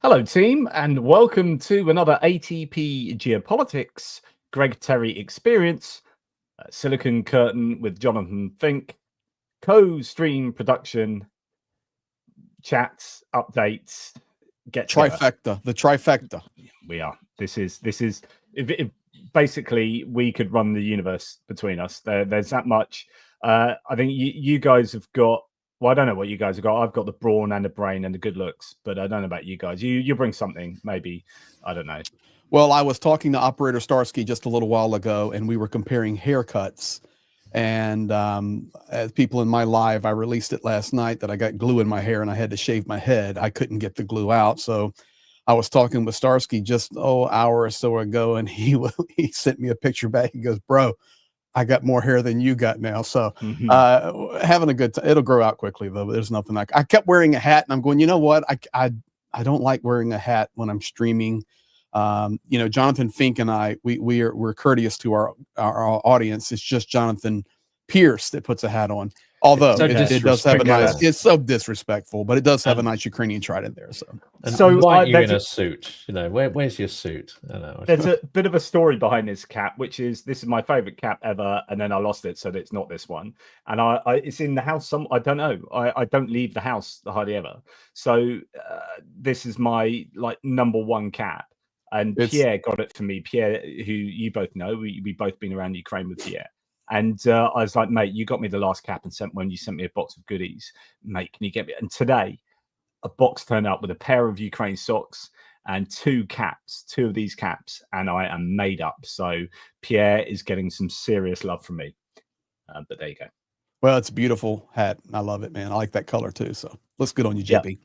Hello, team, and welcome to another ATP Geopolitics Greg Terry experience. Silicon Curtain with Jonathan Fink, co-stream production, chats, updates, get trifecta. The trifecta. We are. This is. If basically, we could run the universe between us. There's that much. I think you guys have got. Well, I don't know what you guys have got. I've got the brawn and the brain and the good looks, but I don't know about you guys. You bring something, maybe. I don't know. Well, I was talking to Operator Starsky just a little while ago, and we were comparing haircuts. And as people in my live, I released it last night that I got glue in my hair and I had to shave my head. I couldn't get the glue out, so I was talking with Starsky just an hour or so ago, and he sent me a picture back. He goes, "Bro, I got more hair than you got now." So having a good time. It'll grow out quickly though. There's nothing like. I kept wearing a hat and I'm going, you know what? I don't like wearing a hat when I'm streaming. Jonathan Fink and I, we're courteous to our audience. It's just Jonathan Pearce that puts a hat on. Although it does have a nice, it's so disrespectful, but it does have a nice Ukrainian trident there. So why are you in a suit? Where's your suit? I know. There's a bit of a story behind this cap, which is this is my favorite cap ever, and then I lost it, so it's not this one. And it's in the house. I don't know. I don't leave the house hardly ever. So this is my #1 cap. And Pierre got it for me. Pierre, who you both know, we both been around Ukraine with Pierre. And I was like, mate, you got me the last cap and sent me a box of goodies. Mate, can you get me? And today, a box turned up with a pair of Ukraine socks and two of these caps, and I am made up. So Pierre is getting some serious love from me. But there you go. Well, it's a beautiful hat. I love it, man. I like that color too. So looks good on you, JP. Yep.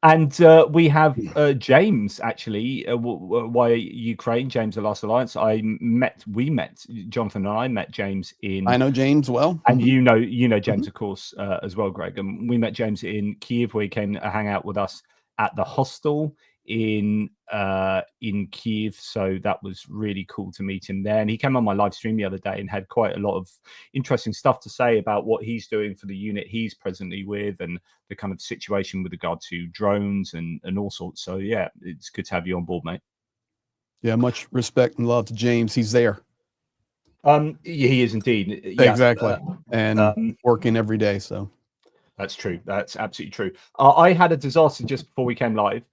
And we have James, actually, why Ukraine, James the Last Alliance. We met, Jonathan and I met James in... I know James well. And you know James, of course, as well, Greg. And we met James in Kiev, where he came to hang out with us at the hostel in Kiev. So that was really cool to meet him there. And he came on my live stream the other day and had quite a lot of interesting stuff to say about what he's doing for the unit he's presently with and the kind of situation with regard to drones and all sorts. So yeah, it's good to have you on board, mate. Yeah, much respect and love to James. He's there. He is indeed. Exactly. And working every day. So that's true. That's absolutely true. I had a disaster just before we came live,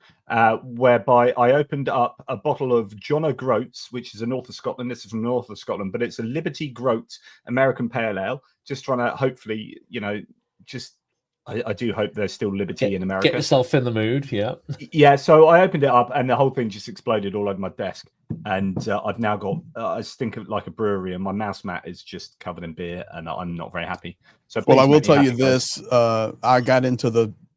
whereby I opened up a bottle of John O'Groats, which is a north of Scotland. This is from north of Scotland, but it's a Liberty Groat American Pale Ale. Just trying to hopefully, I do hope there's still liberty in America. Get yourself in the mood, yeah. Yeah, so I opened it up and the whole thing just exploded all over my desk. And I've now got, I stink of like a brewery and my mouse mat is just covered in beer and I'm not very happy. So well, I will tell you this,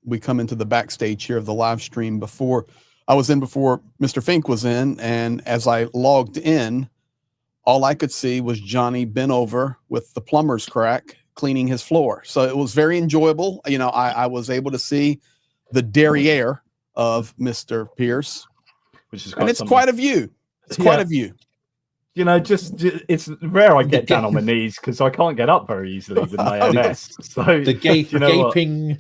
we come into the backstage here of the live stream before Mr. Fink was in. And as I logged in, all I could see was Johnny bent over with the plumber's crack cleaning his floor. So it was very enjoyable. I was able to see the derriere of Mr. Pearce, which is quite a view. It's quite a view. It's rare I get down on my knees because I can't get up very easily with my MS. So the gaping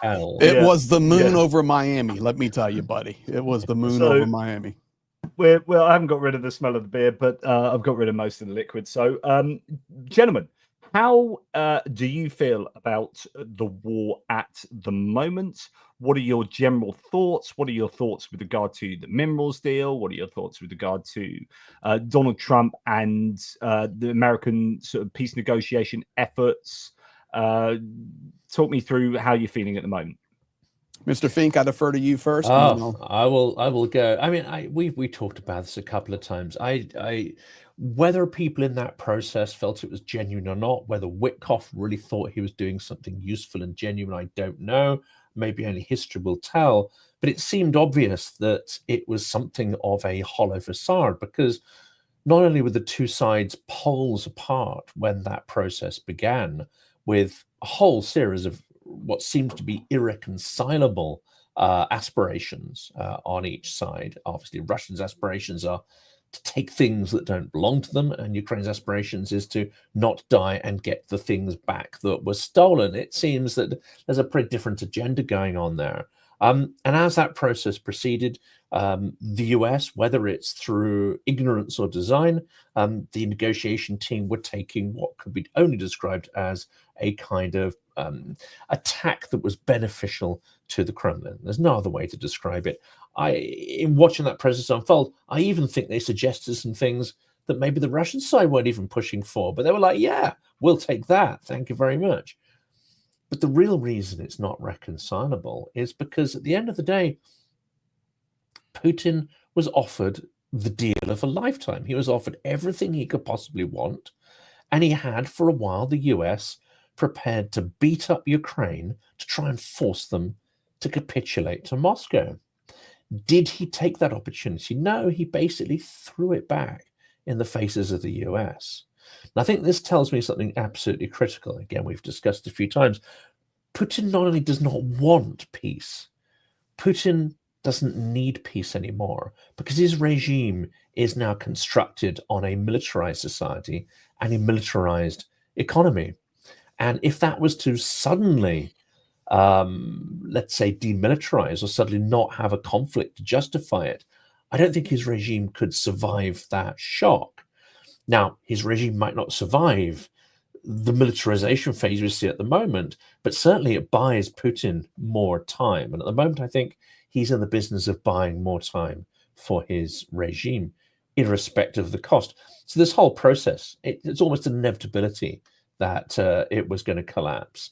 hell. It was the moon over Miami. Let me tell you, buddy. It was the moon over Miami. Well, I haven't got rid of the smell of the beer, but I've got rid of most of the liquid. So, gentlemen, how do you feel about the war at the moment? What are your general thoughts? What are your thoughts with regard to the minerals deal? What are your thoughts with regard to Donald Trump and the American sort of peace negotiation efforts? Talk me through how you're feeling at the moment. Mr. Fink, I defer to you first. I will go. I mean, we talked about this a couple of times. Whether people in that process felt it was genuine or not, whether Witkoff really thought he was doing something useful and genuine, I don't know. Maybe only history will tell. But it seemed obvious that it was something of a hollow facade, because not only were the two sides poles apart when that process began, with a whole series of what seems to be irreconcilable aspirations on each side. Obviously, Russians' aspirations are to take things that don't belong to them, and Ukraine's aspirations is to not die and get the things back that were stolen. It seems that there's a pretty different agenda going on there. And as that process proceeded, the US, whether it's through ignorance or design, the negotiation team were taking what could be only described as a kind of attack that was beneficial to the Kremlin. There's no other way to describe it. In watching that process unfold, I even think they suggested some things that maybe the Russian side weren't even pushing for, but they were like, yeah, we'll take that. Thank you very much. But the real reason it's not reconcilable is because at the end of the day, Putin was offered the deal of a lifetime. He was offered everything he could possibly want. And he had, for a while, the US prepared to beat up Ukraine to try and force them to capitulate to Moscow. Did he take that opportunity? No, he basically threw it back in the faces of the US. And I think this tells me something absolutely critical. Again, we've discussed a few times. Putin not only does not want peace, Putin doesn't need peace anymore because his regime is now constructed on a militarized society and a militarized economy. And if that was to suddenly, let's say, demilitarize or suddenly not have a conflict to justify it, I don't think his regime could survive that shock. Now, his regime might not survive the militarization phase we see at the moment, but certainly it buys Putin more time. And at the moment, I think he's in the business of buying more time for his regime, irrespective of the cost. So this whole process, it's almost an inevitability that it was going to collapse.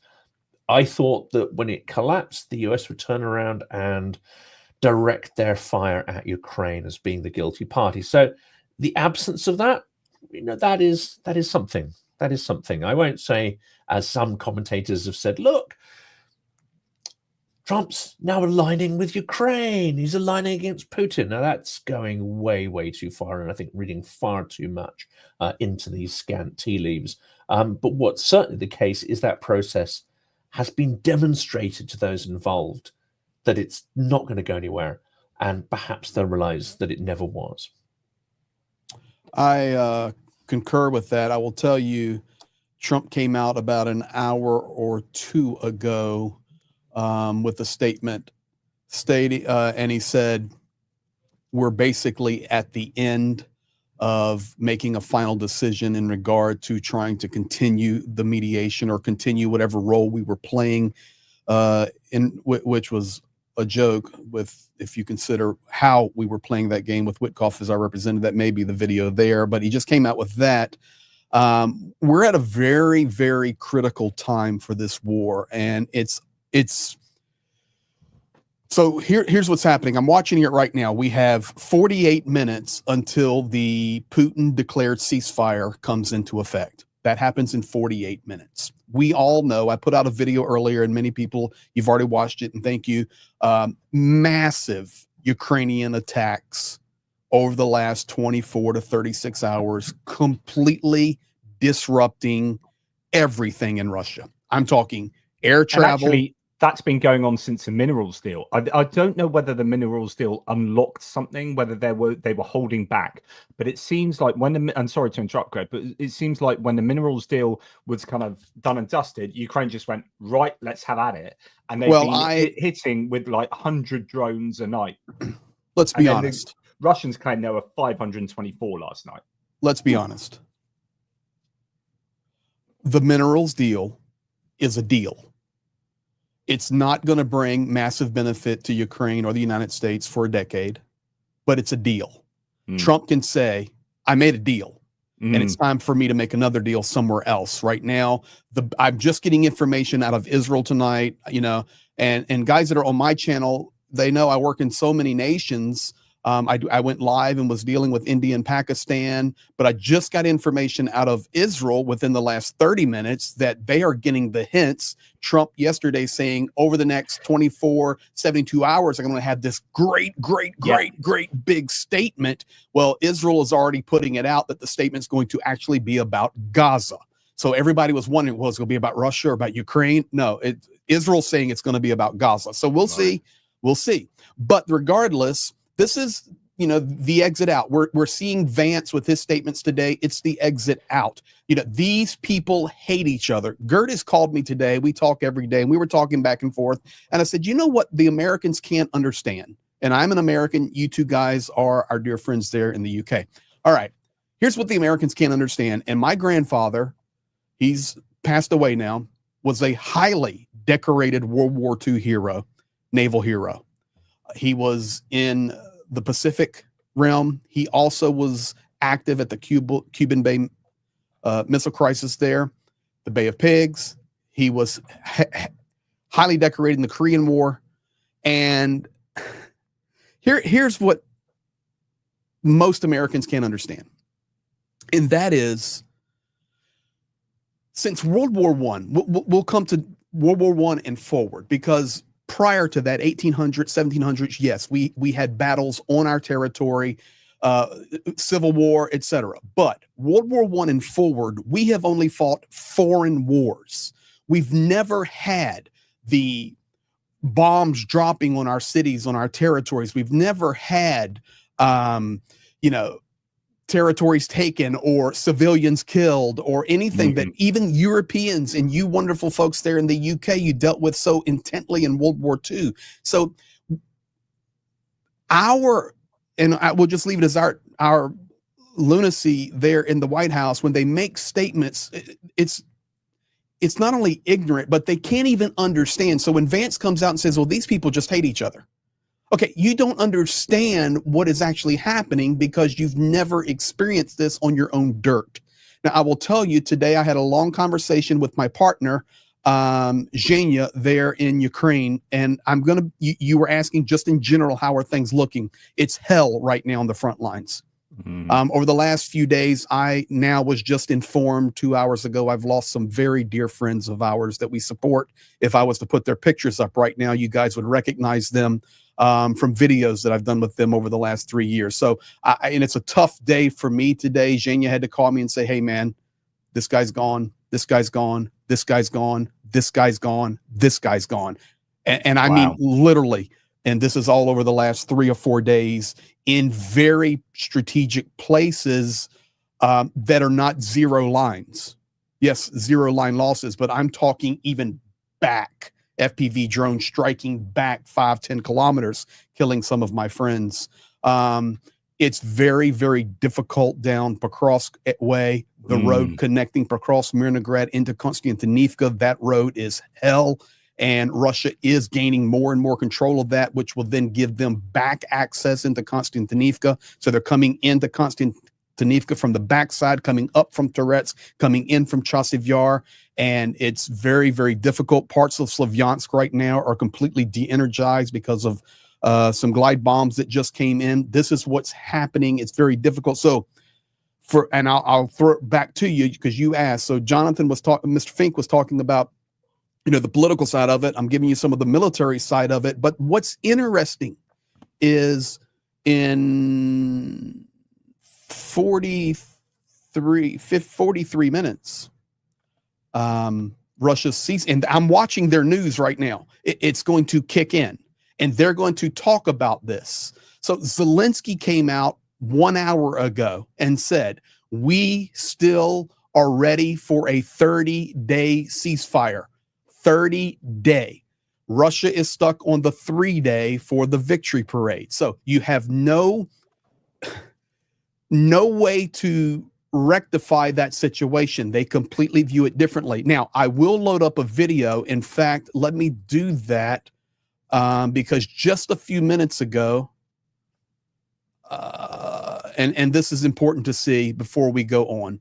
I thought that when it collapsed, the US would turn around and direct their fire at Ukraine as being the guilty party. So the absence of that, that is something. That is something. I won't say, as some commentators have said, look, Trump's now aligning with Ukraine. He's aligning against Putin. Now, that's going way, way too far, and I think reading far too much into these scant tea leaves. But what's certainly the case is that process has been demonstrated to those involved that it's not going to go anywhere, and perhaps they'll realize that it never was. I concur with that. I will tell you, Trump came out about an hour or two ago with a statement stating, and he said, we're basically at the end of making a final decision in regard to trying to continue the mediation or continue whatever role we were playing, which was a joke with, if you consider how we were playing that game with Witkoff as our representative. That may be the video there, but he just came out with that. We're at a very, very critical time for this war, and so here's what's happening. I'm watching it right now. We have 48 minutes until the Putin declared ceasefire comes into effect. That happens in 48 minutes. We all know, I put out a video earlier, and many people, you've already watched it, and thank you. Massive Ukrainian attacks over the last 24 to 36 hours, completely disrupting everything in Russia. I'm talking air travel. Actually, that's been going on since the minerals deal. I don't know whether the minerals deal unlocked something, whether they were holding back. But it seems like I'm sorry to interrupt, Greg, but it seems like when the minerals deal was kind of done and dusted, Ukraine just went, right, let's have at it. And they've been hitting with like 100 drones a night. Let's be honest. The Russians claim there were 524 last night. Let's be honest. The minerals deal is a deal. It's not going to bring massive benefit to Ukraine or the United States for a decade, but it's a deal. Trump can say, I made a deal, and it's time for me to make another deal somewhere else. Right now, I'm just getting information out of Israel tonight, and guys that are on my channel, they know I work in so many nations. I went live and was dealing with India and Pakistan, but I just got information out of Israel within the last 30 minutes that they are getting the hints. Trump yesterday saying over the next 24, 72 hours, I'm going to have this great big statement. Well, Israel is already putting it out that the statement's going to actually be about Gaza. So everybody was wondering, well, it's going to be about Russia or about Ukraine? No, Israel's saying it's going to be about Gaza. So we'll see. We'll see. But regardless, this is, you know, the exit out. We're seeing Vance with his statements today. It's the exit out. You know, these people hate each other. Gert has called me today. We talk every day, and we were talking back and forth. And I said, you know what the Americans can't understand? And I'm an American. You two guys are our dear friends there in the UK. All right. Here's what the Americans can't understand. And my grandfather, he's passed away now, was a highly decorated World War II hero, naval hero. He was in the Pacific realm. He also was active at the Cuban Bay missile crisis there, the Bay of Pigs. He was highly decorated in the Korean War. And here's what most Americans can't understand. And that is, since World War I, we'll come to World War I and forward, because prior to that, 1800s, 1700s, yes, we had battles on our territory, Civil War, etc. But World War I and forward, we have only fought foreign wars. We've never had the bombs dropping on our cities, on our territories. We've never had, territories taken or civilians killed or anything that even Europeans and you wonderful folks there in the UK, you dealt with so intently in World War II. So and I will just leave it as our lunacy there in the White House, when they make statements, it's not only ignorant, but they can't even understand. So when Vance comes out and says, well, these people just hate each other. Okay, you don't understand what is actually happening because you've never experienced this on your own dirt. Now, I will tell you, today I had a long conversation with my partner, Zhenya, there in Ukraine, and you were asking just in general, how are things looking? It's hell right now on the front lines. Over the last few days, I now was just informed 2 hours ago, I've lost some very dear friends of ours that we support. If I was to put their pictures up right now, you guys would recognize them from videos that I've done with them over the last 3 years. So, and it's a tough day for me today. Zhenya had to call me and say, hey, man, this guy's gone. This guy's gone. This guy's gone. This guy's gone. This guy's gone. And I mean, literally, and this is all over the last 3 or 4 days in very strategic places that are not zero lines. Yes, zero line losses, but I'm talking even back. FPV drone striking back 5-10 kilometers, killing some of my friends. It's very, very difficult down Pokrovsk way, the road connecting Pokrovsk, Mirnograd into Konstantinivka. That road is hell, and Russia is gaining more and more control of that, which will then give them back access into Konstantinivka. So they're coming into Konstantinivka from the backside, coming up from Turets, coming in from Chasiv Yar. And it's very, very difficult. Parts of Slavyansk right now are completely de-energized because of some glide bombs that just came in. This is what's happening. It's very difficult. So I'll throw it back to you because you asked. So Jonathan was talking, Mr. Fink was talking about, the political side of it. I'm giving you some of the military side of it. But what's interesting is in 43 minutes, Russia ceased, and I'm watching their news right now. It's going to kick in, and they're going to talk about this. So Zelensky came out 1 hour ago and said, we still are ready for a 30-day ceasefire. 30-day. Russia is stuck on the 3-day for the victory parade. So you have no way to rectify that situation. They completely view it differently. Now, I will load up a video. In fact, let me do that because just a few minutes ago, and this is important to see before we go on.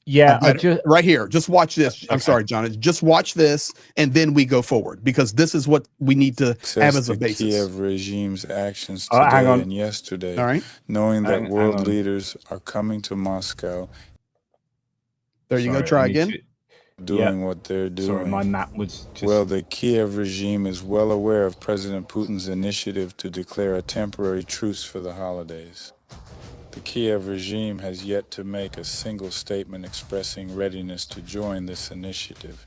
Right here. Just watch this. Okay. I'm sorry, John. Just watch this, and then we go forward because this is what we need to have as a basis. The Kiev regime's actions today and yesterday, all right, knowing that world leaders are coming to Moscow. There you go. Try again. Doing what they're doing. Sorry, my map was just... Well, the Kiev regime is well aware of President Putin's initiative to declare a temporary truce for the holidays. The Kiev regime has yet to make a single statement expressing readiness to join this initiative.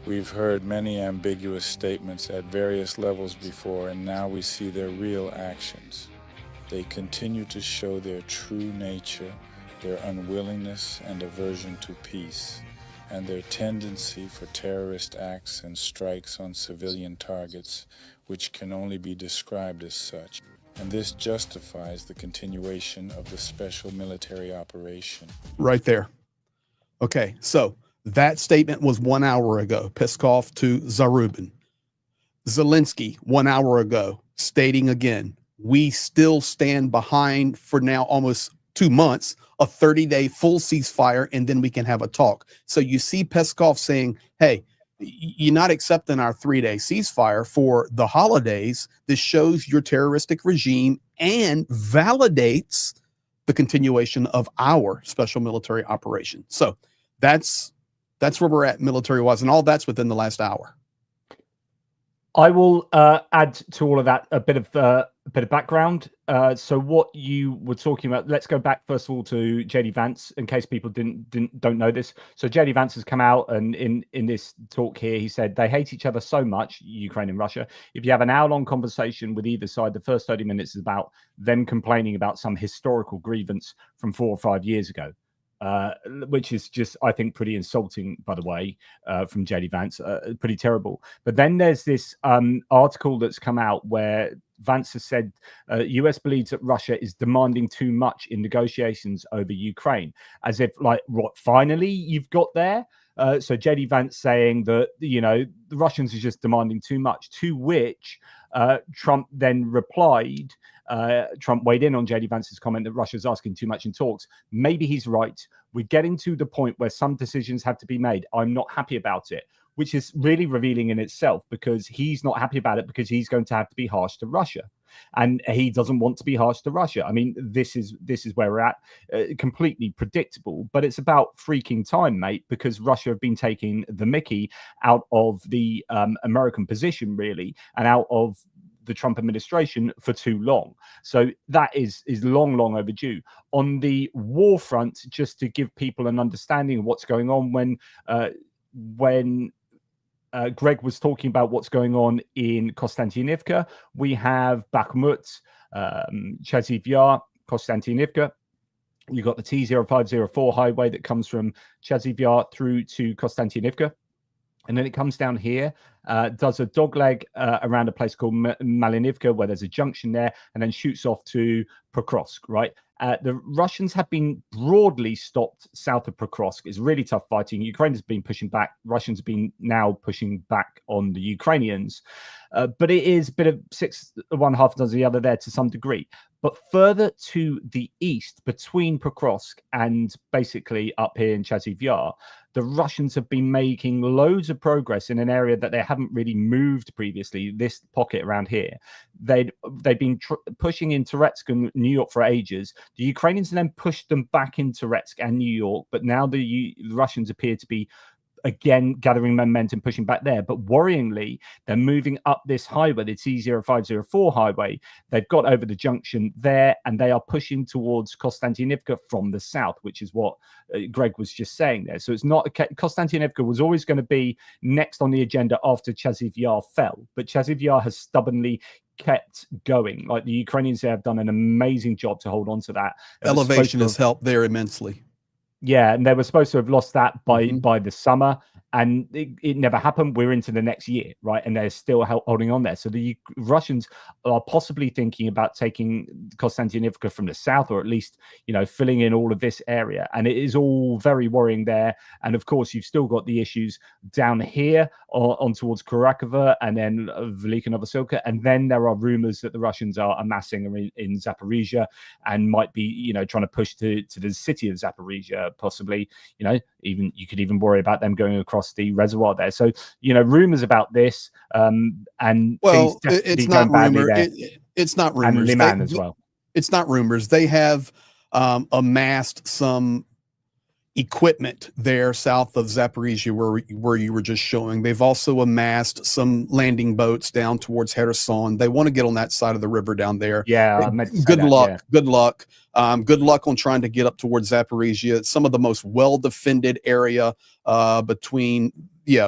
We've heard many ambiguous statements at various levels before, and now we see their real actions. They continue to show their true nature, their unwillingness and aversion to peace, and their tendency for terrorist acts and strikes on civilian targets, which can only be described as such. And this justifies the continuation of the special military operation. Right there. Okay, so that statement was 1 hour ago, Peskov to Zarubin. Zelensky, 1 hour ago, stating again, we still stand behind for now almost 2 months, a 30-day full ceasefire, and then we can have a talk. So you see Peskov saying, hey, you're not accepting our 3-day ceasefire for the holidays. This shows your terroristic regime and validates the continuation of our special military operation. So that's where we're at military-wise, and all that's within the last hour. I will add to all of that a bit of background. So what you were talking about, let's go back first of all to JD Vance, in case people don't know this. So JD Vance has come out, and in this talk here, he said they hate each other so much, Ukraine and Russia. If you have an hour-long conversation with either side, the first 30 minutes is about them complaining about some historical grievance from 4 or 5 years ago. Which is just, I think, pretty insulting, by the way, from JD Vance, pretty terrible. But then there's this article that's come out where Vance has said US believes that Russia is demanding too much in negotiations over Ukraine, as if like, what, finally you've got there? So JD Vance saying that, you know, the Russians are just demanding too much, to which Trump then replied, Trump weighed in on JD Vance's comment that Russia's asking too much in talks. Maybe he's right. We're getting to the point where some decisions have to be made. I'm not happy about it, which is really revealing in itself, because he's not happy about it because he's going to have to be harsh to Russia. And he doesn't want to be harsh to Russia. I mean, this is where we're at, completely predictable, but it's about freaking time, mate, because Russia have been taking the mickey out of the American position, really, and out of the Trump administration for too long. So that is long overdue. On the war front, just to give people an understanding of what's going on, when Greg was talking about what's going on in Konstantinivka, we have Bakhmut, Chasiv Yar, Konstantinivka. You've got the T0504 highway that comes from Chasiv Yar through to Konstantinivka. And then it comes down here, does a dogleg around a place called Malinivka, where there's a junction there, and then shoots off to Pokrovsk, right? The Russians have been broadly stopped south of Pokrovsk. It's really tough fighting. Ukraine has been pushing back. Russians have been now pushing back on the Ukrainians. But it is a bit of 6 one half dozen the other there to some degree. But further to the east, between Pokrovsk and basically up here in Chasiv Yar, the Russians have been making loads of progress in an area that they haven't really moved previously, this pocket around here. They've been pushing in Toretsk and New York for ages. The Ukrainians then pushed them back in Toretsk and New York, but now the Russians appear to be again gathering momentum, pushing back there. But worryingly, they're moving up this highway, the T0504 highway. They've got over the junction there, and they are pushing towards Konstantinivka from the south, which is what Greg was just saying there. So it's not Konstantinivka was always going to be next on the agenda after Chasiv Yar fell, but Chasiv Yar has stubbornly kept going. Like, the Ukrainians have done an amazing job to hold on to that. Elevation has helped there immensely. Yeah, and they were supposed to have lost that by the summer, and it never happened. We're into the next year, right? And they're still holding on there. So the Russians are possibly thinking about taking Konstantinivka from the south, or at least, you know, filling in all of this area. And it is all very worrying there. And of course, you've still got the issues down here on towards Kurakova and then Velika Novosilka. And then there are rumors that the Russians are amassing in Zaporizhia and might be, you know, trying to push to the city of Zaporizhia, possibly. You know, even you could even worry about them going across the reservoir there. So, you know, rumors about this, and well, it's not rumor. It's not rumors. And Liman as well. It's not rumors. They have amassed some equipment there south of Zaporizhia, where you were just showing. They've also amassed some landing boats down towards Kherson. They want to get on that side of the river down there. Yeah. Good luck. Yeah. Good luck. Good luck on trying to get up towards Zaporizhia. It's some of the most well-defended area between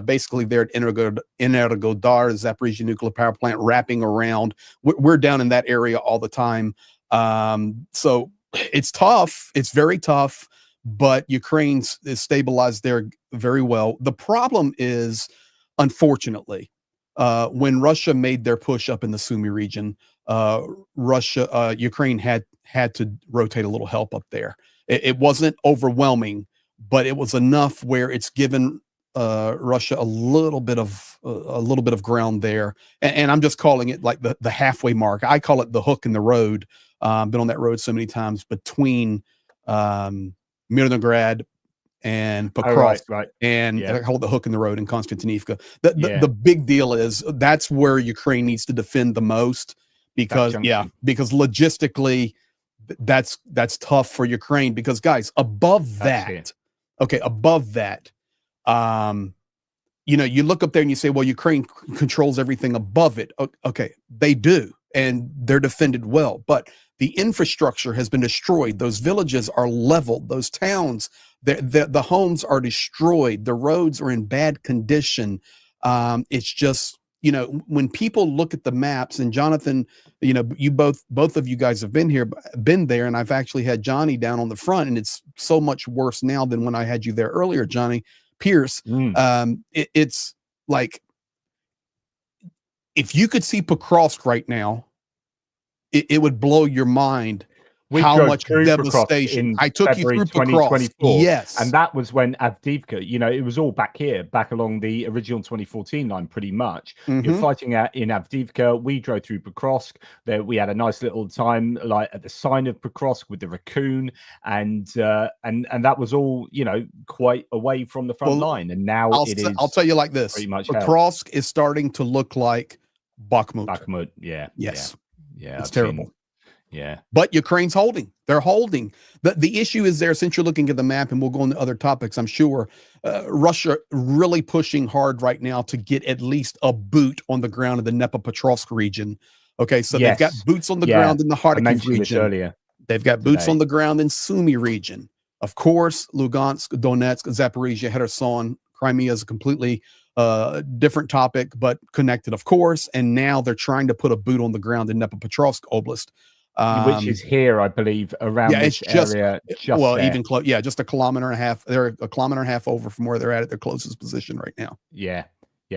basically they're at Energodar, Zaporizhia nuclear power plant, wrapping around. We're down in that area all the time. So it's tough. It's very tough, but Ukraine is stabilized there very well. The problem is, unfortunately, when Russia made their push up in the Sumy region, Ukraine had to rotate a little help up there. It wasn't overwhelming, but it was enough where it's given Russia a little bit of ground there. And I'm just calling it like the halfway mark. I call it the hook in the road. Been on that road so many times between Mirnograd and Pokrovsk, right. and I call it the hook in the road in Konstantinivka. The big deal is that's where Ukraine needs to defend the most, because logistically that's tough for Ukraine, because guys, above that, you look up there and you say, well, Ukraine controls everything above it. Okay, they do, and they're defended well, but the infrastructure has been destroyed. Those villages are leveled. Those towns, the homes are destroyed. The roads are in bad condition. It's just, when people look at the maps, and Jonathan, you both of you guys have been there, and I've actually had Johnny down on the front, and it's so much worse now than when I had you there earlier, Johnny Pearce. It's like, if you could see Pokrovsk right now, it would blow your mind. How much devastation. I took you through Pokrovsk. Yes. And that was when Avdiivka, it was all back along the original 2014 line, pretty much. You're fighting out in Avdiivka. We drove through Pokrovsk. There, we had a nice little time, like at the sign of Pokrovsk with the raccoon, and that was all, quite away from the front line. And now I'll tell you like this: Pokrovsk is starting to look like Bakhmut. Bakhmut, yeah. Yes. Yeah, it's terrible. Yeah, but Ukraine's holding. They're holding. The issue is there, since you're looking at the map, and we'll go into other topics, I'm sure. Russia really pushing hard right now to get at least a boot on the ground in the Dnipropetrovsk region. Okay, so they've got boots on the ground in the Kharkiv region. Earlier they've got boots on the ground in Sumy region. Of course, Lugansk, Donetsk, Zaporizhia, Kherson, Crimea is a completely different topic, but connected, of course. And now they're trying to put a boot on the ground in Dnipropetrovsk Oblast. Which is here, I believe, around this area. Even close. Yeah, just a kilometer and a half. They're a kilometer and a half over from where they're at their closest position right now. Yeah.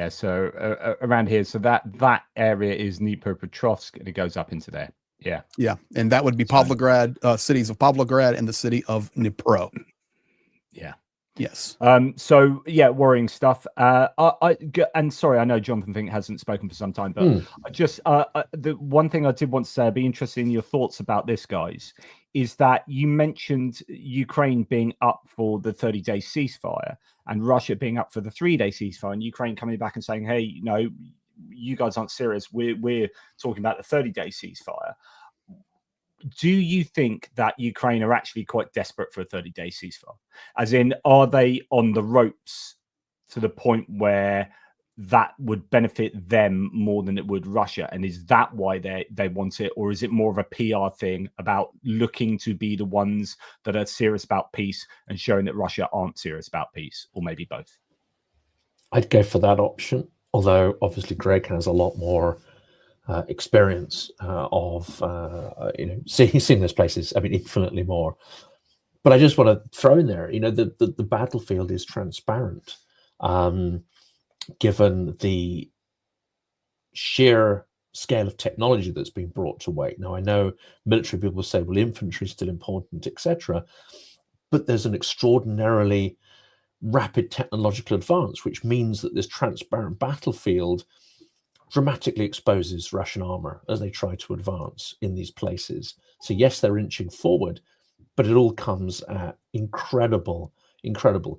So around here, so that area is Dnipropetrovsk, and it goes up into there. Yeah, and that would be Pavlograd, cities of Pavlograd and the city of Dnipro. Yeah. Yes. So worrying stuff. And sorry, I know Jonathan Fink hasn't spoken for some time, but I just the one thing I did want to say, I'd be interested in your thoughts about this, guys, is that you mentioned Ukraine being up for the 30-day ceasefire and Russia being up for the 3-day ceasefire, and Ukraine coming back and saying, hey, you guys aren't serious. We're talking about the 30-day ceasefire. Do you think that Ukraine are actually quite desperate for a 30-day ceasefire? As in, are they on the ropes to the point where that would benefit them more than it would Russia? And is that why they want it? Or is it more of a PR thing about looking to be the ones that are serious about peace and showing that Russia aren't serious about peace? Or maybe both? I'd go for that option, although obviously Greg has a lot more experience of seeing those places. I mean, infinitely more. But I just want to throw in there, the battlefield is transparent, given the sheer scale of technology that's being brought to wait. Now, I know military people say, well, infantry is still important, etc. But there's an extraordinarily rapid technological advance, which means that this transparent battlefield dramatically exposes Russian armor as they try to advance in these places. So yes, they're inching forward, but it all comes at incredible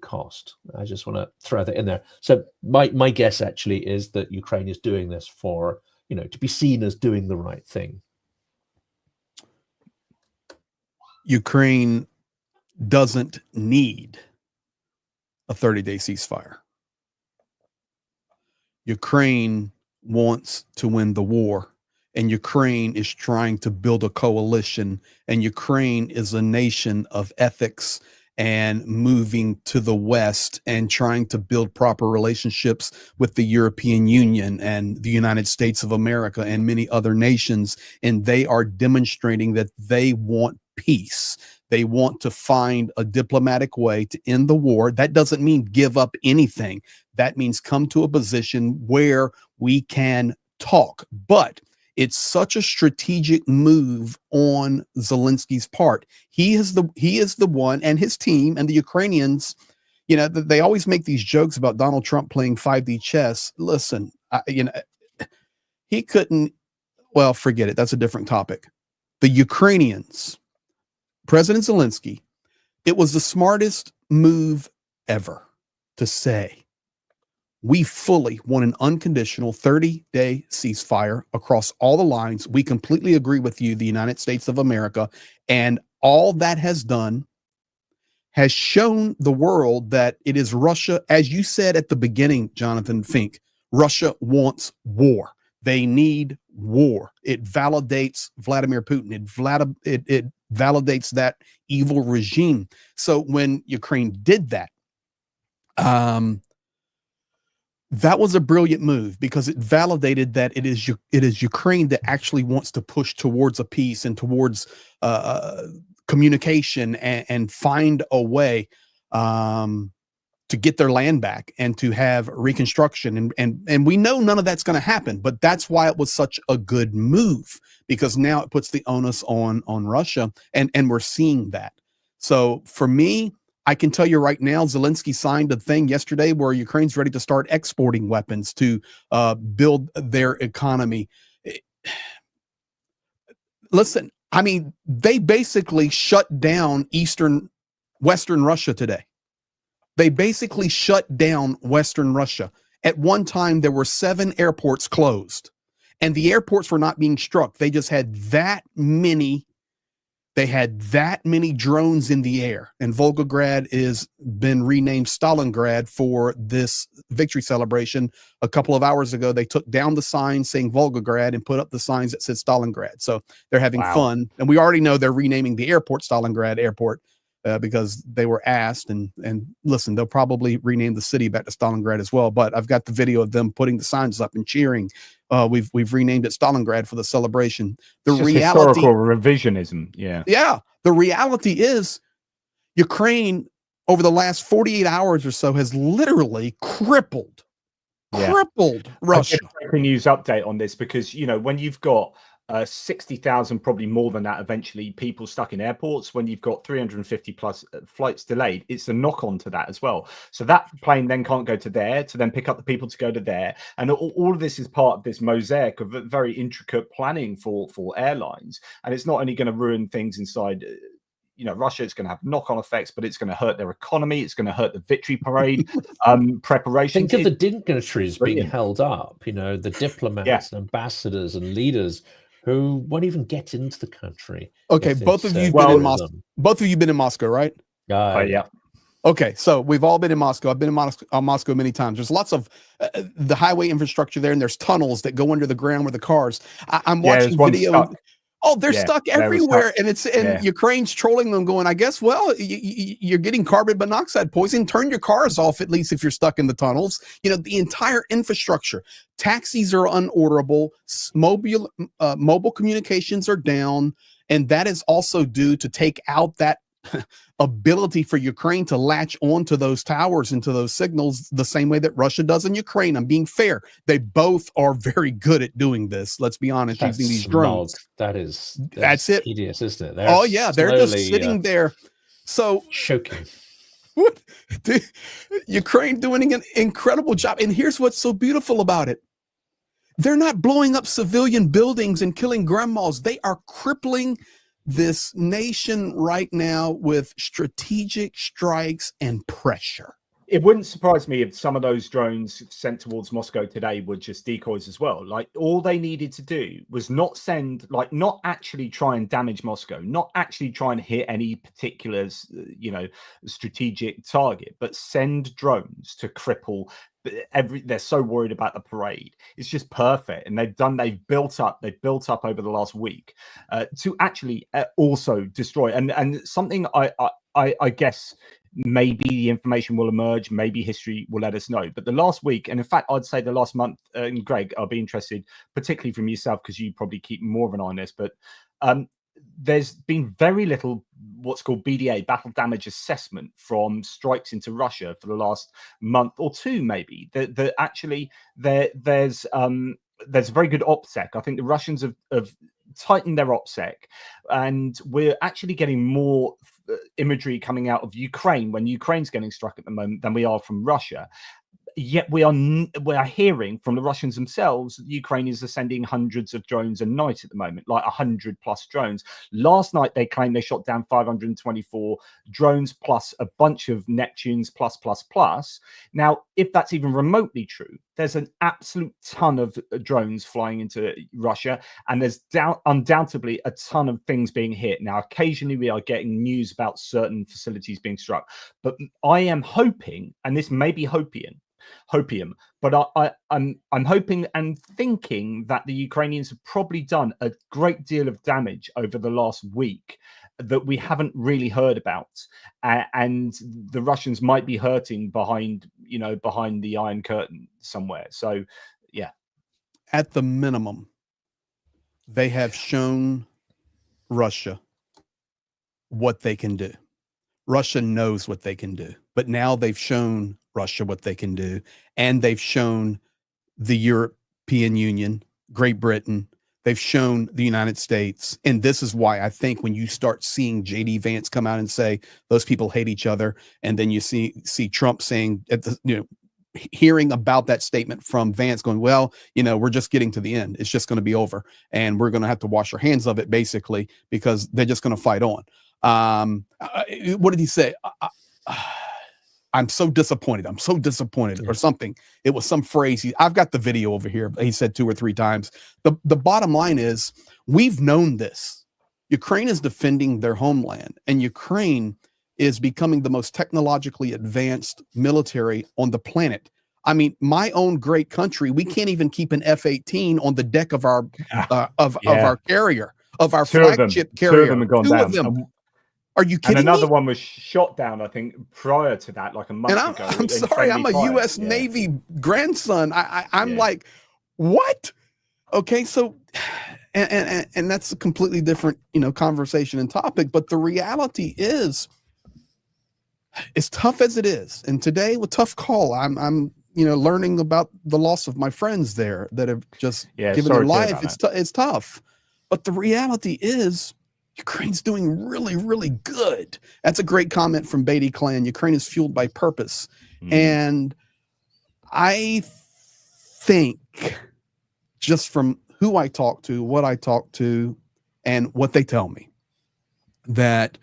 cost. I just want to throw that in there. So my guess actually is that Ukraine is doing this for, to be seen as doing the right thing. Ukraine doesn't need a 30-day ceasefire. Ukraine wants to win the war, and Ukraine is trying to build a coalition, and Ukraine is a nation of ethics and moving to the West and trying to build proper relationships with the European Union and the United States of America and many other nations. And they are demonstrating that they want peace. They want to find a diplomatic way to end the war. That doesn't mean give up anything. That means come to a position where we can talk. But it's such a strategic move on Zelensky's part. He is the one, and his team and the Ukrainians, you know, they always make these jokes about Donald Trump playing 5D chess. Listen, he couldn't, well, forget it. That's a different topic. The Ukrainians, President Zelensky, it was the smartest move ever to say, we fully want an unconditional 30-day ceasefire across all the lines. We completely agree with you, the United States of America. And all that has done has shown the world that it is Russia, as you said at the beginning, Jonathan Fink, Russia wants war. They need war. It validates Vladimir Putin. It validates that evil regime. So when Ukraine did that, that was a brilliant move because it validated that it is Ukraine that actually wants to push towards a peace and towards communication and find a way to get their land back and to have reconstruction. And we know none of that's going to happen, but that's why it was such a good move, because now it puts the onus on Russia, and we're seeing that. So for me, I can tell you right now, Zelensky signed a thing yesterday where Ukraine's ready to start exporting weapons to build their economy. Listen, I mean, they basically shut down Western Russia today. They basically shut down Western Russia. At one time, there were 7 airports closed, and the airports were not being struck. They just had that many. They had that many drones in the air, and Volgograd is been renamed Stalingrad for this victory celebration. A couple of hours ago, they took down the sign saying Volgograd and put up the signs that said Stalingrad. So they're having fun. And we already know they're renaming the airport Stalingrad Airport because they were asked. And listen, they'll probably rename the city back to Stalingrad as well. But I've got the video of them putting the signs up and cheering. We've renamed it Stalingrad for the celebration. The reality, historical revisionism. Yeah. The reality is Ukraine over the last 48 hours or so has literally crippled Russia. Breaking news update on this, because, you know, when you've got 60,000, probably more than that eventually, people stuck in airports, when you've got 350 plus flights delayed, it's a knock on to that as well. So that plane then can't go to there to then pick up the people to go to there. And all of this is part of this mosaic of very intricate planning for airlines. And it's not only going to ruin things inside, you know, Russia, it's going to have knock-on effects, but it's going to hurt their economy. It's going to hurt the victory parade preparation. Think of the dignitaries being held up, you know, the diplomats and ambassadors and leaders who won't even get into the country. Okay, both of you been in Moscow. Both of you been in Moscow, right? Yeah. Okay, so we've all been in Moscow. I've been in Moscow many times. There's lots of the highway infrastructure there, and there's tunnels that go under the ground where the cars. I'm watching video. Oh, they're stuck everywhere, and Ukraine's trolling them, going, I guess, well, you're getting carbon monoxide poisoning. Turn your cars off, at least if you're stuck in the tunnels. You know, the entire infrastructure. Taxis are unorderable. Mobile communications are down, and that is also due to take out that ability for Ukraine to latch onto those towers and to those signals the same way that Russia does in Ukraine. I'm being fair. They both are very good at doing this. Let's be honest, using these drones. That's it. Hideous, isn't it? They're just sitting there. So choking. Ukraine doing an incredible job. And here's what's so beautiful about it. They're not blowing up civilian buildings and killing grandmas. They are crippling this nation right now with strategic strikes and pressure. It wouldn't surprise me if some of those drones sent towards Moscow today were just decoys as well. Like, all they needed to do was not actually try and damage Moscow, not actually try and hit any particular, strategic target, but send drones to cripple they're so worried about the parade. It's just perfect. And they've built up over the last week to actually also destroy. And something I guess maybe the information will emerge, maybe history will let us know. But the last week, and in fact, I'd say the last month, and Greg, I'll be interested, particularly from yourself, because you probably keep more of an eye on this, but there's been very little what's called BDA, battle damage assessment, from strikes into Russia for the last month or two, maybe. There's a very good OPSEC. I think the Russians have tightened their OPSEC, and we're actually getting more imagery coming out of Ukraine when Ukraine's getting struck at the moment than we are from Russia. Yet we are hearing from the Russians themselves that the Ukrainians are sending hundreds of drones a night at the moment, like 100+ drones. Last night they claimed they shot down 524 drones plus a bunch of Neptunes plus. Now, if that's even remotely true, there's an absolute ton of drones flying into Russia, and there's undoubtedly a ton of things being hit. Now, occasionally we are getting news about certain facilities being struck, but I am hoping, and this may be hopium, but I'm hoping and thinking that the Ukrainians have probably done a great deal of damage over the last week that we haven't really heard about, and the Russians might be hurting behind the Iron Curtain somewhere. So, yeah, at the minimum, they have shown Russia what they can do. Russia knows what they can do, but now they've shown Russia what they can do, and they've shown the European Union, Great Britain, they've shown the United States. And this is why I think when you start seeing JD Vance come out and say those people hate each other, and then you see Trump saying hearing about that statement from Vance going, well, we're just getting to the end. It's just going to be over, and we're going to have to wash our hands of it, basically, because they're just going to fight on. What did he say? I'm so disappointed. I'm so disappointed, or something. It was some phrase. I've got the video over here. He said 2 or 3 times. The bottom line is, we've known this. Ukraine is defending their homeland, and Ukraine is becoming the most technologically advanced military on the planet. I mean, my own great country, we can't even keep an F-18 on the deck of our of our carrier, of our flagship carrier. 2 of them have gone Two down. of them. Are you kidding me? And another me? one was shot down, I think, prior to that, like a month ago. I'm sorry, I'm a U.S. Navy grandson. I'm like, what? Okay, so, and that's a completely different, conversation and topic. But the reality is, as tough as it is, and today, with tough call, I'm learning about the loss of my friends there that have just given their life. It's tough, but the reality is, Ukraine's doing really, really good. That's a great comment from Beatty Clan. Ukraine is fueled by purpose. And I think, just from who I talk to, what I talk to, and what they tell me, that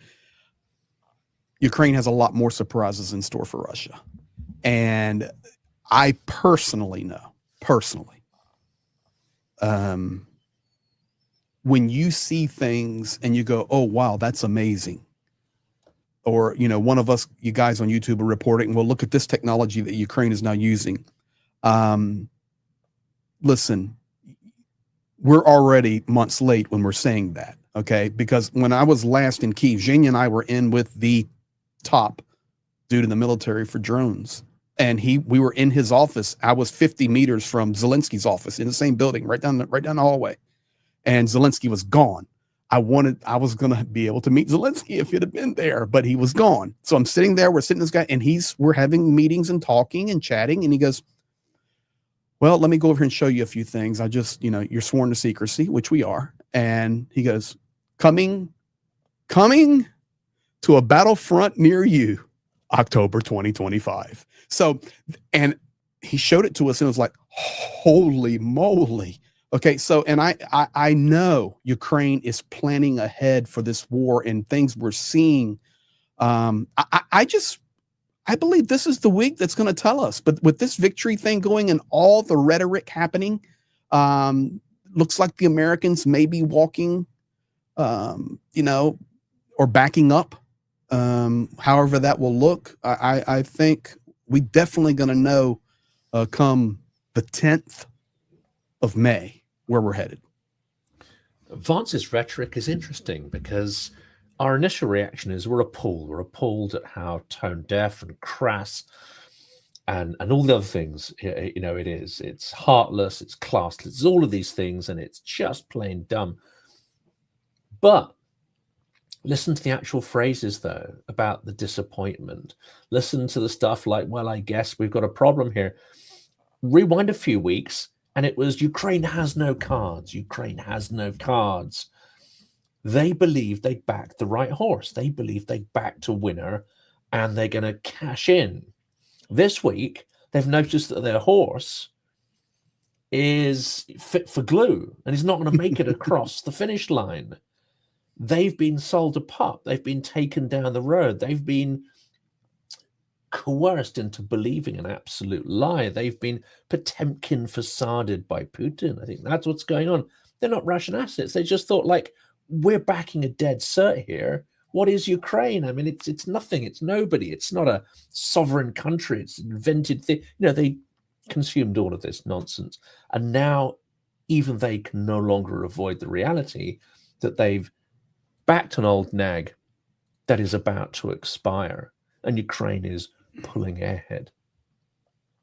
Ukraine has a lot more surprises in store for Russia. And I personally know, when you see things and you go, oh, wow, that's amazing. Or, one of us, you guys on YouTube are reporting, well, look at this technology that Ukraine is now using. Listen, we're already months late when we're saying that, okay? Because when I was last in Kyiv, Zhenya and I were in with the top dude in the military for drones. And we were in his office. I was 50 meters from Zelensky's office in the same building, right down the hallway. And Zelensky was gone. I was going to be able to meet Zelensky if he'd have been there, but he was gone. So I'm sitting there, we're sitting this guy, and we're having meetings and talking and chatting. And he goes, well, let me go over here and show you a few things. I just, you're sworn to secrecy, which we are. And he goes, coming to a battlefront near you, October 2025. So, and he showed it to us, and it was like, holy moly. Okay, so, and I know Ukraine is planning ahead for this war, and things we're seeing. I I believe this is the week that's going to tell us. But with this victory thing going and all the rhetoric happening, looks like the Americans may be walking, you know, or backing up. However that will look, I think we definitely going to know come the 10th of May where we're headed. Vance's rhetoric is interesting because our initial reaction is we're appalled. We're appalled at how tone deaf and crass and all the other things, you know, it is. It's heartless, it's classless, it's all of these things, and it's just plain dumb. But listen to the actual phrases, though, about the disappointment. Listen to the stuff like, well, I guess we've got a problem here. Rewind a few weeks, and it was Ukraine has no cards. Ukraine has no cards. They believe they backed the right horse. They believe they backed a winner, and they're going to cash in. This week, they've noticed that their horse is fit for glue, and he's not going to make it across the finish line. They've been sold a pup. They've been taken down the road. They've been coerced into believing an absolute lie. They've been Potemkin facaded by Putin. I think that's what's going on. They're not Russian assets. They just thought, like, we're backing a dead cert here. What is Ukraine? I mean, it's nothing. It's nobody. It's not a sovereign country. It's an invented thing. You know, they consumed all of this nonsense. And now even they can no longer avoid the reality that they've backed an old nag that is about to expire, and Ukraine is pulling ahead.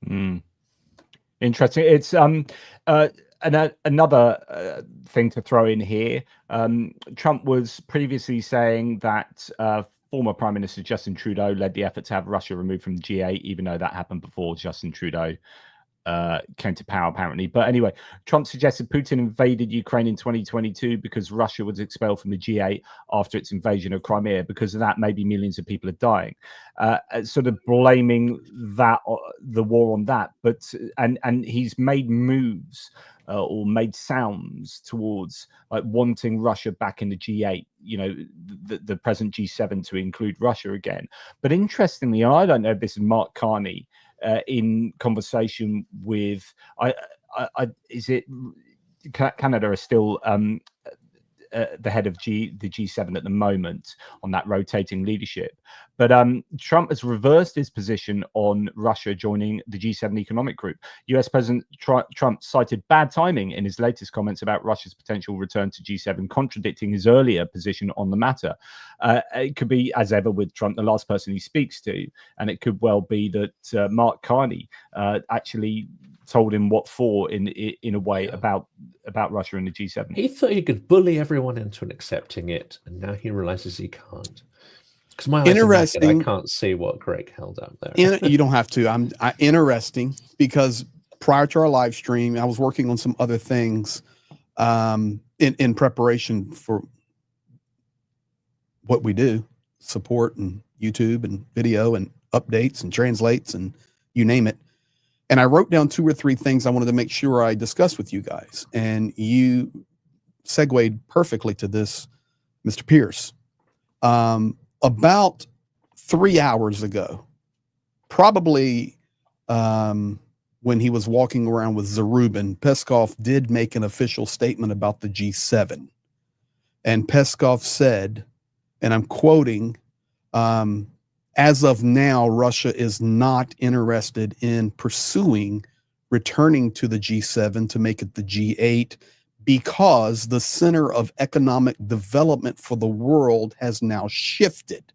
Interesting. It's another thing to throw in here. Trump was previously saying that former Prime Minister Justin Trudeau led the effort to have Russia removed from the G8, even though that happened before Justin Trudeau came to power, apparently. But anyway, Trump suggested Putin invaded Ukraine in 2022 because Russia was expelled from the G8 after its invasion of Crimea. Because of that, maybe millions of people are dying. Sort of blaming that, the war on that. But and he's made moves or made sounds towards like wanting Russia back in the G8. You know, the present G7 to include Russia again. But interestingly, I don't know if this is Mark Carney. In conversation with, is it Canada is still the head of the G7 at the moment on that rotating leadership. But Trump has reversed his position on Russia joining the G7 economic group. US President Trump cited bad timing in his latest comments about Russia's potential return to G7, contradicting his earlier position on the matter. It could be, as ever with Trump, the last person he speaks to, and it could well be that Mark Carney actually told him what for in a way about Russia and the G7. He thought he could bully everyone into accepting it, and now he realizes he can't. Because my eyes are naked, I can't see what Greg held up there. You don't have to. Interesting, because prior to our live stream, I was working on some other things in preparation for what we do, support and YouTube and video and updates and translates and you name it. And I wrote down 2 or 3 things I wanted to make sure I discussed with you guys. And you segued perfectly to this, Mr. Pearce. About 3 hours ago, probably when he was walking around with Zarubin, Peskov did make an official statement about the G7. And Peskov said, and I'm quoting, as of now, Russia is not interested in pursuing returning to the G7 to make it the G8 because the center of economic development for the world has now shifted.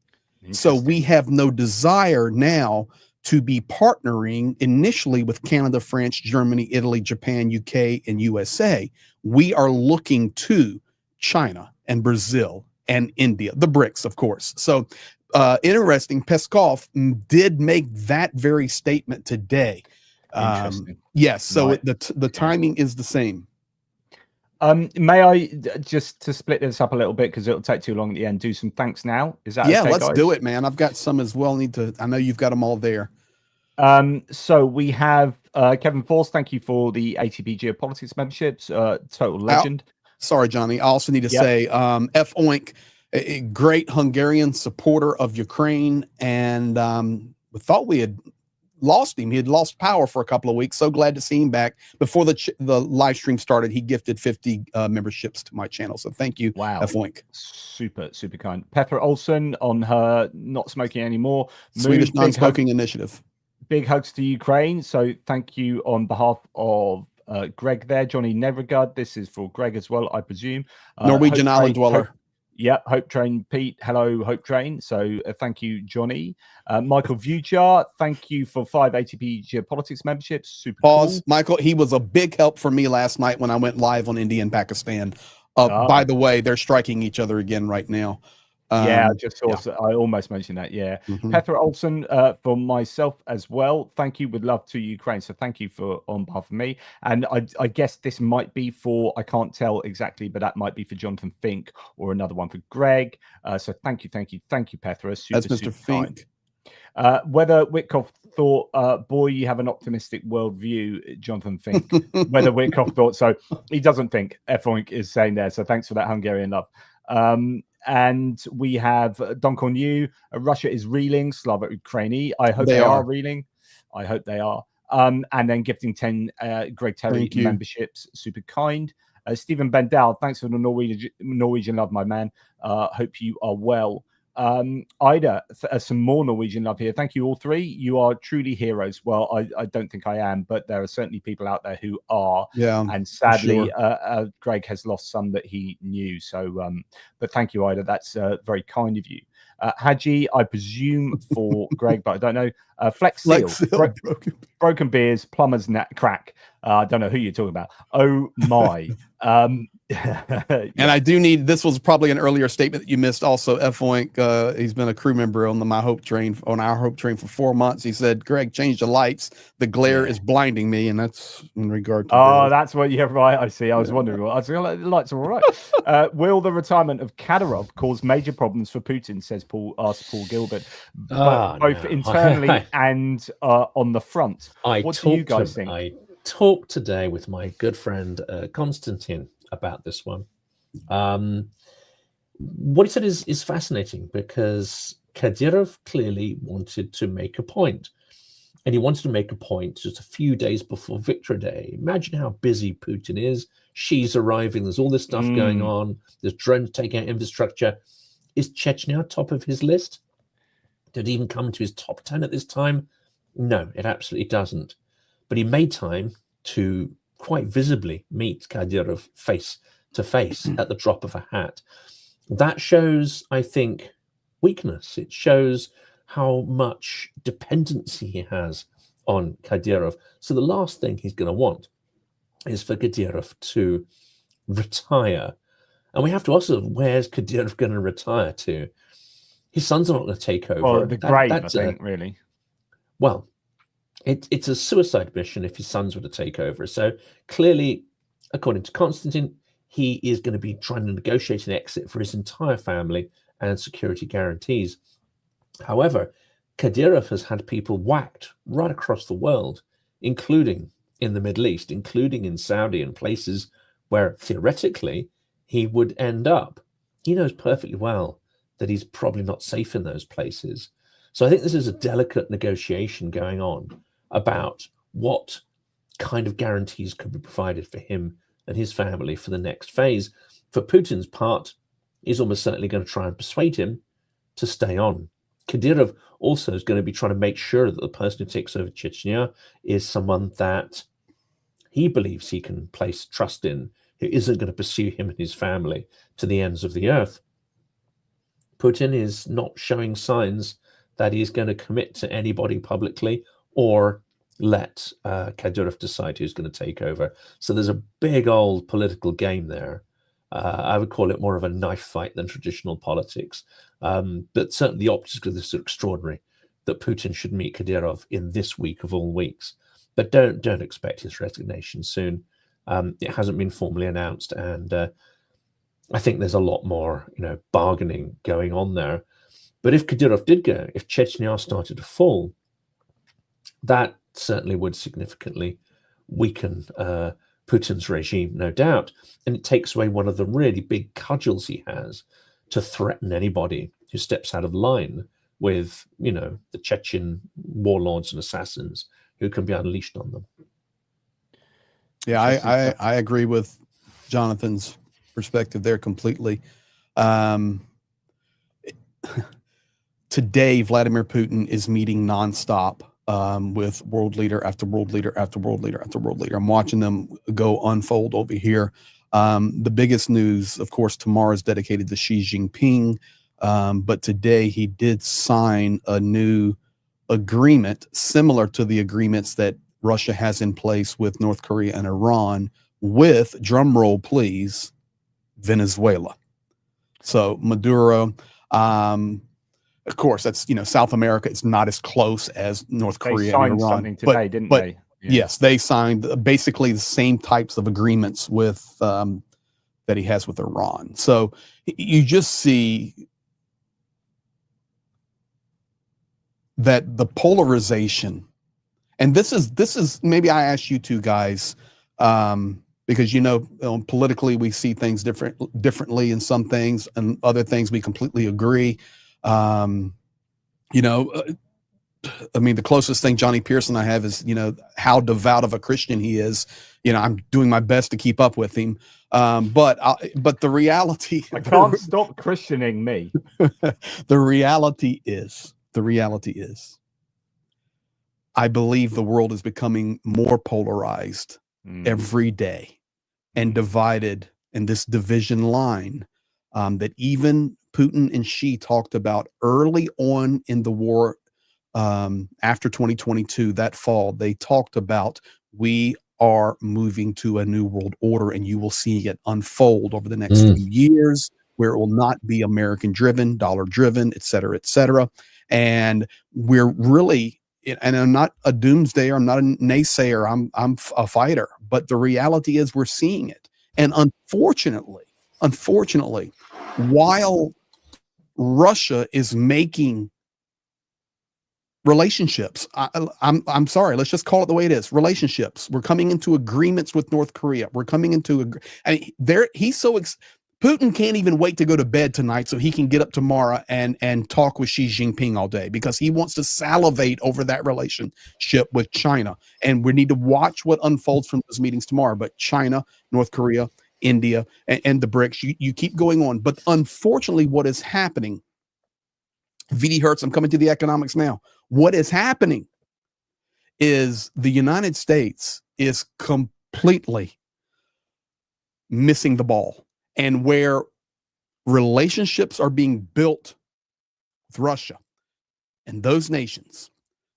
So we have no desire now to be partnering initially with Canada, France, Germany, Italy, Japan, UK, and USA. We are looking to China and Brazil and India, the BRICS, of course. So interesting, Peskov did make that very statement today. Yes, so right. The timing is the same. May I just to split this up a little bit because it'll take too long at the end, do some thanks now? Is that okay, let's guys? do it, man. I've got some as well. I know you've got them all there. So we have Kevin Force, thank you for the ATP Geopolitics memberships, total legend. Sorry, Johnny. I also need to say F. Oink, a great Hungarian supporter of Ukraine and thought we had lost him. He had lost power for a couple of weeks. So glad to see him back. Before the live stream started, he gifted 50 memberships to my channel. So thank you, Wow. Fink. Super kind. Petra Olsen on her not smoking anymore. Swedish non-smoking initiative. Big hugs to Ukraine. So thank you on behalf of Greg there. Johnny Nevergard. This is for Greg as well, I presume. Norwegian Island Dweller. Hope Train Pete. Hello, Hope Train. So thank you, Johnny. Michael Vujar, thank you for 5 ATP Geopolitics memberships. Super Pause. cool. Michael, he was a big help for me last night when I went live on India and Pakistan. By the way, they're striking each other again right now. I just saw. Yeah. I almost mentioned that. Yeah, Petra Olsen for myself as well. Thank you. With love to Ukraine. So thank you for on behalf of me. And I guess this might be for, I can't tell exactly, but that might be for Jonathan Fink or another one for Greg. So thank you, Petra. That's Mr. Fink. Whether Witkoff thought, boy, you have an optimistic worldview, Jonathan Fink. Whether Witkoff thought so, he doesn't think. Fink is saying there. So thanks for that Hungarian love. And we have Don Cornu. Russia is reeling. Slava Ukraini. I hope they are reeling. I hope they are. And then gifting 10 Greg Terry memberships. Super kind. Stephen Bendal, thanks for the Norwegian love, my man. Hope you are well. Ida, some more Norwegian love here. Thank you, all three. You are truly heroes. Well, I don't think I am, but there are certainly people out there who are. Yeah. And sadly, Greg has lost some that he knew. So, but thank you, Ida. That's very kind of you. Haji, I presume for Greg, but I don't know. Flex Seal, broken beers, plumber's crack. I don't know who you're talking about. Oh my. And I do need, this was probably an earlier statement that you missed also. F-Oink, he's been a crew member on our Hope Train for 4 months. He said, Greg, change the lights. The glare is blinding me. And that's in regard to that's what you have, right. I see. I was wondering. I was like, the lights are all right. Will the retirement of Kadyrov cause major problems for Putin, asks Paul Gilbert, both internally and on the front. What do you guys think? I talked today with my good friend Konstantin about this one. What he said is fascinating, because Kadyrov clearly wanted to make a point, and he wanted to make a point just a few days before Victory Day. Imagine how busy Putin is. She's arriving. There's all this stuff going on. There's drones taking out infrastructure. Is Chechnya top of his list? Did it even come to his top 10 at this time? No, it absolutely doesn't. But he made time to quite visibly meet Kadyrov face to face at the drop of a hat. That shows, I think, weakness. It shows how much dependency he has on Kadyrov. So the last thing he's going to want is for Kadyrov to retire. And we have to also, where's Kadyrov going to retire to? His sons are not going to take over. Well, the grave, I think, really. Well, it's a suicide mission if his sons were to take over. So clearly, according to Konstantin, he is going to be trying to negotiate an exit for his entire family and security guarantees. However, Kadyrov has had people whacked right across the world, including in the Middle East, including in Saudi and places where theoretically he would end up. He knows perfectly well that he's probably not safe in those places. So I think this is a delicate negotiation going on about what kind of guarantees could be provided for him and his family for the next phase. For Putin's part, he's almost certainly going to try and persuade him to stay on. Kadyrov also is going to be trying to make sure that the person who takes over Chechnya is someone that he believes he can place trust in, who isn't going to pursue him and his family to the ends of the earth. Putin is not showing signs that he's going to commit to anybody publicly or let Kadyrov decide who's going to take over. So there's a big old political game there. I would call it more of a knife fight than traditional politics. But certainly the optics of this are extraordinary, that Putin should meet Kadyrov in this week of all weeks. But don't expect his resignation soon. It hasn't been formally announced, and I think there's a lot more, bargaining going on there. But if Kadyrov did go, if Chechnya started to fall, that certainly would significantly weaken Putin's regime, no doubt. And it takes away one of the really big cudgels he has to threaten anybody who steps out of line with, you know, the Chechen warlords and assassins who can be unleashed on them. Yeah, I agree with Jonathan's perspective there completely. Today, Vladimir Putin is meeting nonstop with world leader after world leader after world leader after world leader. I'm watching them go unfold over here. The biggest news, of course, tomorrow is dedicated to Xi Jinping. But today he did sign a new agreement similar to the agreements that Russia has in place with North Korea and Iran with, drum roll please, Venezuela. So Maduro, of course, that's, you know, South America. It's not as close as North Korea and Iran. Something today, didn't they? Yeah. Yes, they signed basically the same types of agreements with that he has with Iran. So you just see that the polarization, and this is maybe I ask you two guys, because, you know, politically we see things differently in some things, and other things we completely agree. You know, I mean, the closest thing Johnny Pearce and I have is, you know, how devout of a Christian he is. You know, I'm doing my best to keep up with him. But the reality, I can't stop Christianing me. The reality is, I believe the world is becoming more polarized every day and divided in this division line that even Putin and Xi talked about early on in the war. After 2022, that fall, they talked about, we are moving to a new world order, and you will see it unfold over the next few years, where it will not be American driven, dollar driven, et cetera, et cetera. And we're really, and I'm not a doomsdayer, I'm not a naysayer, I'm a fighter, but the reality is we're seeing it. And unfortunately, while Russia is making relationships, I'm sorry, let's just call it the way it is. Relationships. We're coming into agreements with North Korea. We're coming into Putin can't even wait to go to bed tonight so he can get up tomorrow and talk with Xi Jinping all day, because he wants to salivate over that relationship with China. And we need to watch what unfolds from those meetings tomorrow. But China, North Korea, India, and the BRICS, you keep going on. But unfortunately, what is happening, VD Hertz, I'm coming to the economics now. What is happening is the United States is completely missing the ball. And where relationships are being built with Russia and those nations,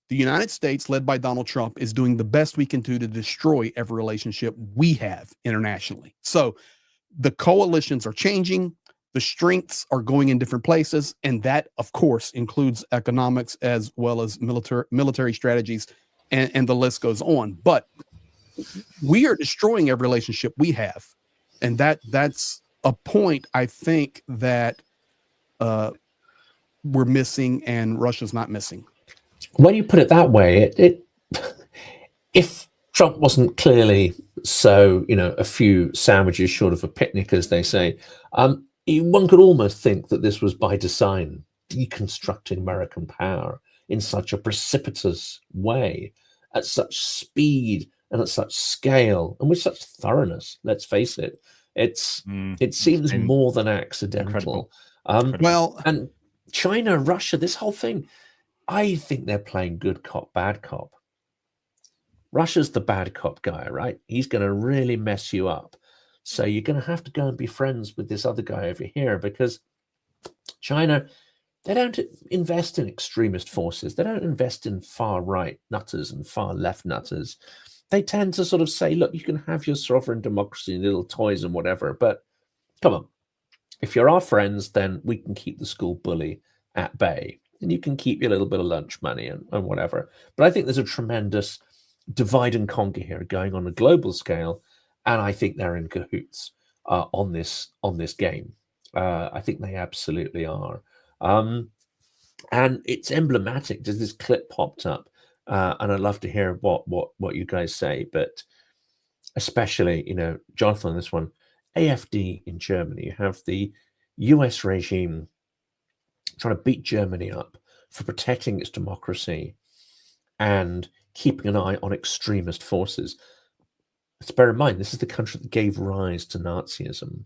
the United States, led by Donald Trump, is doing the best we can do to destroy every relationship we have internationally. So the coalitions are changing. The strengths are going in different places, and that, of course, includes economics as well as military strategies, and the list goes on. But we are destroying every relationship we have, and that's a point I think that we're missing, and Russia's not missing. When you put it that way, if Trump wasn't clearly so, you know, a few sandwiches short of a picnic, as they say, one could almost think that this was by design, deconstructing American power in such a precipitous way, at such speed and at such scale, and with such thoroughness. Let's face it, it seems more than accidental. Well, and China, Russia, this whole thing, I think they're playing good cop, bad cop. Russia's the bad cop guy, right? He's going to really mess you up. So you're going to have to go and be friends with this other guy over here, because China, they don't invest in extremist forces. They don't invest in far right nutters and far left nutters. They tend to sort of say, look, you can have your sovereign democracy and little toys and whatever, but come on, if you're our friends, then we can keep the school bully at bay, and you can keep your little bit of lunch money and whatever. But I think there's a tremendous divide and conquer here going on a global scale. And I think they're in cahoots on this game. I think they absolutely are. And it's emblematic. Just this clip popped up, and I'd love to hear what you guys say. But especially, you know, Jonathan, on this one, AfD in Germany. You have the US regime trying to beat Germany up for protecting its democracy and keeping an eye on extremist forces. Let's bear in mind, this is the country that gave rise to Nazism.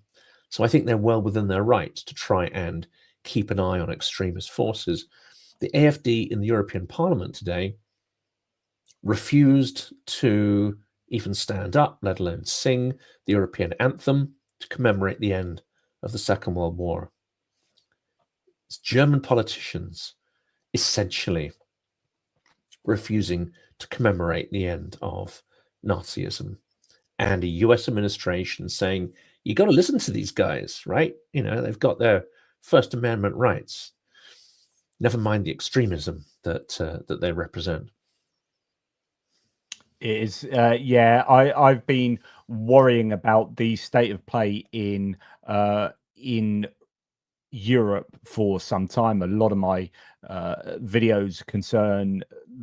So I think they're well within their rights to try and keep an eye on extremist forces. The AfD in the European Parliament today refused to even stand up, let alone sing the European anthem to commemorate the end of the Second World War. It's German politicians essentially refusing to commemorate the end of Nazism, and a US administration saying, you got to listen to these guys, right? You know, they've got their First Amendment rights. Never mind the extremism that they represent. It is, yeah. I've been worrying about the state of play in Europe for some time. A lot of my videos concern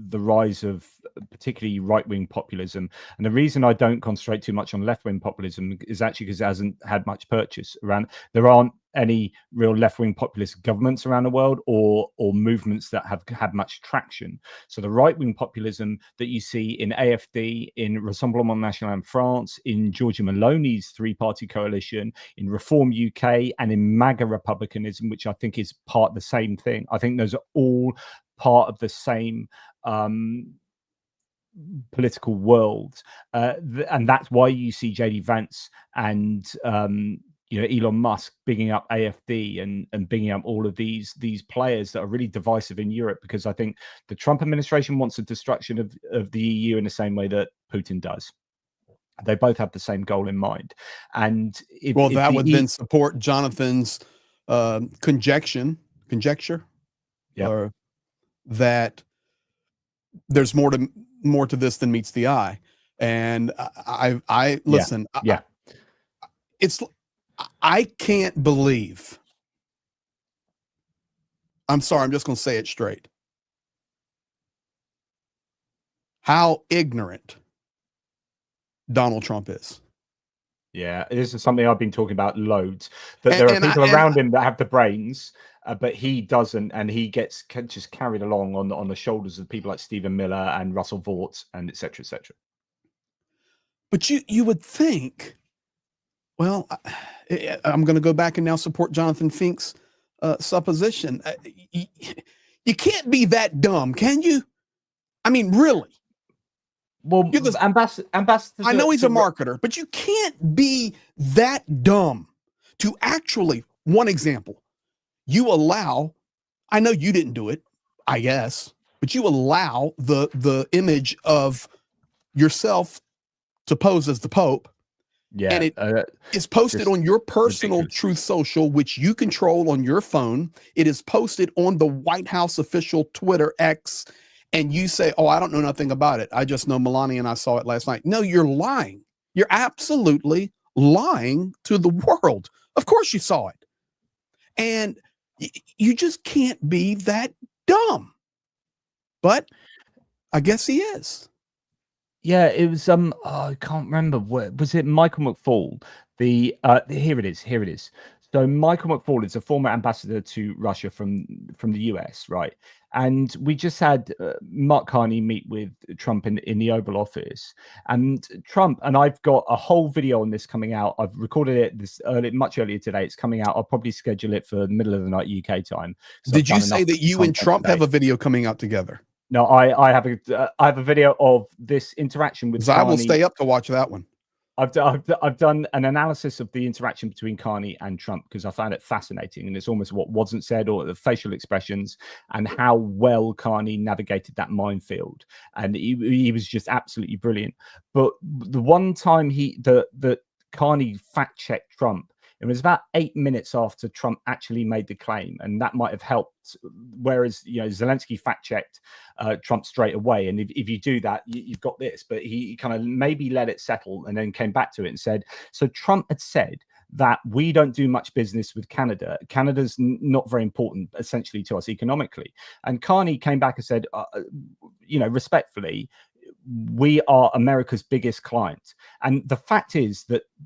the rise of particularly right-wing populism, and the reason I don't concentrate too much on left-wing populism is actually because it hasn't had much purchase around. There aren't any real left-wing populist governments around the world, or movements that have had much traction. So the right-wing populism that you see in AfD, in Rassemblement National in France, in Giorgia Meloni's three-party coalition, in Reform UK, and in MAGA republicanism, which I think is part of the same thing. I think those are all part of the same political world, and that's why you see JD Vance and Elon Musk bigging up AfD and bigging up all of these players that are really divisive in Europe, because I think the Trump administration wants the destruction of the EU in the same way that Putin does. They both have the same goal in mind, and that would then support Jonathan's conjecture, yep, or that there's more to this than meets the eye. And I listen. Yeah. I can't believe. I'm sorry. I'm just going to say it straight. How ignorant Donald Trump is. Yeah, this is something I've been talking about loads. That there are people around him that have the brains, but he doesn't, and he gets just carried along on the shoulders of people like Stephen Miller and Russell Vought and et cetera, et cetera. But you would think, well, I'm going to go back and now support Jonathan Fink's supposition. You can't be that dumb, can you? I mean, really? Well, Ambassador, I know he's a marketer, but you can't be that dumb to actually, one example, you allow, I know you didn't do it, I guess, but you allow the image of yourself to pose as the Pope. Yeah, and it is posted on your personal Truth Social, which you control on your phone. It is posted on the White House official Twitter X, and you say, oh, I don't know nothing about it. I just know Melania and I saw it last night. No, you're lying. You're absolutely lying to the world. Of course you saw it. And you just can't be that dumb. But I guess he is. Yeah, it was I can't remember, was it Michael McFaul? Here it is. So Michael McFaul is a former ambassador to Russia from the US, right? And we just had Mark Carney meet with Trump in the Oval Office, and Trump, and I've got a whole video on this coming out. I've recorded it much earlier today. It's coming out. I'll probably schedule it for the middle of the night UK time. Did you say that you and Trump have a video coming out together? No, I have a video of this interaction with Carney. I will stay up to watch that one. I've done an analysis of the interaction between Carney and Trump because I found it fascinating, and it's almost what wasn't said, or the facial expressions, and how well Carney navigated that minefield. And he was just absolutely brilliant. But the one time that Carney fact checked Trump, it was about 8 minutes after Trump actually made the claim, and that might have helped. Whereas, Zelensky fact-checked Trump straight away, and if you do that, you've got this. But he kind of maybe let it settle and then came back to it and said, so Trump had said that we don't do much business with Canada. Canada's not very important, essentially, to us economically. And Carney came back and said, respectfully, we are America's biggest client. And the fact is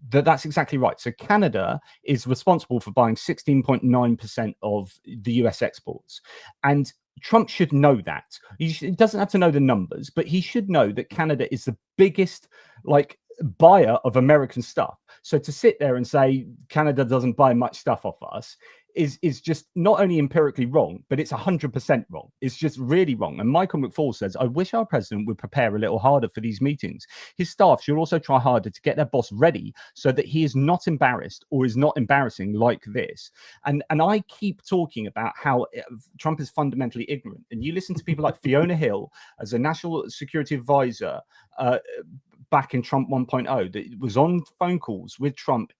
that's exactly right. So Canada is responsible for buying 16.9% of the US exports. And Trump should know that. He doesn't have to know the numbers, but he should know that Canada is the biggest buyer of American stuff. So to sit there and say Canada doesn't buy much stuff off us is just not only empirically wrong, but it's 100% wrong. It's just really wrong. And Michael McFaul says, I wish our president would prepare a little harder for these meetings. His staff should also try harder to get their boss ready so that he is not embarrassed or is not embarrassing like this. And I keep talking about how Trump is fundamentally ignorant. And you listen to people like Fiona Hill as a national security advisor back in Trump 1.0 that was on phone calls with Trump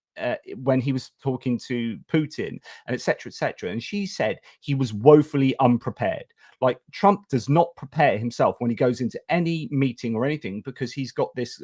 when he was talking to Putin and et cetera, and she said he was woefully unprepared. Like, Trump does not prepare himself when he goes into any meeting or anything, because he's got this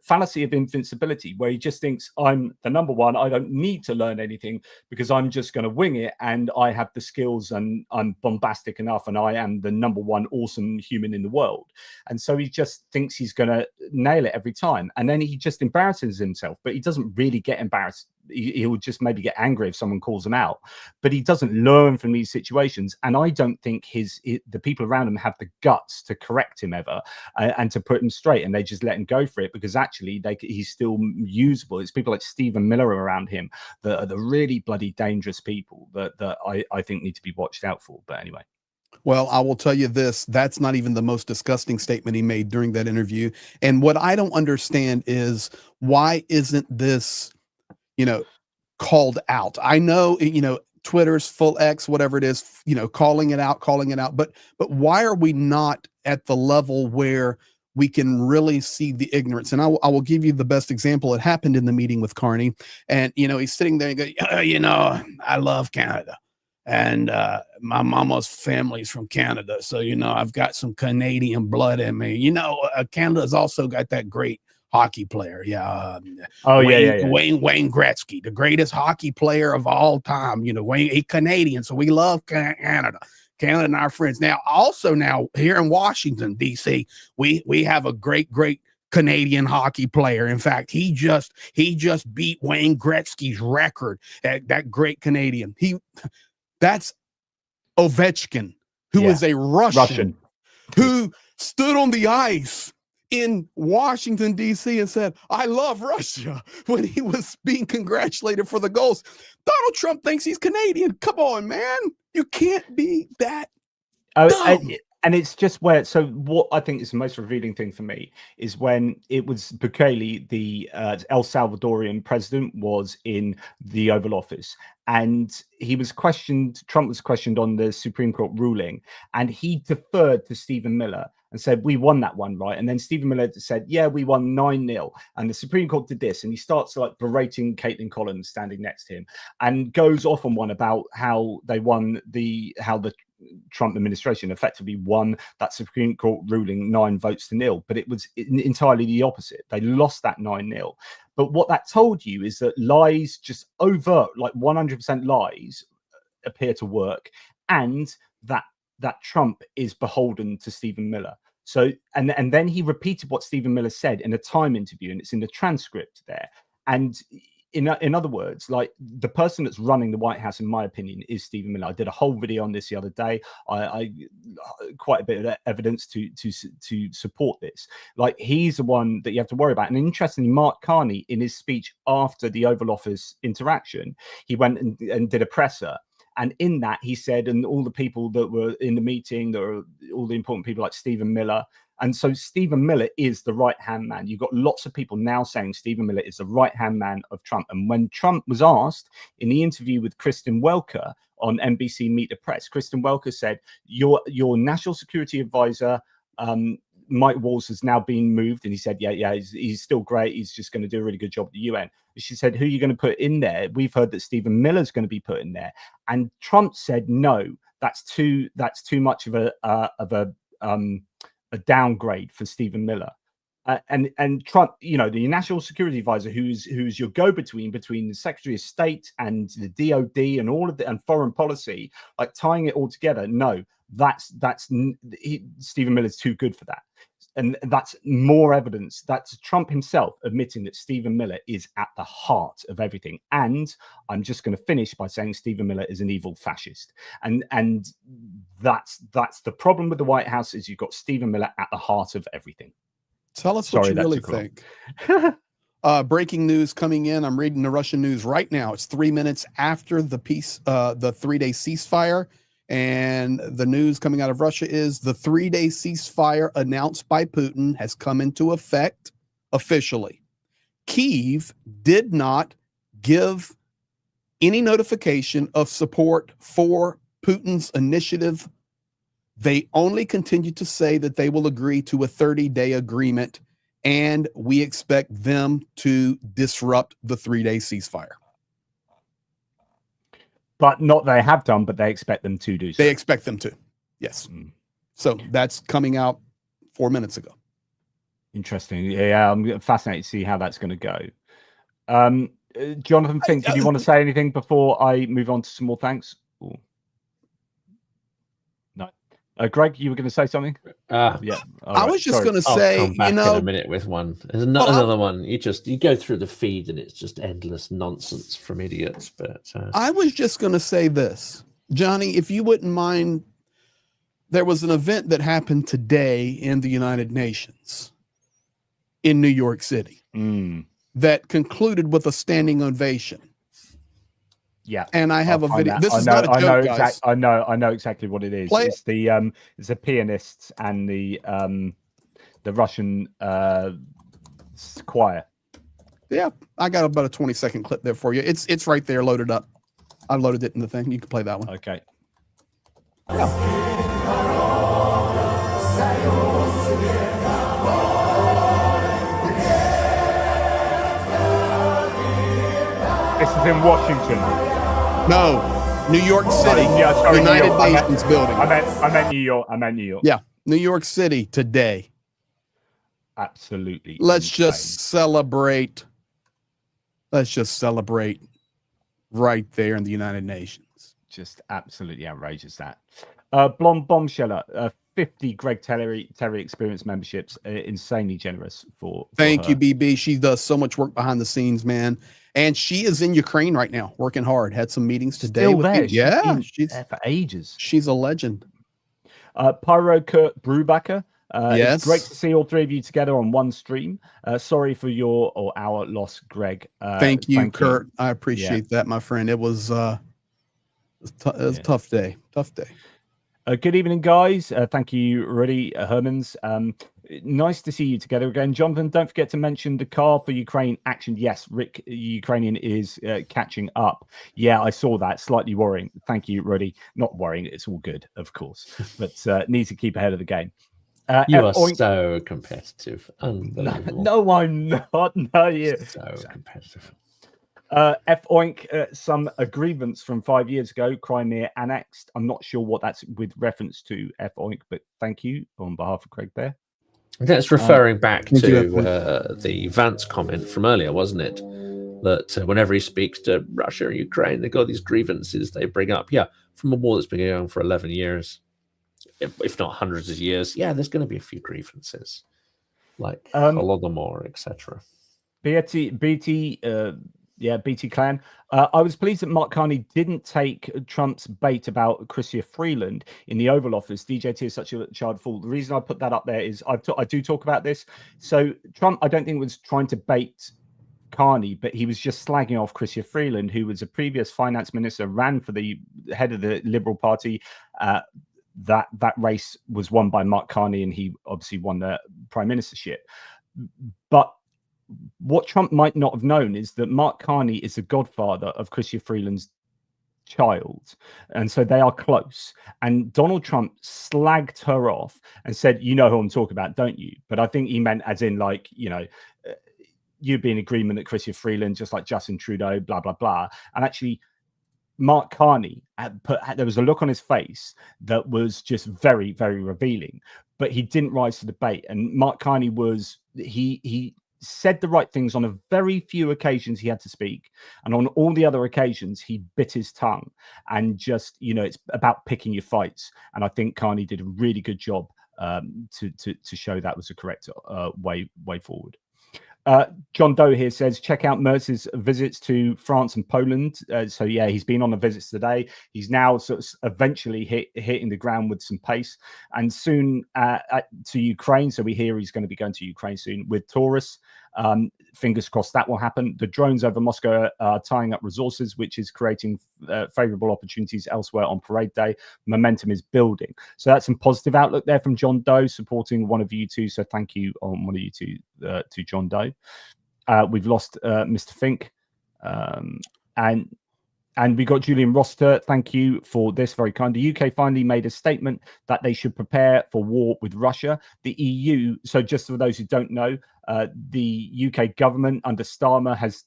fallacy of invincibility where he just thinks, I'm the number one, I don't need to learn anything because I'm just going to wing it and I have the skills and I'm bombastic enough and I am the number one awesome human in the world. And so he just thinks he's going to nail it every time. And then he just embarrasses himself, but he doesn't really get embarrassed. He will just maybe get angry if someone calls him out, but he doesn't learn from these situations. And I don't think the people around him have the guts to correct him ever and to put him straight, and they just let him go for it because actually he's still usable. It's people like Stephen Miller around him that are the really bloody dangerous people that I think need to be watched out for. But anyway. Well, I will tell you this, that's not even the most disgusting statement he made during that interview. And what I don't understand is, why isn't this, called out? I know, Twitter's full X, whatever it is, calling it out. But why are we not at the level where we can really see the ignorance? And I will give you the best example. It happened in the meeting with Carney, and, he's sitting there and goes, I love Canada. And my mama's family's from Canada. So, I've got some Canadian blood in me. Canada's also got that great hockey player. Wayne Gretzky, the greatest hockey player of all time. Wayne, he's Canadian. So we love Canada and our friends. Now here in Washington, D.C., we have a great Canadian hockey player. In fact, he just beat Wayne Gretzky's record at that great Canadian. That's Ovechkin, who is a Russian who stood on the ice in Washington, D.C. and said, I love Russia, when he was being congratulated for the goals. Donald Trump thinks he's Canadian. Come on, man. You can't be that dumb. And it's just where, so what I think is the most revealing thing for me is when it was Bukele, the El Salvadorian president, was in the Oval Office, and Trump was questioned on the Supreme Court ruling, and he deferred to Stephen Miller and said, we won that one, right? And then Stephen Miller said, yeah, we won 9-0. And the Supreme Court did this. And he starts berating Caitlin Collins standing next to him and goes off on one about how they won how the Trump administration effectively won that Supreme Court ruling 9-0. But it was entirely the opposite. They lost that 9-0. But what that told you is that lies, just overt, 100% lies, appear to work, and that Trump is beholden to Stephen Miller. So, and then he repeated what Stephen Miller said in a Time interview, and it's in the transcript there. And in other words, the person that's running the White House, in my opinion, is Stephen Miller. I did a whole video on this the other day. I quite a bit of evidence to support this. He's the one that you have to worry about. And interestingly, Mark Carney, in his speech after the Oval Office interaction, he went and did a presser. And in that, he said, and all the people that were in the meeting, there were all the important people like Stephen Miller. And so Stephen Miller is the right-hand man. You've got lots of people now saying Stephen Miller is the right-hand man of Trump. And when Trump was asked in the interview with Kristen Welker on NBC Meet the Press, Kristen Welker said, your national security advisor, Mike Waltz, has now been moved. And he said, yeah, he's still great. He's just going to do a really good job at the UN. She said, who are you going to put in there? We've heard that Stephen Miller's going to be put in there. And Trump said, no, that's too much of a downgrade for Stephen Miller. And Trump, the national security advisor, who's your go-between between the Secretary of State and the DOD and all of and foreign policy, tying it all together. No, Stephen Miller's too good for that. and that's more evidence. That's Trump himself admitting that Stephen Miller is at the heart of everything. And I'm just going to finish by saying Stephen Miller is an evil fascist. And that's the problem with the White House, is you've got Stephen Miller at the heart of everything. Tell us what you really think. Breaking news coming in. I'm reading the Russian news right now. It's 3 minutes after the 3-day ceasefire. And the news coming out of Russia is the 3-day ceasefire announced by Putin has come into effect officially. Kyiv did not give any notification of support for Putin's initiative. They only continue to say that they will agree to a 30-day agreement, and we expect them to disrupt the 3-day ceasefire. But not they have done, but they expect them to do so. They expect them to, yes. So that's coming out 4 minutes ago. Interesting. Yeah, I'm fascinated to see how that's going to go. Jonathan Fink, did you want to say anything before I move on to some more thanks? Ooh. No. Greg, you were going to say something? Yeah. I was just going to say, I'll come back in a minute with one. There's another one. You go through the feed and it's just endless nonsense from idiots. But I was just going to say this, Johnny, if you wouldn't mind. There was an event that happened today in the United Nations in New York City that concluded with a standing ovation. Yeah, and I have a video. This is not a joke, guys. I know exactly what it is. It's the pianists and the Russian choir. Yeah, I got about a 20-second clip there for you. It's right there, loaded up. I loaded it in the thing. You can play that one. Okay. This is in Washington. No, New York City. Yeah, sorry, United Nations building. I meant New York. New York. Yeah, New York City today. Absolutely. Let's just celebrate. Let's just celebrate right there in the United Nations. Just absolutely outrageous that. Blonde Bombsheller, 50 Greg Terry Experience memberships, insanely generous for Thank her. you, BB. She does so much work behind the scenes, man. And she is in Ukraine right now, working hard. Had some meetings today. Still there. Yeah, she's there for ages. She's a legend. Pyro Kurt Brubacher. Yes. It's great to see all three of you together on one stream. Sorry for your or our loss, Greg. Thank you, Kurt. I appreciate that, my friend. It was a tough day. Tough day. Good evening, guys. Thank you, Rudy Hermans. Nice to see you together again. Jonathan, don't forget to mention the car for Ukraine action. Yes, Rick Ukrainian is catching up. Yeah, I saw that. Slightly worrying. Thank you, Rudy. Not worrying. It's all good, of course. But need to keep ahead of the game. You are so competitive. Unbelievable. No, I'm not. No, you. So competitive. F Oink, some grievance from 5 years ago, Crimea annexed. I'm not sure what that's with reference to, F Oink, but thank you on behalf of Craig there. That's referring back to the Vance comment from earlier, wasn't it? That whenever he speaks to Russia and Ukraine, they've got these grievances they bring up. Yeah, from a war that's been going on for 11 years, if not hundreds of years. Yeah, there's going to be a few grievances, like Holodomor, etc. BT Clan. I was pleased that Mark Carney didn't take Trump's bait about Chrystia Freeland in the Oval Office. DJT is such a child fool. The reason I put that up there is I do talk about this. So Trump, I don't think, was trying to bait Carney, but he was just slagging off Chrystia Freeland, who was a previous finance minister, ran for the head of the Liberal Party. That race was won by Mark Carney, and he obviously won the prime ministership. But what Trump might not have known is that Mark Carney is the godfather of Chrystia Freeland's child. And so they are close. And Donald Trump slagged her off and said, you know who I'm talking about, don't you? But I think he meant as in, like, you know, you'd be in agreement that Chrystia Freeland, just like Justin Trudeau, blah, blah, blah. And actually, Mark Carney there was a look on his face that was just very, very revealing. But he didn't rise to the bait. And Mark Carney he said the right things on a very few occasions he had to speak, and on all the other occasions he bit his tongue. And just, you know, it's about picking your fights, and I think Carney did a really good job to show that was the correct way forward. John Doe here says, check out Merce's visits to France and Poland. So yeah, he's been on the visits today. He's now sort of eventually hitting the ground with some pace, and soon to Ukraine. So we hear he's going to be going to Ukraine soon with Taurus. Fingers crossed that will happen. The drones over Moscow are tying up resources, which is creating favorable opportunities elsewhere on parade day. Momentum is building. So that's some positive outlook there from John Doe, supporting one of you two. So thank you on one of you two to John Doe. We've lost Mr. Fink. And we got Julian Roster. Thank you for this, very kind. The UK finally made a statement that they should prepare for war with Russia. The EU, so just for those who don't know, the UK government under Starmer has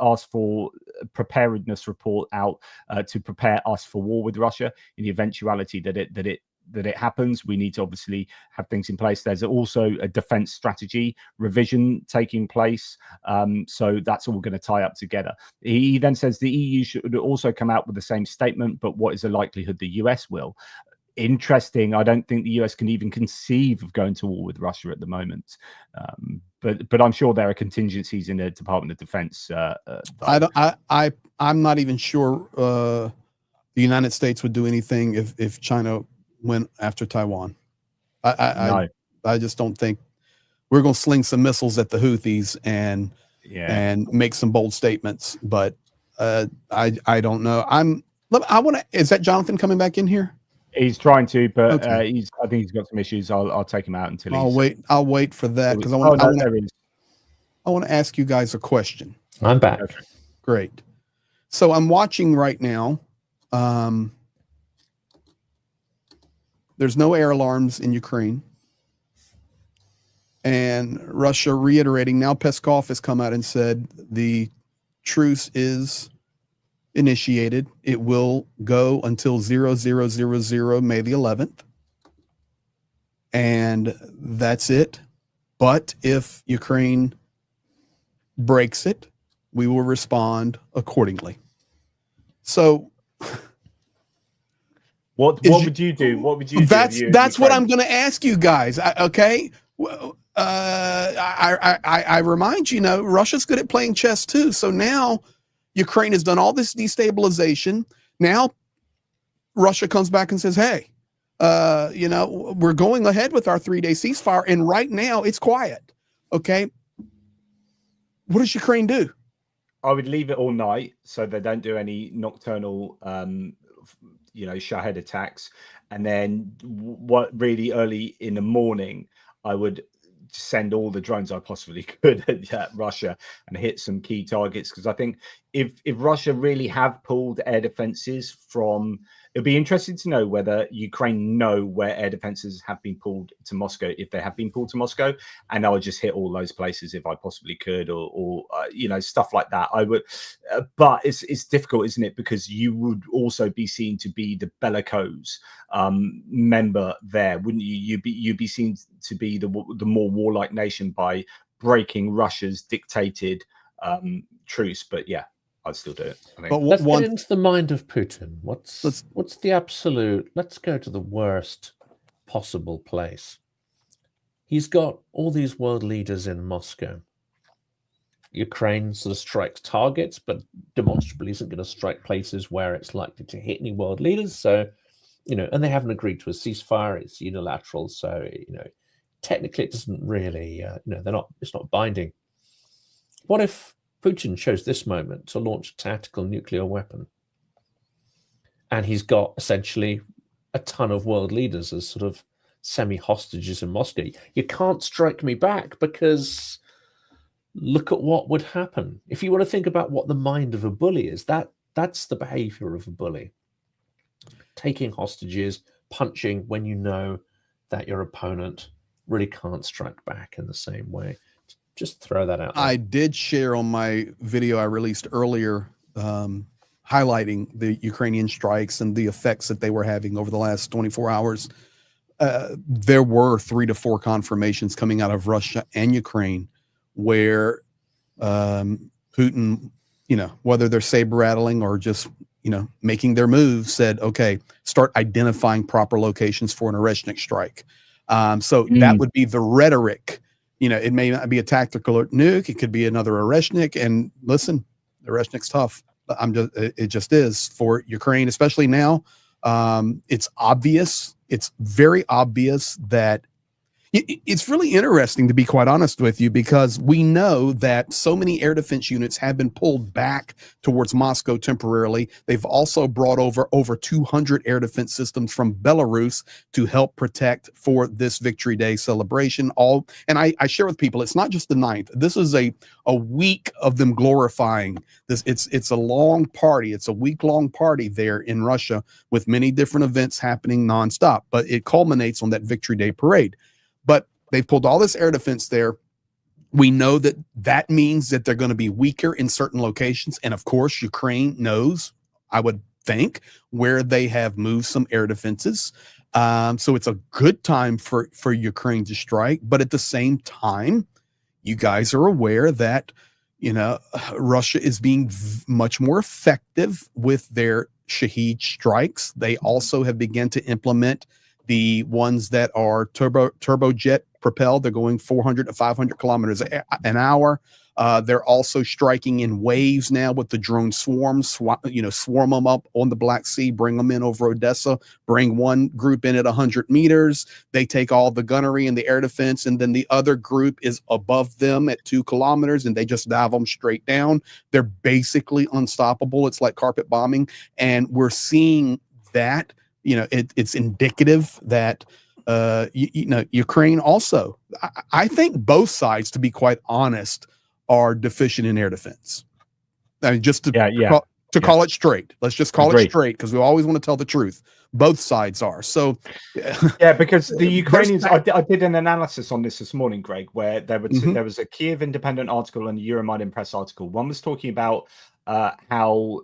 asked for a preparedness report out to prepare us for war with Russia in the eventuality that it happens. We need to obviously have things in place. There's also a defense strategy revision taking place. So that's all going to tie up together. He then says the EU should also come out with the same statement, but what is the likelihood the US will? Interesting. I don't think the US can even conceive of going to war with Russia at the moment. But I'm sure there are contingencies in the Department of Defense. I'm not even sure the United States would do anything if China went after Taiwan. No. I just don't think we're going to sling some missiles at the Houthis and make some bold statements. But I don't know. Is that Jonathan coming back in here? He's trying to, but okay. I think he's got some issues. I'll take him out until I'll wait for that because I want to ask you guys a question. I'm back. Okay. Great. So I'm watching right now. There's no air alarms in Ukraine. And Russia reiterating, now Peskov has come out and said the truce is initiated. It will go until 0000 May the 11th. And that's it. But if Ukraine breaks it, we will respond accordingly. So what would you do? What would you do? That's what I'm going to ask you guys. Okay. I remind you, Russia's good at playing chess too. So now Ukraine has done all this destabilization. Now Russia comes back and says, hey, we're going ahead with our 3-day ceasefire. And right now it's quiet. Okay. What does Ukraine do? I would leave it all night so they don't do any nocturnal, Shahed attacks. And then really early in the morning, I would send all the drones I possibly could at Russia and hit some key targets. Because I think if Russia really have pulled air defenses from, it'll be interesting to know whether Ukraine know where air defenses have been pulled to Moscow, if they have been pulled to Moscow, and I would just hit all those places if I possibly could, or stuff like that. I would, but it's difficult, isn't it? Because you would also be seen to be the bellicose member there, wouldn't you? You'd be seen to be the more warlike nation by breaking Russia's dictated truce. But yeah, I'd still do it. I think. But let's get into the mind of Putin. What's the absolute? Let's go to the worst possible place. He's got all these world leaders in Moscow. Ukraine sort of strikes targets, but demonstrably isn't going to strike places where it's likely to hit any world leaders. So, and they haven't agreed to a ceasefire. It's unilateral. So, technically it doesn't really, it's not binding. What if Putin chose this moment to launch a tactical nuclear weapon? And he's got essentially a ton of world leaders as sort of semi-hostages in Moscow. You can't strike me back because look at what would happen. If you want to think about what the mind of a bully is, that's the behavior of a bully. Taking hostages, punching when you know that your opponent really can't strike back in the same way. Just throw that out there. I did share on my video I released earlier, highlighting the Ukrainian strikes and the effects that they were having over the last 24 hours. There were 3 to 4 confirmations coming out of Russia and Ukraine where Putin, whether they're saber rattling or just, making their moves, said, okay, start identifying proper locations for an Oreshnik strike. So that would be the rhetoric. You know, it may not be a tactical nuke. It could be another Oreshnik. And listen, the Oreshnik's tough. It just is for Ukraine, especially now. It's obvious. It's very obvious that it's really interesting, to be quite honest with you, because we know that so many air defense units have been pulled back towards Moscow temporarily. They've also brought over 200 air defense systems from Belarus to help protect for this Victory Day celebration. And I share with people, it's not just the 9th. This is a week of them glorifying this. It's a long party. It's a week-long party there in Russia with many different events happening nonstop. But it culminates on that Victory Day parade. But they've pulled all this air defense there. We know that means that they're going to be weaker in certain locations. And of course, Ukraine knows, I would think, where they have moved some air defenses. So it's a good time for Ukraine to strike. But at the same time, you guys are aware that, you know, Russia is being much more effective with their Shahed strikes. They also have begun to implement the ones that are turbojet propelled. They're going 400 to 500 kilometers an hour. They're also striking in waves now with the drone swarms, swarm them up on the Black Sea, bring them in over Odessa, bring one group in at 100 meters. They take all the gunnery and the air defense, and then the other group is above them at 2 kilometers, and they just dive them straight down. They're basically unstoppable. It's like carpet bombing, and we're seeing that. You know, it's indicative that, Ukraine also, I think both sides, to be quite honest, are deficient in air defense. I mean, just to call it straight. Let's just call it straight, because we always want to tell the truth. Both sides are. So, yeah, because the Ukrainians, I did an analysis on this morning, Greg, where there was a Kiev Independent article and a Euromaidan Press article. One was talking about how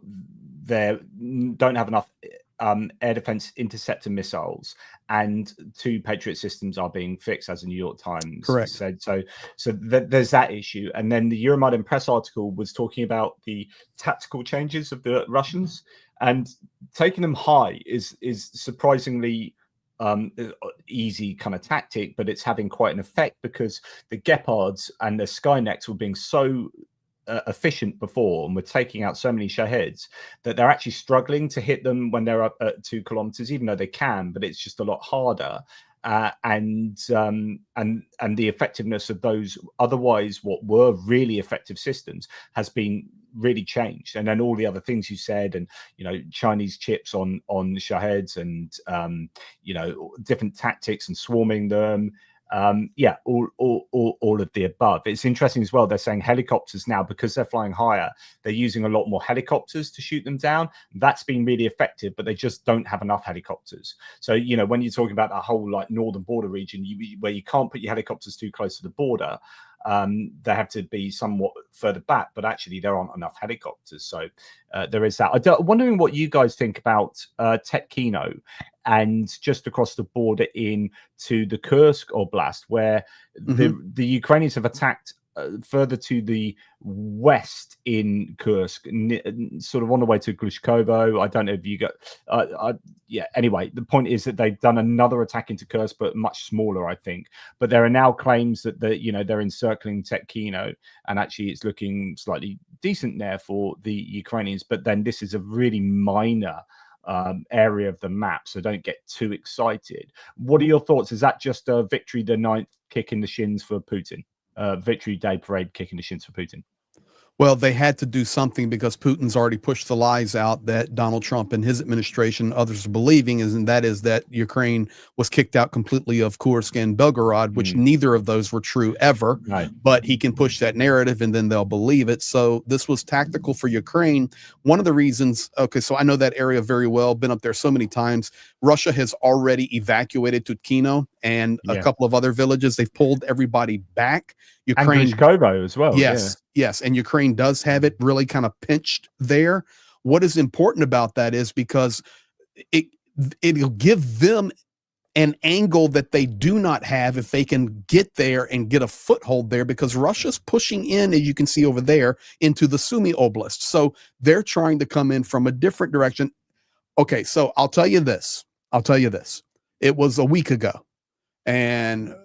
they don't have enough air defense interceptor missiles, and 2 Patriot systems are being fixed, as the New York Times said. So there's that issue. And then the Euromaidan Press article was talking about the tactical changes of the Russians, and taking them high is surprisingly easy kind of tactic, but it's having quite an effect, because the Gepards and the Skynets were being so efficient before, and we're taking out so many Shaheds that they're actually struggling to hit them when they're up at 2 kilometers, even though they can, but it's just a lot harder. And the effectiveness of those otherwise what were really effective systems has been really changed. And then all the other things you said, and Chinese chips on Shaheds, and different tactics and swarming them. All of the above. It's interesting as well. They're saying helicopters now, because they're flying higher, they're using a lot more helicopters to shoot them down. That's been really effective, but they just don't have enough helicopters. So, when you're talking about that whole northern border region, where you can't put your helicopters too close to the border, they have to be somewhat further back, but actually there aren't enough helicopters. So there is that. I'm wondering what you guys think about ATPGEO and just across the border into the Kursk Oblast, where the Ukrainians have attacked further to the west in Kursk, sort of on the way to Glushkovo. I don't know if you got anyway, the point is that they've done another attack into Kursk, but much smaller, I think. But there are now claims that they're encircling ATPGEO, and actually it's looking slightly decent there for the Ukrainians. But then this is a really minor area of the map, so don't get too excited. What are your thoughts? Is that just a Victory the 9th kick in the shins for Putin? Victory Day parade kicking the shins for Putin? Well, they had to do something, because Putin's already pushed the lies out that Donald Trump and his administration, others are believing, and that is that Ukraine was kicked out completely of Kursk and Belgorod, which neither of those were true ever. Right. But he can push that narrative, and then they'll believe it. So this was tactical for Ukraine. One of the reasons, so I know that area very well, been up there so many times. Russia has already evacuated Tutkino and a couple of other villages. They've pulled everybody back. Ukraine, and Glushkovo as well. Yes, and Ukraine does have it really kind of pinched there. What is important about that is because it'll give them an angle that they do not have if they can get there and get a foothold there, because Russia's pushing in, as you can see over there, into the Sumy Oblast. So they're trying to come in from a different direction. Okay, so I'll tell you this. It was a week ago. And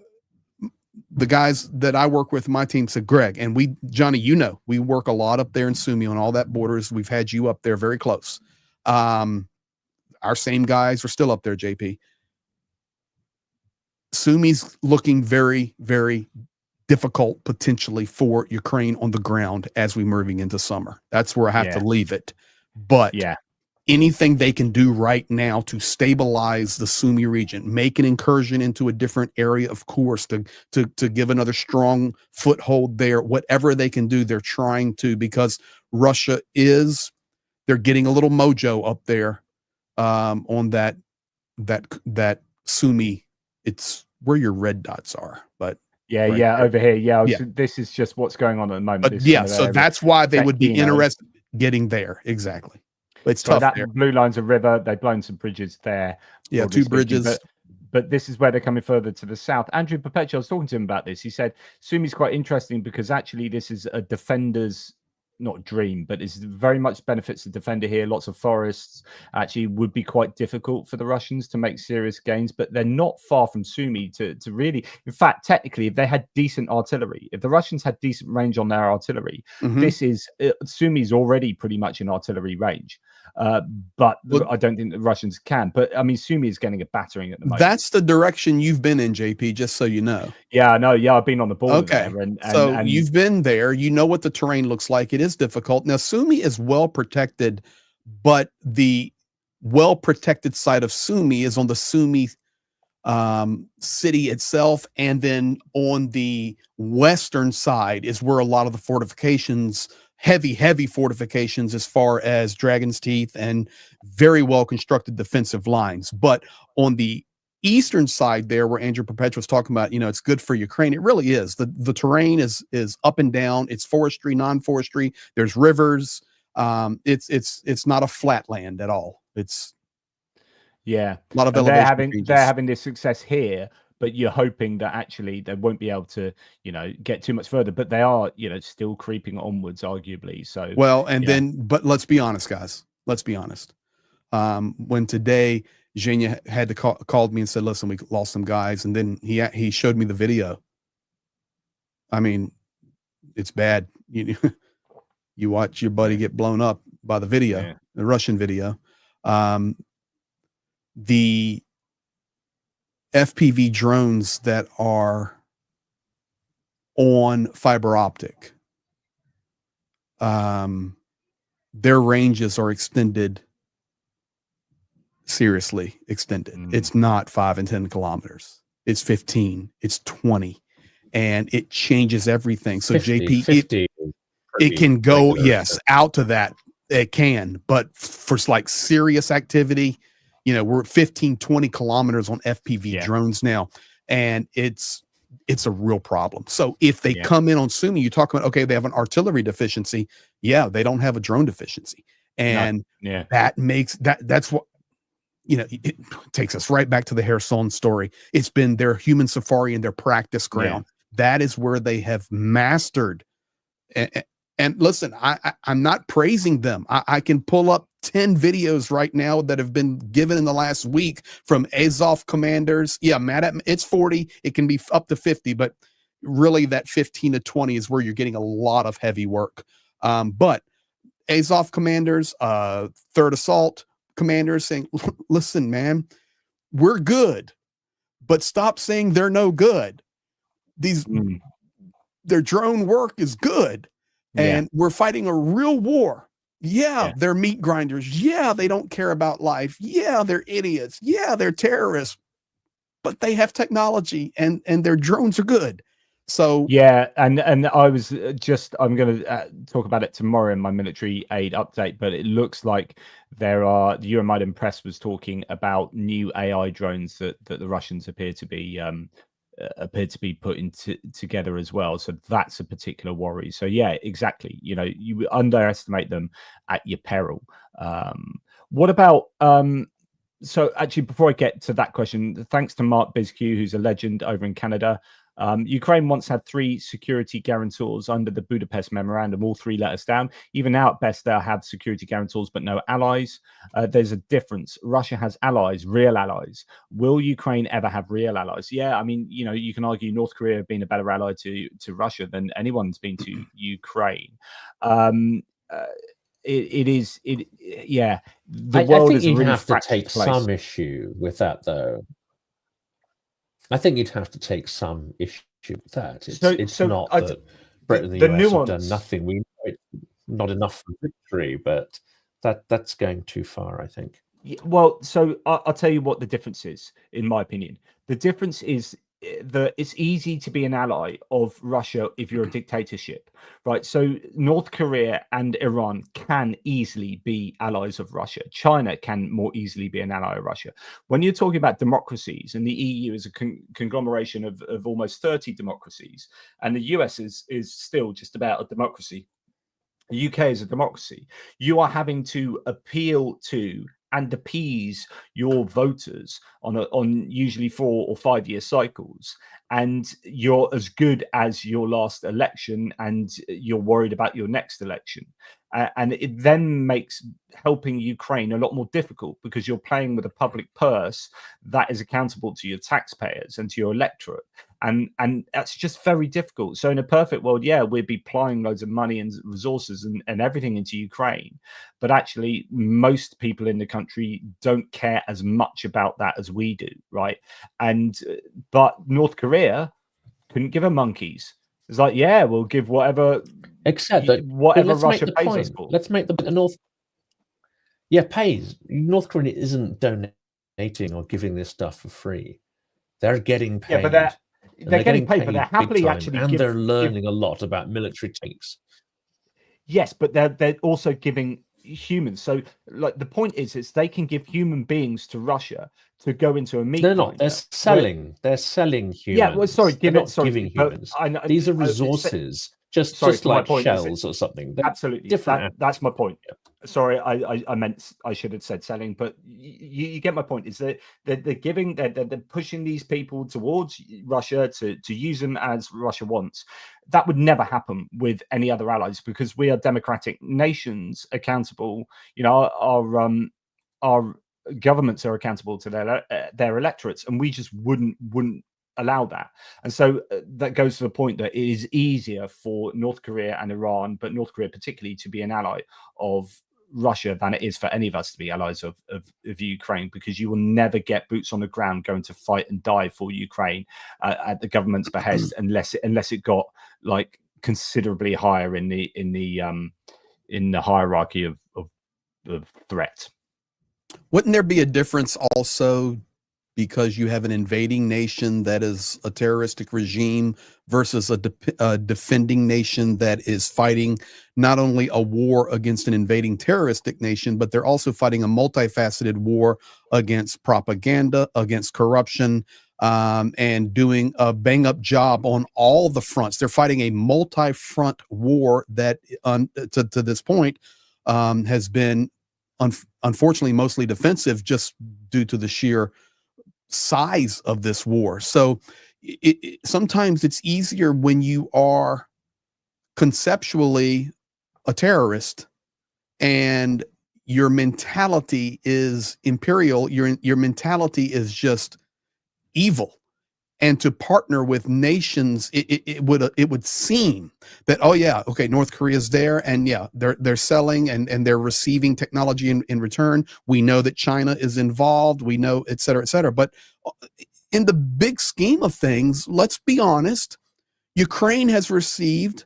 the guys that I work with, my team said, Greg, and Johnny, we work a lot up there in Sumi on all that borders. We've had you up there very close. Our same guys are still up there, JP. Sumi's looking very, very difficult potentially for Ukraine on the ground as we're moving into summer. That's where I have to leave it. But anything they can do right now to stabilize the Sumi region, make an incursion into a different area of course to give another strong foothold there, whatever they can do, they're trying to, because Russia they're getting a little mojo up there on that Sumi. It's where your red dots are, but over here. This is just what's going on at the moment. But so that's why they would be interested getting there. Exactly. It's tough. That blue line's a river. They've blown some bridges there. Yeah, 2 bridges. But this is where they're coming further to the south. Andrew Perpetua, I was talking to him about this. He said Sumi's quite interesting because actually this is a defender's not dream, but it's very much benefits the defender here. Lots of forests. Actually would be quite difficult for the Russians to make serious gains, but they're not far from Sumi to really, in fact, technically, if they had decent artillery, if the Russians had decent range on their artillery, this is Sumi's already pretty much in artillery range. But I don't think the Russians can. But I mean, Sumi is getting a battering at the moment. That's the direction you've been in, JP, just so you know. Yeah, I know. Yeah, I've been on the border there. And you've been there. You know what the terrain looks like. It is difficult. Now, Sumi is well protected, but the well protected side of Sumi is on the Sumi city itself. And then on the western side is where a lot of the fortifications, heavy fortifications as far as Dragon's Teeth and very well constructed defensive lines. But on the eastern side there, where Andrew Perpetua was talking about, it's good for Ukraine. It really is. The terrain is up and down. It's forestry, non-forestry. There's rivers. It's not a flat land at all. It's a lot of elevation. They're having this success here, but you're hoping that actually they won't be able to, get too much further. But they are, still creeping onwards, arguably. So but let's be honest, guys. Let's be honest. When today Zhenya had to called me and said, "Listen, we lost some guys," and then he showed me the video. I mean, it's bad. You watch your buddy get blown up by the video, the Russian video. The FPV drones that are on fiber optic, their ranges are extended. Seriously extended. It's not 5 and 10 kilometers. It's 15. It's 20, and it changes everything. So 50 it can go out to that. It can, but for like serious activity, we're at 15, 20 kilometers on FPV drones now, and it's a real problem. So if they come in on Sumi, you talk about, okay, they have an artillery deficiency. Yeah, they don't have a drone deficiency, and that makes that's what. It takes us right back to the Kherson story. It's been their human safari and their practice ground. That is where they have mastered. And listen, I'm not praising them. I can pull up 10 videos right now that have been given in the last week from Azov commanders. Yeah, it's 40. It can be up to 50, but really that 15 to 20 is where you're getting a lot of heavy work. But Azov commanders, 3rd Assault commanders saying, listen, man, we're good, but stop saying they're no good. Their drone work is good, and we're fighting a real war. They're meat grinders. They don't care about life. They're idiots. They're terrorists, but they have technology, and their drones are good. So and I was I'm going to talk about it tomorrow in my military aid update, but it looks like the Euromaidan press was talking about new AI drones that the Russians appear to be putting together as well. So that's a particular worry. So exactly. You underestimate them at your peril. What about so actually, before I get to that question, thanks to Mark BizQ, who's a legend over in Canada. Ukraine once had 3 security guarantors under the Budapest Memorandum. All 3 let us down. Even now, at best, they'll have security guarantors, but no allies. There's a difference. Russia has allies, real allies. Will Ukraine ever have real allies? Yeah, I mean, you know, you can argue North Korea have been a better ally to Russia than anyone's been to Ukraine. Yeah, the world I think is you'd really have to fractured take place. some issue with that, though. I think you'd have to take some issue with that. It's not that Britain and the US have done nothing. We know it's not enough for victory, but that's going too far, I think. Well, so I'll tell you what the difference is, in my opinion. The difference is that it's easy to be an ally of Russia if you're a dictatorship, right? So North Korea and Iran can easily be allies of Russia. China can more easily be an ally of Russia. When you're talking about democracies, and the EU is a conglomeration of almost 30 democracies, and the US is still just about a democracy. The UK is a democracy. You are having to appeal to and appease your voters on usually 4 or 5 year cycles, and you're as good as your last election, and you're worried about your next election, and it then makes helping Ukraine a lot more difficult because you're playing with a public purse that is accountable to your taxpayers and to your electorate, and that's just very difficult. So in a perfect world, yeah, we'd be applying loads of money and resources and everything into Ukraine, but actually most people in the country don't care as much about that as we do, right? And but North Korea couldn't give a monkeys. It's like, yeah, we'll give whatever, except that whatever Russia pays us for. Let's make the North. Yeah, pays. North Korea isn't donating or giving this stuff for free. They're getting paid. Yeah, but they're getting paid, but they're happily actually, and they're learning a lot about military techniques. Yes, but they're also giving humans. So, like, the point is they can give human beings to Russia to go into a meat. They're not. They're selling. They're selling humans. Yeah, well, sorry, giving humans. These are resources. Just like shells or something. They're absolutely different. That's my point. Yeah. Sorry, I meant I should have said selling, but you get my point. Is that they're pushing these people towards Russia to use them as Russia wants. That would never happen with any other allies because we are democratic nations accountable. You know, our governments are accountable to their electorates, and we just wouldn't allow that. And so that goes to the point that it is easier for North Korea and Iran, but North Korea particularly, to be an ally of Russia than it is for any of us to be allies of Ukraine, because you will never get boots on the ground going to fight and die for Ukraine at the government's behest unless it got like considerably higher in the hierarchy of threat. Wouldn't there be a difference also because you have an invading nation that is a terroristic regime versus a defending nation that is fighting not only a war against an invading terroristic nation, but they're also fighting a multifaceted war against propaganda, against corruption, and doing a bang-up job on all the fronts. They're fighting a multi-front war that, to this point, has been unfortunately mostly defensive just due to the sheer size of this war. So sometimes it's easier when you are conceptually a terrorist and your mentality is imperial, your mentality is just evil, and to partner with nations, it would seem that, oh yeah, okay, North Korea's there, and yeah, they're selling and they're receiving technology in return. We know that China is involved. We know, et cetera, et cetera. But in the big scheme of things, let's be honest, Ukraine has received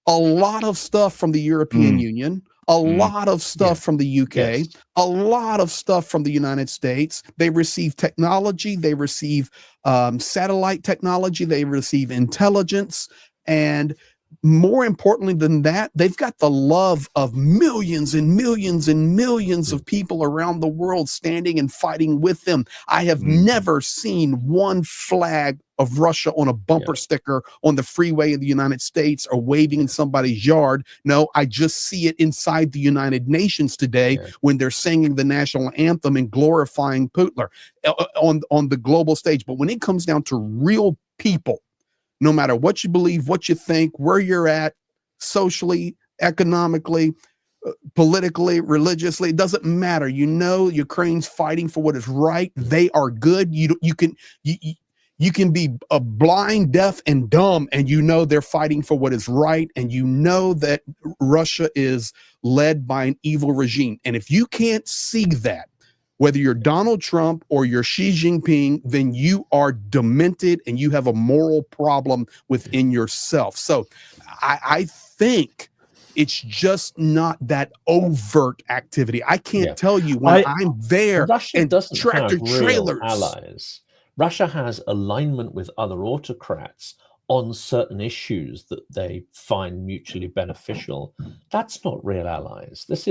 a lot of stuff from the European Union, a lot of stuff from the UK, a lot of stuff from the United States. They receive technology, they receive satellite technology, they receive intelligence, and more importantly than that, they've got the love of millions and millions and millions of people around the world standing and fighting with them. I have never seen one flag of Russia on a bumper sticker on the freeway in the United States or waving in somebody's yard. No, I just see it inside the United Nations today when they're singing the national anthem and glorifying Putin on the global stage. But when it comes down to real people, no matter what you believe, what you think, where you're at, socially, economically, politically, religiously, it doesn't matter. You know, Ukraine's fighting for what is right. They are good. You can be a blind, deaf, and dumb, and you know they're fighting for what is right, and you know that Russia is led by an evil regime. And if you can't see that, whether you're Donald Trump or you're Xi Jinping, then you are demented and you have a moral problem within yourself. So I think it's just not that overt activity. I can't tell you when I'm there Russia and doesn't tractor have real trailers. allies. Russia has alignment with other autocrats on certain issues that they find mutually beneficial. That's not real allies. This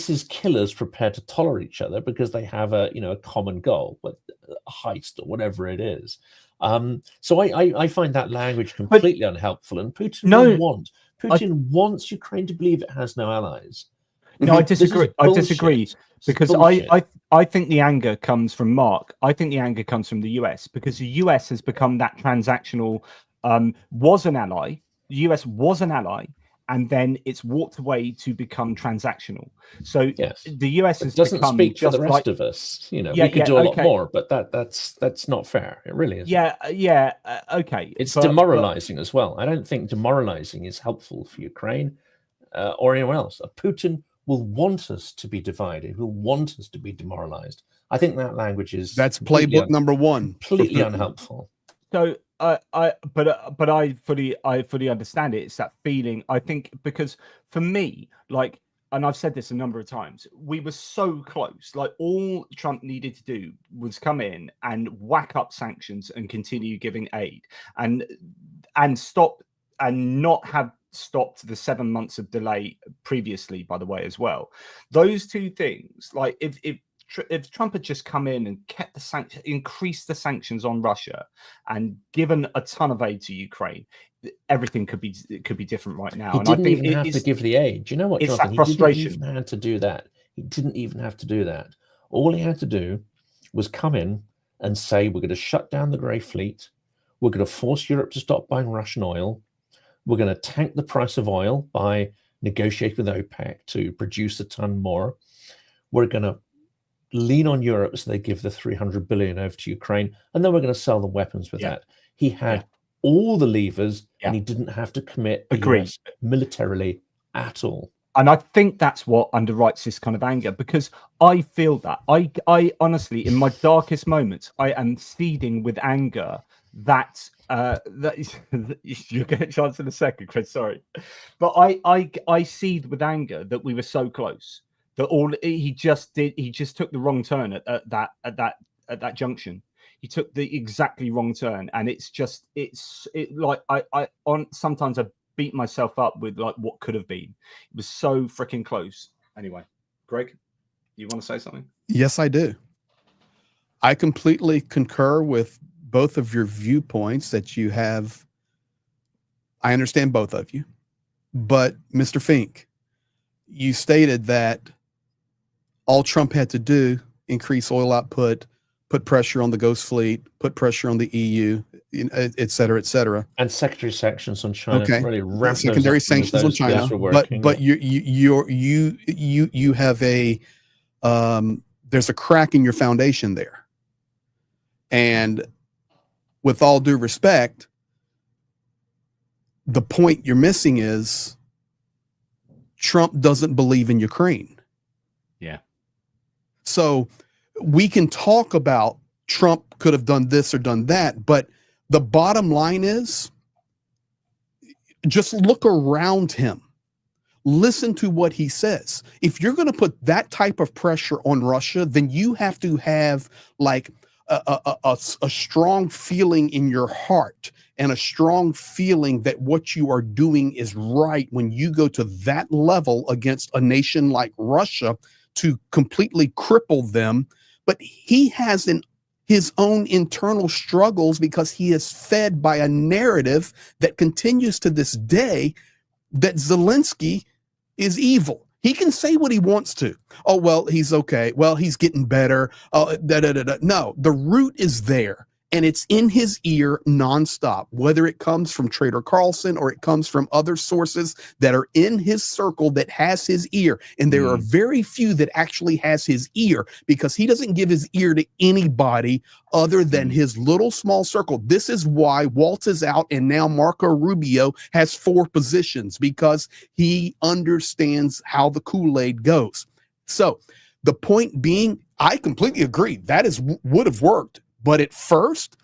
is killers prepared to tolerate each other because they have a common goal, but a heist or whatever it is. So I find that language completely unhelpful, and Putin wants Ukraine to believe it has no allies. No, I disagree. I disagree because I think the anger comes from Mark. I think the anger comes from the US because the US has become that transactional, was an ally. The US was an ally, and then it's walked away to become transactional. So the US doesn't speak for the rest of us. We could do a lot more, but that's not fair. It really is. Okay. It's demoralizing as well. I don't think demoralizing is helpful for Ukraine or anyone else. Putin will want us to be divided. He'll want us to be demoralized. I think that language that's playbook number one. Completely unhelpful. So but I fully understand it. It's that feeling. I think because for me, like, and I've said this a number of times, we were so close. Like, all Trump needed to do was come in and whack up sanctions and continue giving aid and stop and not have stopped the 7 months of delay previously, by the way, as well. Those two things, like if Trump had just come in and kept the sanctions, increased the sanctions on Russia and given a ton of aid to Ukraine, everything could be different right now. He didn't even have to give the aid. Do you know what, Jonathan? It's that frustration. He didn't even have to do that. He didn't even have to do that. All he had to do was come in and say, we're going to shut down the Grey Fleet. We're going to force Europe to stop buying Russian oil. We're going to tank the price of oil by negotiating with OPEC to produce a ton more. We're going to lean on Europe so they give the 300 billion over to Ukraine, and then we're going to sell them weapons with that. He had all the levers, and he didn't have to commit the US militarily at all. And I think that's what underwrites this kind of anger, because I feel that. I honestly, in my darkest moments, I am seething with anger that you'll get a chance in a second, Chris, sorry. But I seethe with anger that we were so close, that he just took the wrong turn at that junction. He took the exactly wrong turn, and sometimes I beat myself up with like what could have been. It was so freaking close. Anyway, Greg, you want to say something? Yes, I do. I completely concur with both of your viewpoints that you have. I understand both of you, but Mr. Fink, you stated that all Trump had to do, increase oil output, put pressure on the Ghost Fleet, put pressure on the EU, et cetera, et cetera. And secondary sanctions on China. Okay. Really secondary sanctions on China. But you have there's a crack in your foundation there. And with all due respect, the point you're missing is Trump doesn't believe in Ukraine. Yeah. So we can talk about Trump could have done this or done that, but the bottom line is just look around him. Listen to what he says. If you're going to put that type of pressure on Russia, then you have to have like a strong feeling in your heart and a strong feeling that what you are doing is right when you go to that level against a nation like Russia to completely cripple them. But he has his own internal struggles because he is fed by a narrative that continues to this day that Zelensky is evil. He can say what he wants to. Oh, well, he's okay. Well, he's getting better. No, the root is there. And it's in his ear nonstop, whether it comes from Trader Carlson or it comes from other sources that are in his circle that has his ear. And there are very few that actually has his ear, because he doesn't give his ear to anybody other than his little small circle. This is why Walt is out and now Marco Rubio has 4 positions, because he understands how the Kool-Aid goes. So the point being, I completely agree. That would have worked. But at first,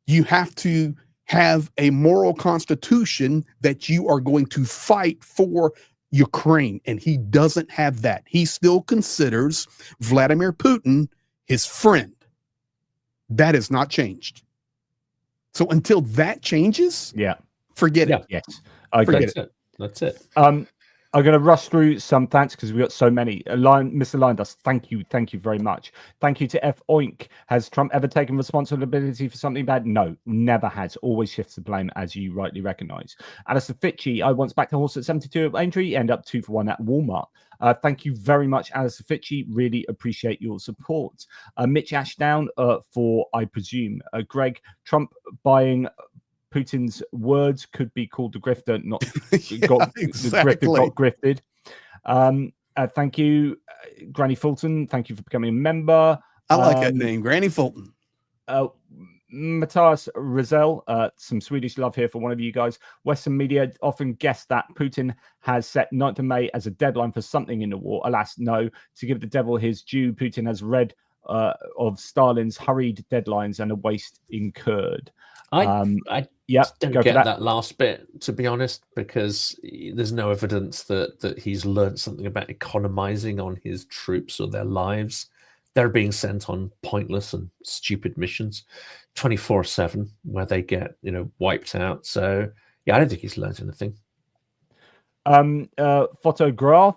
you have to have a moral constitution that you are going to fight for Ukraine. And he doesn't have that. He still considers Vladimir Putin his friend. That has not changed. So until that changes, forget it. Yes, I agree. That's it. I'm going to rush through some thanks because we've got so many. Mr. Linedust, thank you very much. Thank you to F. Oink. Has Trump ever taken responsibility for something bad? No, never has. Always shifts the blame, as you rightly recognise. Alistair Fitchy, I once backed a horse at 72 at Aintree, end up 2 for 1 at Walmart. Thank you very much, Alistair Fitchy. Really appreciate your support. Mitch Ashdown for, I presume, Greg, Trump buying Putin's words could be called the grifter, not got exactly. The grifter got grifted. Thank you, Granny Fulton. Thank you for becoming a member. I like that name, Granny Fulton. Matthias Rizal, some Swedish love here for one of you guys. Western media often guess that Putin has set 9th of May as a deadline for something in the war. Alas, no. To give the devil his due, Putin has read of Stalin's hurried deadlines and a waste incurred. I don't get that last bit, to be honest, because there's no evidence that he's learned something about economizing on his troops or their lives. They're being sent on pointless and stupid missions 24/7 where they get, wiped out. So, yeah, I don't think he's learned anything. Photograph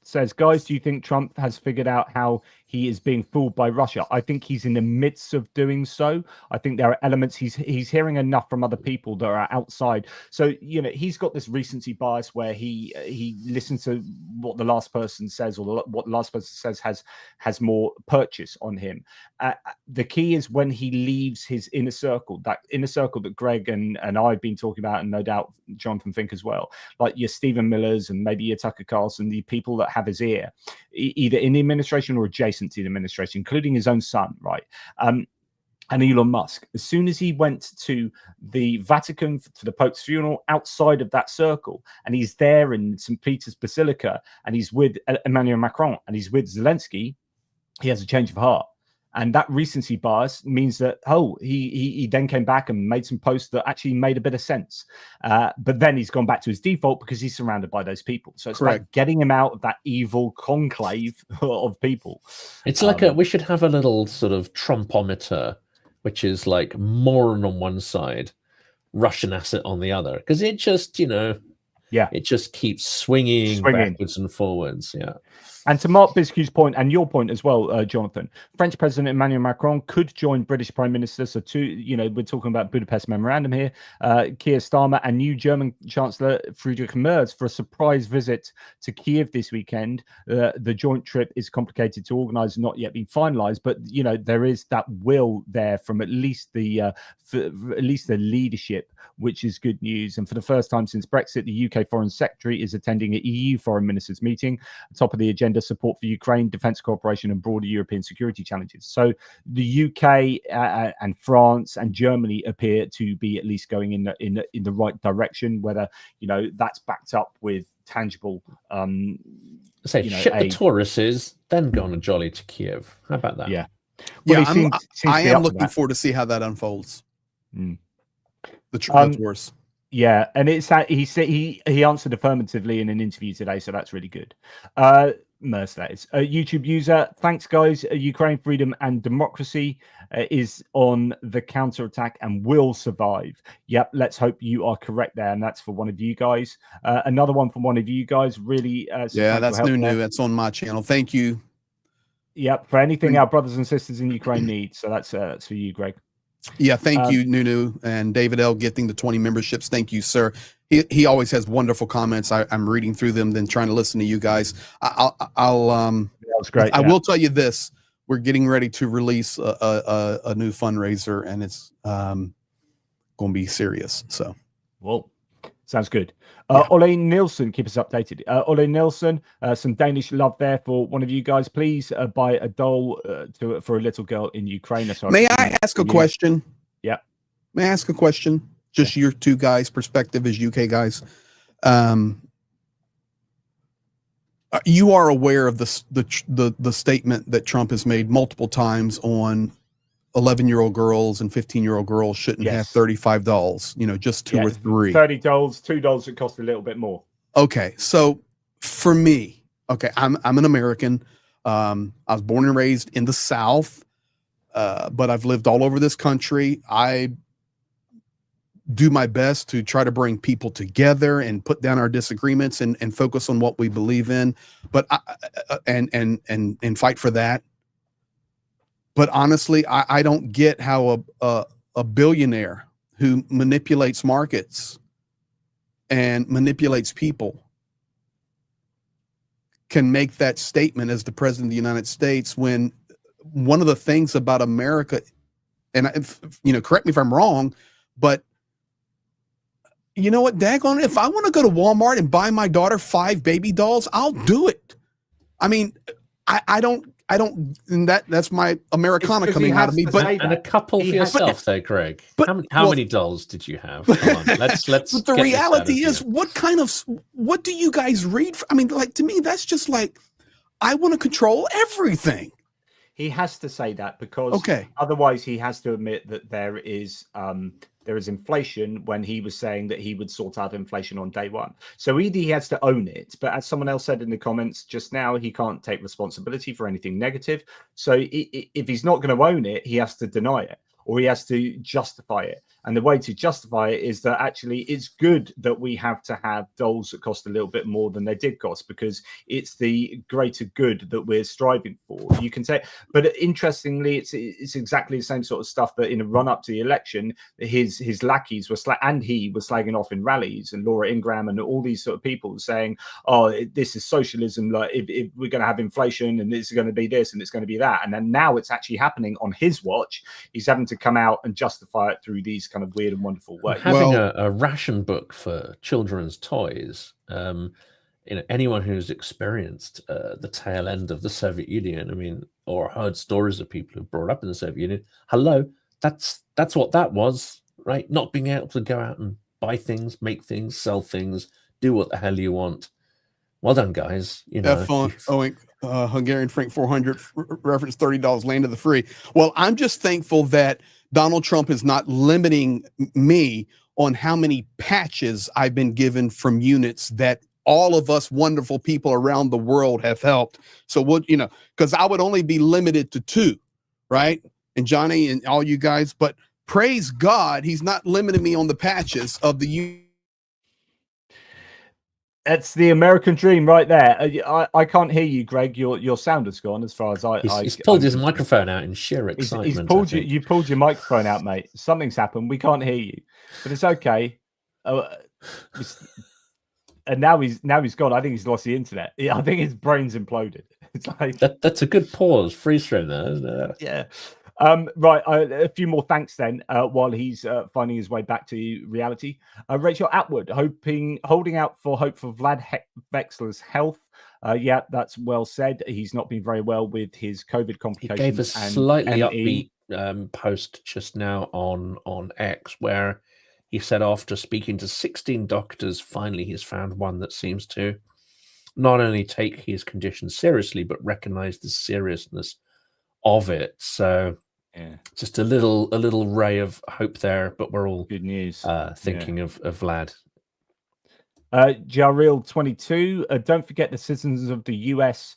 says, guys, do you think Trump has figured out how he is being fooled by Russia? I think he's in the midst of doing so. I think there are elements he's hearing enough from other people that are outside. So, he's got this recency bias where he listens to what the last person says, or what the last person says has more purchase on him. The key is when he leaves his inner circle, that inner circle that Greg and I've been talking about, and no doubt Jonathan Fink as well, like your Stephen Millers and maybe your Tucker Carlson, the people that have his ear, either in the administration or adjacent to the administration, including his own son, right? And Elon Musk. As soon as he went to the Vatican to the Pope's funeral, outside of that circle, and he's there in St. Peter's Basilica, and he's with Emmanuel Macron, and he's with Zelensky, he has a change of heart. And that recency bias means that, he then came back and made some posts that actually made a bit of sense. But then he's gone back to his default because he's surrounded by those people. So it's like getting him out of that evil conclave of people. It's like we should have a little sort of Trumpometer, which is like moron on one side, Russian asset on the other. Because it just, it just keeps swinging backwards and forwards. Yeah. And to Mark Biscuit's point, and your point as well, Jonathan, French President Emmanuel Macron could join British Prime Minister. So, we're talking about Budapest Memorandum here. Keir Starmer and new German Chancellor Friedrich Merz for a surprise visit to Kiev this weekend. The joint trip is complicated to organise, not yet been finalised, but there is that will there from at least the leadership, which is good news. And for the first time since Brexit, the UK Foreign Secretary is attending an EU Foreign Ministers meeting. Top of the agenda, support for Ukraine, defence cooperation, and broader European security challenges. So the UK and France and Germany appear to be at least going in the right direction. Whether that's backed up with tangible, ship the Tauruses, then go on a jolly to Kiev. How about that? Yeah. Well, I am looking forward to see how that unfolds. The Taurus. Yeah, and it's he answered affirmatively in an interview today, so that's really good. Mercedes, YouTube user, thanks guys. Ukraine freedom and democracy is on the counterattack and will survive. Yep, let's hope you are correct there, and that's for one of you guys. Another one from one of you guys. Really, that's new. That's on my channel. Thank you. Yep, for anything our brothers and sisters in Ukraine need. So that's for you, Greg. Yeah, thank you, Nunu and David L. getting the 20 memberships. Thank you, sir. He always has wonderful comments. I'm reading through them, then trying to listen to you guys. That was great. I will tell you this: we're getting ready to release a new fundraiser, and it's going to be serious. So, well, sounds good. Yeah. Ole Nielsen, keep us updated. Ole Nielsen, some Danish love there for one of you guys. Please buy a doll for a little girl in Ukraine. May I ask a question? Yeah. May I ask a question? Just your two guys' perspective as UK guys. You are aware of the statement that Trump has made multiple times on 11-year-old girls and 15-year-old girls shouldn't have $35, just two or three. 30 dolls, $2 that cost a little bit more. Okay. So for me, I'm an American. I was born and raised in the South, but I've lived all over this country. I do my best to try to bring people together and put down our disagreements and focus on what we believe in, but and fight for that. But honestly, I don't get how a billionaire who manipulates markets and manipulates people can make that statement as the president of the United States, when one of the things about America, and correct me if I'm wrong, but you know what, daggone it, if I want to go to Walmart and buy my daughter 5 baby dolls, I'll do it. I mean, I don't, and that's my Americana coming out of me. But and a couple for yourself, though, Greg. But how many dolls did you have? Come on, let's. But the reality is, what do you guys read? I mean, like, to me, that's just like, I want to control everything. He has to say that because otherwise he has to admit that there is inflation, when he was saying that he would sort out inflation on day one. So either he has to own it, but as someone else said in the comments just now, he can't take responsibility for anything negative. So if he's not going to own it, he has to deny it, or he has to justify it. And the way to justify it is that actually it's good that we have to have dolls that cost a little bit more than they did cost, because it's the greater good that we're striving for. You can say, but interestingly, it's exactly the same sort of stuff that in a run up to the election, his lackeys were he was slagging off in rallies, and Laura Ingraham and all these sort of people saying, oh, this is socialism. Like if we're going to have inflation and it's going to be this and it's going to be that. And then now it's actually happening on his watch. He's having to come out and justify it through these kind of weird and wonderful ways. Having a ration book for children's toys, anyone who's experienced the tail end of the Soviet Union, I mean, or heard stories of people who brought up in the Soviet Union, that's what that was, right? Not being able to go out and buy things, make things, sell things, do what the hell you want. Well done, guys. Hungarian Frank 400 reference $30 land of the free. Well, I'm just thankful that Donald Trump is not limiting me on how many patches I've been given from units that all of us wonderful people around the world have helped. So because I would only be limited to 2, right? And Johnny and all you guys, but praise God, he's not limiting me on the patches of the. It's the American dream right there. I can't hear you, Greg. Your sound has gone as far as He's pulled his microphone out in sheer excitement. You pulled your microphone out, mate. Something's happened. We can't hear you, but it's okay. And now he's gone. I think he's lost the internet. Yeah, I think his brain's imploded. It's like that's a good pause, freeze frame there, isn't it? Yeah. Right, a few more thanks then while he's finding his way back to reality. Rachel Atwood, holding out for hope for Vlad Vexler's health. Yeah, that's well said. He's not been very well with his COVID complications. He gave a slightly upbeat post just now on X, where he said after speaking to 16 doctors, finally he's found one that seems to not only take his condition seriously, but recognize the seriousness of it. So yeah, just a little ray of hope there, but we're all good news thinking of Vlad. Jaril 22, don't forget the citizens of the US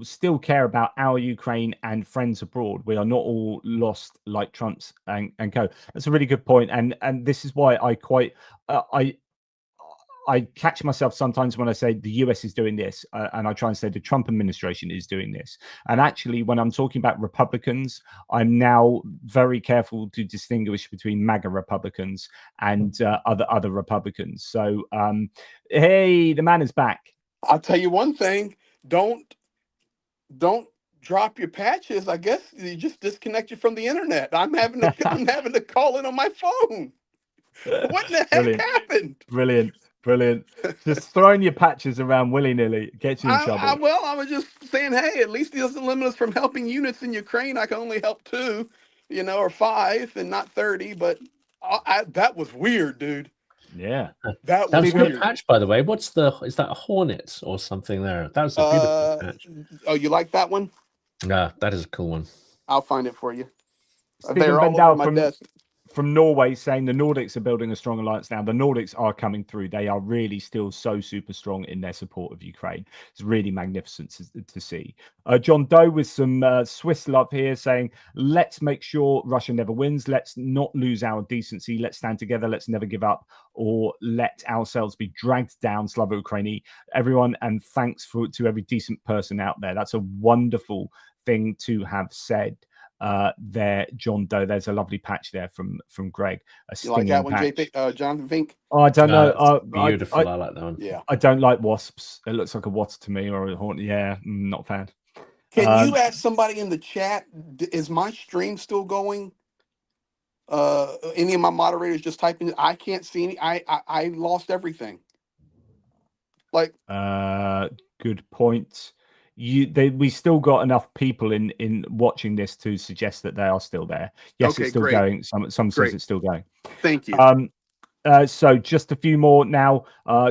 still care about our Ukraine and friends abroad. We are not all lost like Trump's and co. That's a really good point, and this is why I catch myself sometimes when I say the US is doing this, and I try and say the Trump administration is doing this. And actually, when I'm talking about Republicans, I'm now very careful to distinguish between MAGA Republicans and other Republicans. So, hey, the man is back. I'll tell you one thing: don't drop your patches, I guess you just disconnected from the internet. I'm having to call in on my phone. What in the heck Brilliant. happened? Brilliant. Just throwing your patches around willy-nilly gets you in trouble. I was just saying, hey, at least he doesn't limit us from helping units in Ukraine. I can only help 2, or 5 and not 30. But that was weird, dude. Yeah. That was a weird. good patch, by the way. Is that a Hornet or something there? That was a beautiful patch. Oh, you like that one? Yeah, that is a cool one. I'll find it for you. Stephen Bendel from Norway saying the Nordics are building a strong alliance now. The Nordics are coming through. They are really still so super strong in their support of Ukraine. It's really magnificent to see. John Doe with some Swiss love here saying, let's make sure Russia never wins. Let's not lose our decency. Let's stand together. Let's never give up or let ourselves be dragged down. Slava Ukraini, everyone. And thanks to every decent person out there. That's a wonderful thing to have said. There, John Doe. There's a lovely patch there from Greg. You like that one, JP? Jonathan Fink? Oh, I don't know. Beautiful. I like that one. Yeah. I don't like wasps. It looks like a wasp to me, or a horn. Yeah, not a fan. Can you ask somebody in the chat? Is my stream still going? Any of my moderators just typing? I can't see any. I lost everything. Like. Good point. We still got enough people in watching this to suggest that they are still there. Yes, okay, it's still great. going. Some says it's still going. Thank you. So just a few more now.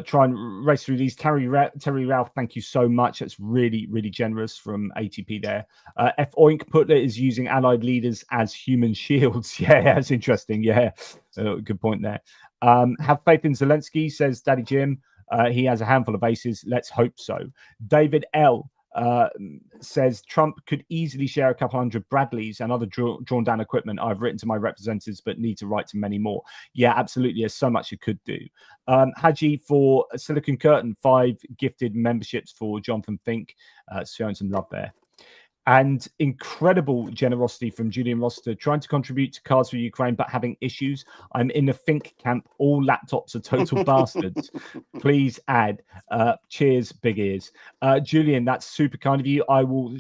Try and race through these. Terry Ralph, thank you so much. That's really, really generous from ATP there. F Oink Putler is using allied leaders as human shields. Yeah, that's interesting. Yeah, good point there. Have faith in Zelensky, says Daddy Jim. He has a handful of aces. Let's hope so. David L. Says Trump could easily share a couple hundred Bradleys and other drawn down equipment. I've written to my representatives, but need to write to many more. Yeah, absolutely. There's so much it could do. Haji for Silicon Curtain, 5 gifted memberships for Jonathan Fink. Showing some love there. And incredible generosity from Julian Roster, trying to contribute to Cards for Ukraine, but having issues. I'm in the Fink camp. All laptops are total bastards. Please add. Cheers, big ears. Julian, that's super kind of you. I will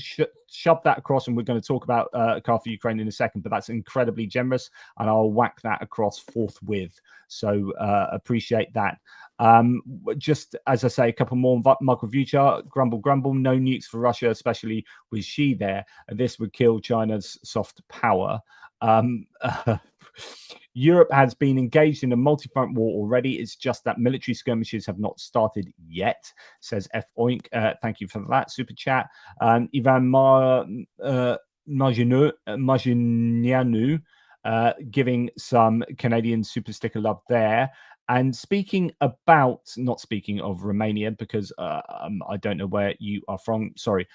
shove that across, and we're going to talk about Card for Ukraine in a second, but that's incredibly generous, and I'll whack that across forthwith. So appreciate that. Just as I say, a couple more. Michael Vuchar, grumble, no nukes for Russia, especially with Xi there. This would kill China's soft power. Europe has been engaged in a multi-front war already. It's just that military skirmishes have not started yet, says F Oink. Thank you for that super chat. Ivan Marginianu giving some Canadian super sticker love there. And not speaking of Romania, because I don't know where you are from. Sorry.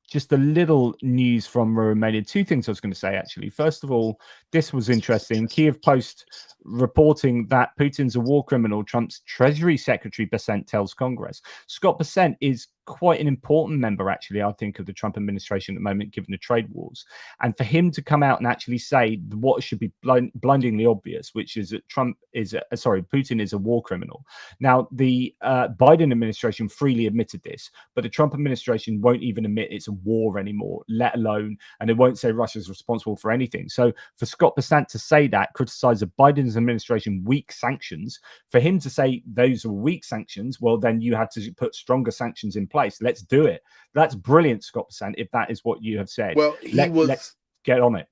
Just a little news from Romania. 2 things I was going to say, actually. First of all, this was interesting. Kiev Post reporting that Putin's a war criminal, Trump's Treasury Secretary Bessent tells Congress. Scott Bessent is quite an important member, actually, I think, of the Trump administration at the moment, given the trade wars. And for him to come out and actually say what should be blindingly obvious, which is that Putin is a war criminal. Now, the Biden administration freely admitted this, but the Trump administration won't even admit it's a war anymore, let alone, and it won't say Russia's responsible for anything. So for Scott Bessent to say that, criticize the Biden's administration weak sanctions, for him to say those are weak sanctions, well, then you have to put stronger sanctions in place. Let's do it. That's brilliant, Scott Bessent, if that is what you have said. Well, let's get on it.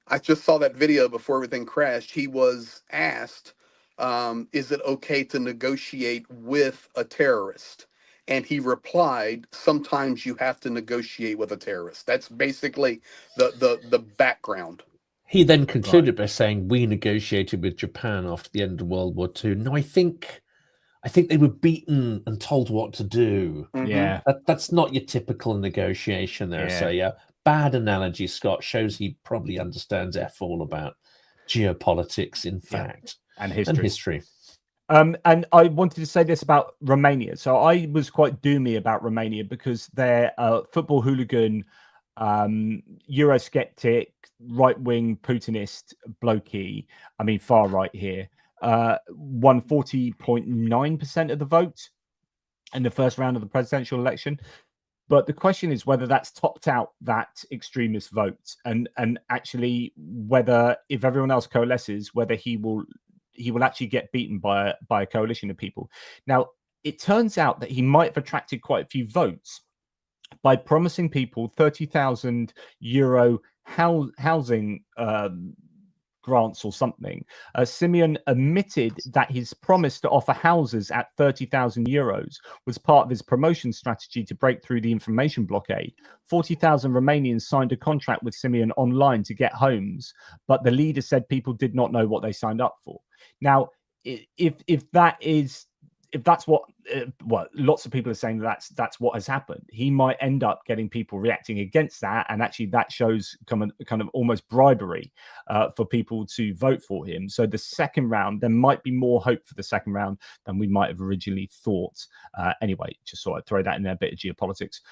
I just saw that video before everything crashed. He was asked, is it okay to negotiate with a terrorist? And he replied, sometimes you have to negotiate with a terrorist. That's basically the background. He then concluded by saying, we negotiated with Japan after the end of World War II. No, I think they were beaten and told what to do. Mm-hmm. Yeah. That's not your typical negotiation there. Yeah. So, yeah, bad analogy, Scott. Shows he probably understands all about geopolitics, in fact. And history. And I wanted to say this about Romania. So I was quite doomy about Romania because they're a football hooligan, Eurosceptic, right-wing Putinist blokey. I mean, far right here. Won 40.9% of the vote in the first round of the presidential election. But the question is whether that's topped out that extremist vote, and actually whether, if everyone else coalesces, whether he will actually get beaten by a coalition of people. Now, it turns out that he might have attracted quite a few votes by promising people €30,000 housing grants or something. Simeon admitted that his promise to offer houses at €30,000 was part of his promotion strategy to break through the information blockade. 40,000 Romanians signed a contract with Simeon online to get homes, but the leader said people did not know what they signed up for. Now, if that's what lots of people are saying, that's what has happened. He might end up getting people reacting against that, and actually that shows kind of almost bribery for people to vote for him. So the second round, there might be more hope for the second round than we might have originally thought. Anyway, just thought I'd throw that in there, a bit of geopolitics.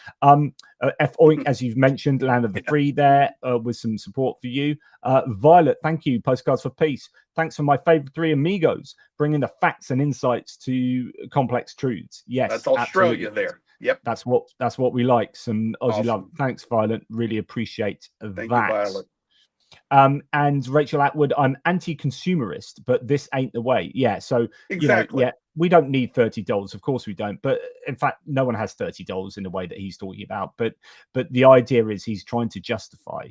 F Oink, as you've mentioned, Land of the Free there, with some support for you. Violet, thank you. Postcards for Peace. Thanks for my favorite three amigos, bringing the facts and insights to complex truths. Yes, that's Australia absolutely. there. Yep, that's what we like. Some Aussie awesome. love. Thanks, Violet. Really appreciate Thank that. you, Violet. And Rachel Atwood, I'm anti-consumerist, but this ain't the way. Yeah, so exactly. We don't need $30. Of course we don't. But in fact, no one has $30 in the way that he's talking about. But the idea is he's trying to justify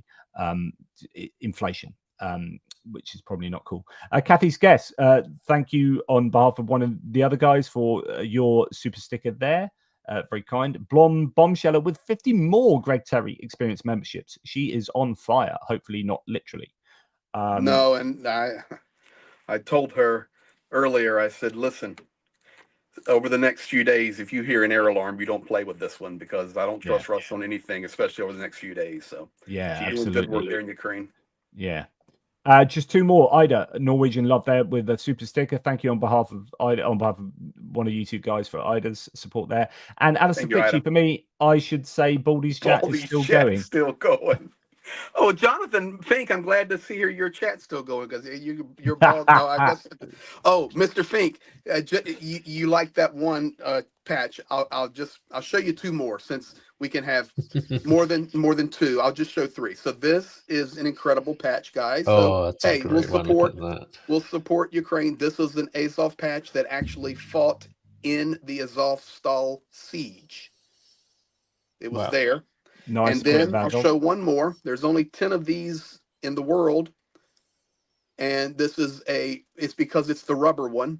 inflation. Which is probably not cool. Kathy's guess, thank you on behalf of one of the other guys for your super sticker there. Very kind. Bombsheller with 50 more Greg Terry experience memberships. She is on fire. Hopefully not literally. No, and I told her earlier, I said, listen, over the next few days, if you hear an air alarm, you don't play with this one, because I don't trust Russ on anything, especially over the next few days. So yeah, she's doing good work there in Ukraine. Yeah. Just two more. Ida, Norwegian love there with a super sticker. Thank you on behalf of Ida, on behalf of one of you two guys for Ida's support there. And Alistair Fitchy, for me, I should say Baldy's chat is still going. Still going. Oh, Jonathan Fink, I'm glad to see your chat's still going, because your ball. I guess. Oh, Mr. Fink, you like that one patch? I'll show you two more, since we can have more than two. I'll just show three. So this is an incredible patch, guys. So hey, we'll support Ukraine. This was an Azov patch that actually fought in the Azovstal siege. It was there. Nice. And then I'll show one more. There's only 10 of these in the world. And this is it's because it's the rubber one,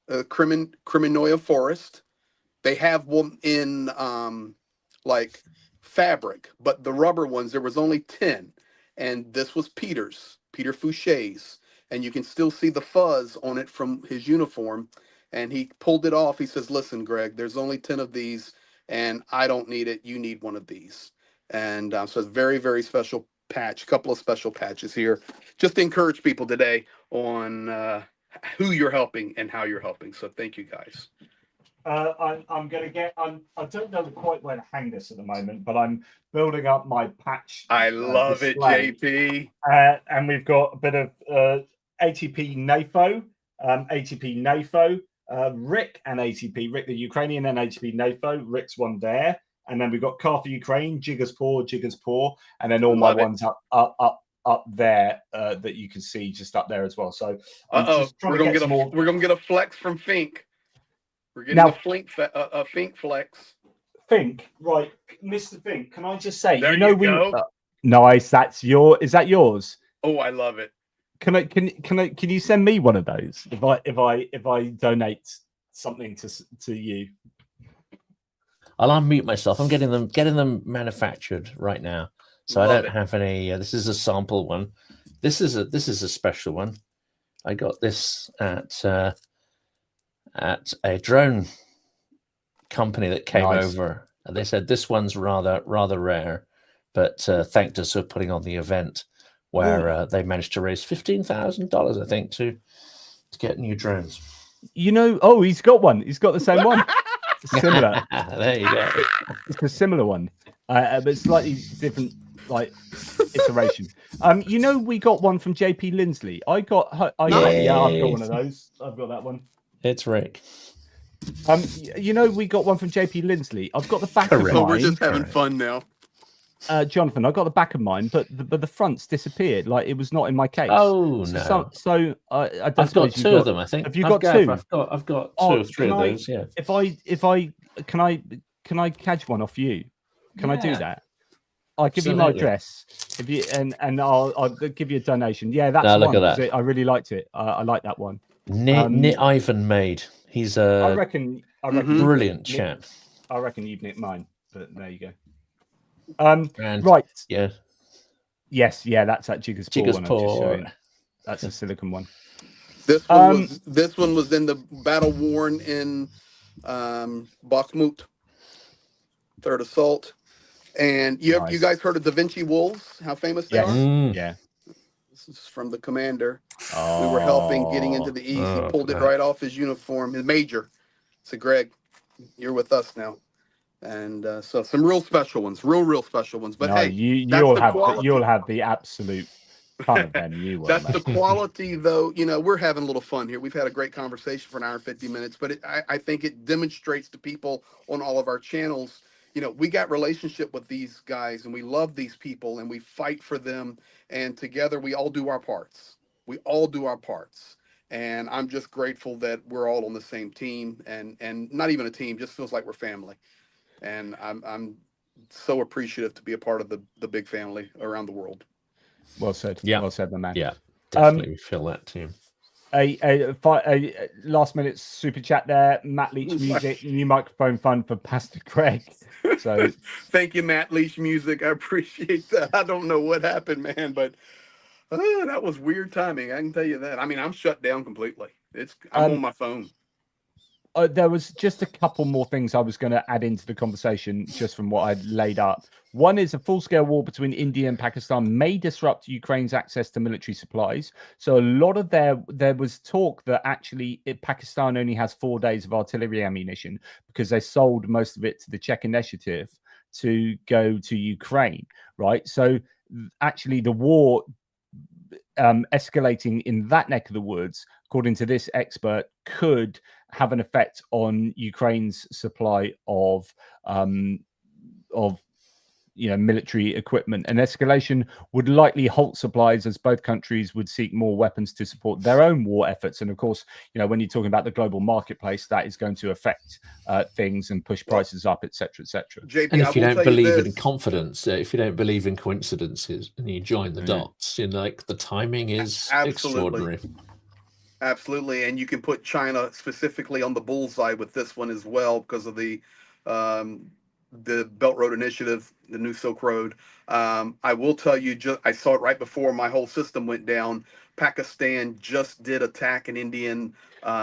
Criminoia Forest. They have one in like fabric, but the rubber ones, there was only 10. And this was Peter Fouché's. And you can still see the fuzz on it from his uniform. And he pulled it off. He says, listen, Greg, there's only 10 of these, and I don't need it. You need one of these. And so it's a very, very special patch, a couple of special patches here, just to encourage people today on who you're helping and how you're helping. So thank you, guys. I'm going to get, I don't know quite where to hang this at the moment, but I'm building up my patch. I love display. It, JP. And we've got a bit of ATP NAFO, Rick and ATP, Rick the Ukrainian and ATP NAFO, Rick's one there. And then we've got Car for Ukraine, Jigger's Paw, and then all my ones up there that you can see just up there as well. So we're gonna get a flex from Fink. We're getting a Fink flex. Fink, right, Mr. Fink. Can I just say, there you go. Nice. Is that yours? Oh, I love it. Can you send me one of those if I donate something to you? I'll unmute myself. I'm getting them manufactured right now, so I don't have any. This is a sample one. This is a special one. I got this at a drone company that came over. And they said this one's rather rare, but thanked us for putting on the event where they managed to raise $15,000, I think, to get new drones. He's got one. He's got the same one. Similar. There you go. It's a similar one, but slightly different, like iteration. We got one from JP Lindsley. I've got one of those. I've got that one. It's Rick. You know, we got one from JP Lindsley. I've got the back Correct. of So mine. we're just having fun now. Jonathan, I got the back of mine, but the front's disappeared. Like it was not in my case. Oh no! So I don't I've got suppose you've two of them. I think. Have you got two? I've got two or three of those. Yeah. If I can I catch one off you? Can I do that? I'll give you my address. If you and I'll give you a donation. Yeah, that's look one. at that. I really liked it. I like that one. Knit Ivan made. He's I reckon brilliant chap. I reckon you've nicked mine, but there you go. And right. Yeah. Yes. Yeah. That's that Jigger's Paw. That's a silicon one. This one was in the battle worn in Bakhmut, third assault. And you guys heard of Da Vinci Wolves? How famous they are? Yeah. This is from the commander. We were helping getting into the east. He pulled it right off his uniform. His major. So Greg, you're with us now. And so some real special ones, real special ones. But hey, you'll have the absolute ton of them. You will. That's the quality, though. You know, we're having a little fun here. We've had a great conversation for an hour and 50 minutes, but I think it demonstrates to people on all of our channels. You know, we got relationship with these guys, and we love these people, and we fight for them, and together we all do our parts. We all do our parts. And I'm just grateful that we're all on the same team, and not even a team, just feels like we're family. And I'm so appreciative to be a part of the big family around the world. Well said. Yeah. Well said, my man. Yeah, definitely feel that too. A last minute super chat there. Matt Leach Music, new microphone fund for Pastor Greg. So thank you, Matt Leach Music. I appreciate that. I don't know what happened, man, but that was weird timing. I can tell you that. I mean, I'm shut down completely. I'm on my phone. There was just a couple more things I was going to add into the conversation just from what I'd laid up. One is a full-scale war between India and Pakistan may disrupt Ukraine's access to military supplies. So a lot of there was talk that actually Pakistan only has 4 days of artillery ammunition because they sold most of it to the Czech initiative to go to Ukraine, right? So actually the war escalating in that neck of the woods, according to this expert, could have an effect on Ukraine's supply of military equipment. An escalation would likely halt supplies as both countries would seek more weapons to support their own war efforts. And of course, when you're talking about the global marketplace, that is going to affect things and push prices up, etc., etc. And if you don't believe in confidence, if you don't believe in coincidences, and you join the dots, like the timing is extraordinary. Absolutely, and you can put China specifically on the bullseye with this one as well because of the Belt Road Initiative, the new Silk Road. I will tell you, I saw it right before my whole system went down. Pakistan just did attack an Indian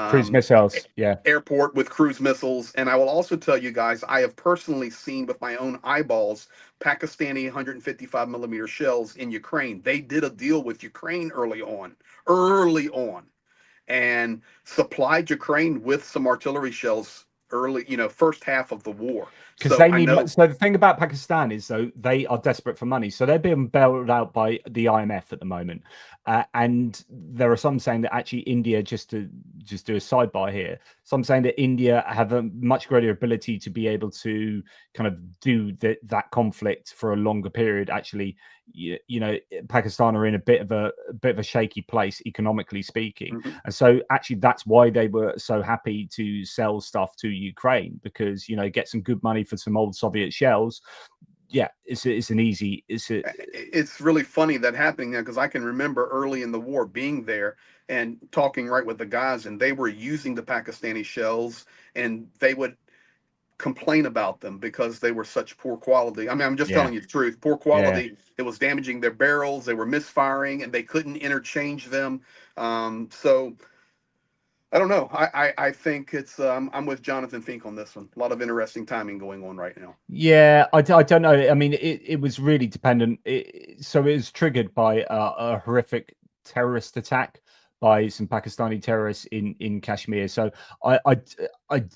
cruise missiles, airport with cruise missiles. And I will also tell you guys, I have personally seen with my own eyeballs Pakistani 155 millimeter shells in Ukraine. They did a deal with Ukraine early on, and supplied Ukraine with some artillery shells early, first half of the war. Because they need. So the thing about Pakistan is, though, they are desperate for money. So they're being bailed out by the IMF at the moment, and there are some saying that actually India, just do a sidebar here, some saying that India have a much greater ability to be able to kind of do that conflict for a longer period. Actually, Pakistan are in a bit of a shaky place economically speaking, and so actually that's why they were so happy to sell stuff to Ukraine, because get some good money for some old Soviet shells. It's really funny that happening there, because I can remember early in the war being there and talking right with the guys, and they were using the Pakistani shells, and they would complain about them because they were such poor quality. I mean, I'm just telling you the truth. Poor quality. It was damaging their barrels. They were misfiring, and they couldn't interchange them. So I don't know. I think it's I'm with Jonathan Fink on this one. A lot of interesting timing going on right now. Yeah, I don't know. I mean, it was really dependent. So it was triggered by a horrific terrorist attack by some Pakistani terrorists in Kashmir. So I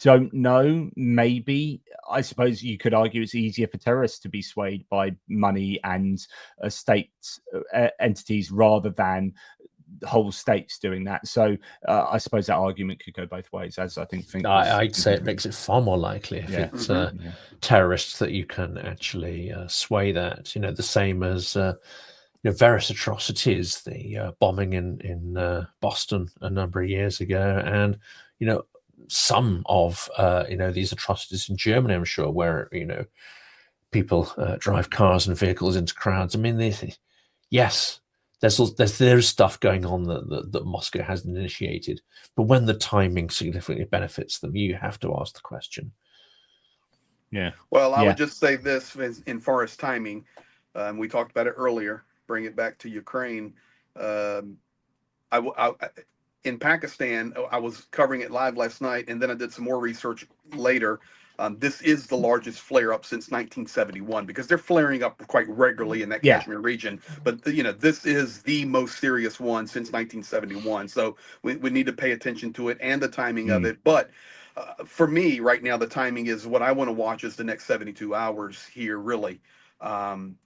don't know. Maybe, I suppose you could argue it's easier for terrorists to be swayed by money and state entities rather than whole states doing that. So I suppose that argument could go both ways, as I think Fink I'd say it makes it far more likely if it's terrorists that you can actually sway that. You know, the same as various atrocities, the bombing in Boston a number of years ago, and some of these atrocities in Germany, I'm sure, where people drive cars and vehicles into crowds. I mean, yes, there's stuff going on that Moscow hasn't initiated, but when the timing significantly benefits them, you have to ask the question. Yeah. Well, I would just say this in far as timing. We talked about it earlier. Bring it back to Ukraine. In Pakistan, I was covering it live last night, and then I did some more research later. This is the largest flare-up since 1971 because they're flaring up quite regularly in that Kashmir region. But this is the most serious one since 1971. So we need to pay attention to it and the timing of it. But for me, right now, the timing is what I want to watch is the next 72 hours here. Really, I'm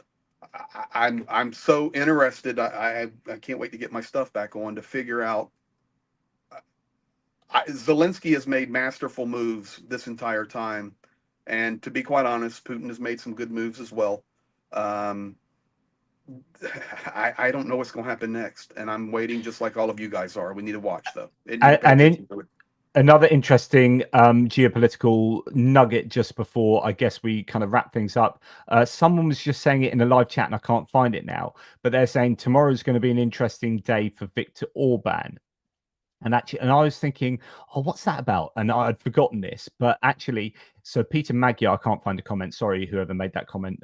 so interested. I can't wait to get my stuff back on to figure out. Zelensky has made masterful moves this entire time, and to be quite honest, Putin has made some good moves as well. I don't know what's going to happen next, and I'm waiting just like all of you guys are. We need to watch though. Another interesting geopolitical nugget just before I guess we kind of wrap things up. Someone was just saying it in a live chat and I can't find it now, but they're saying tomorrow's going to be an interesting day for Viktor Orban. And I was thinking, oh, what's that about? And I'd forgotten this, but actually, so Peter Magyar, I can't find a comment. Sorry, whoever made that comment.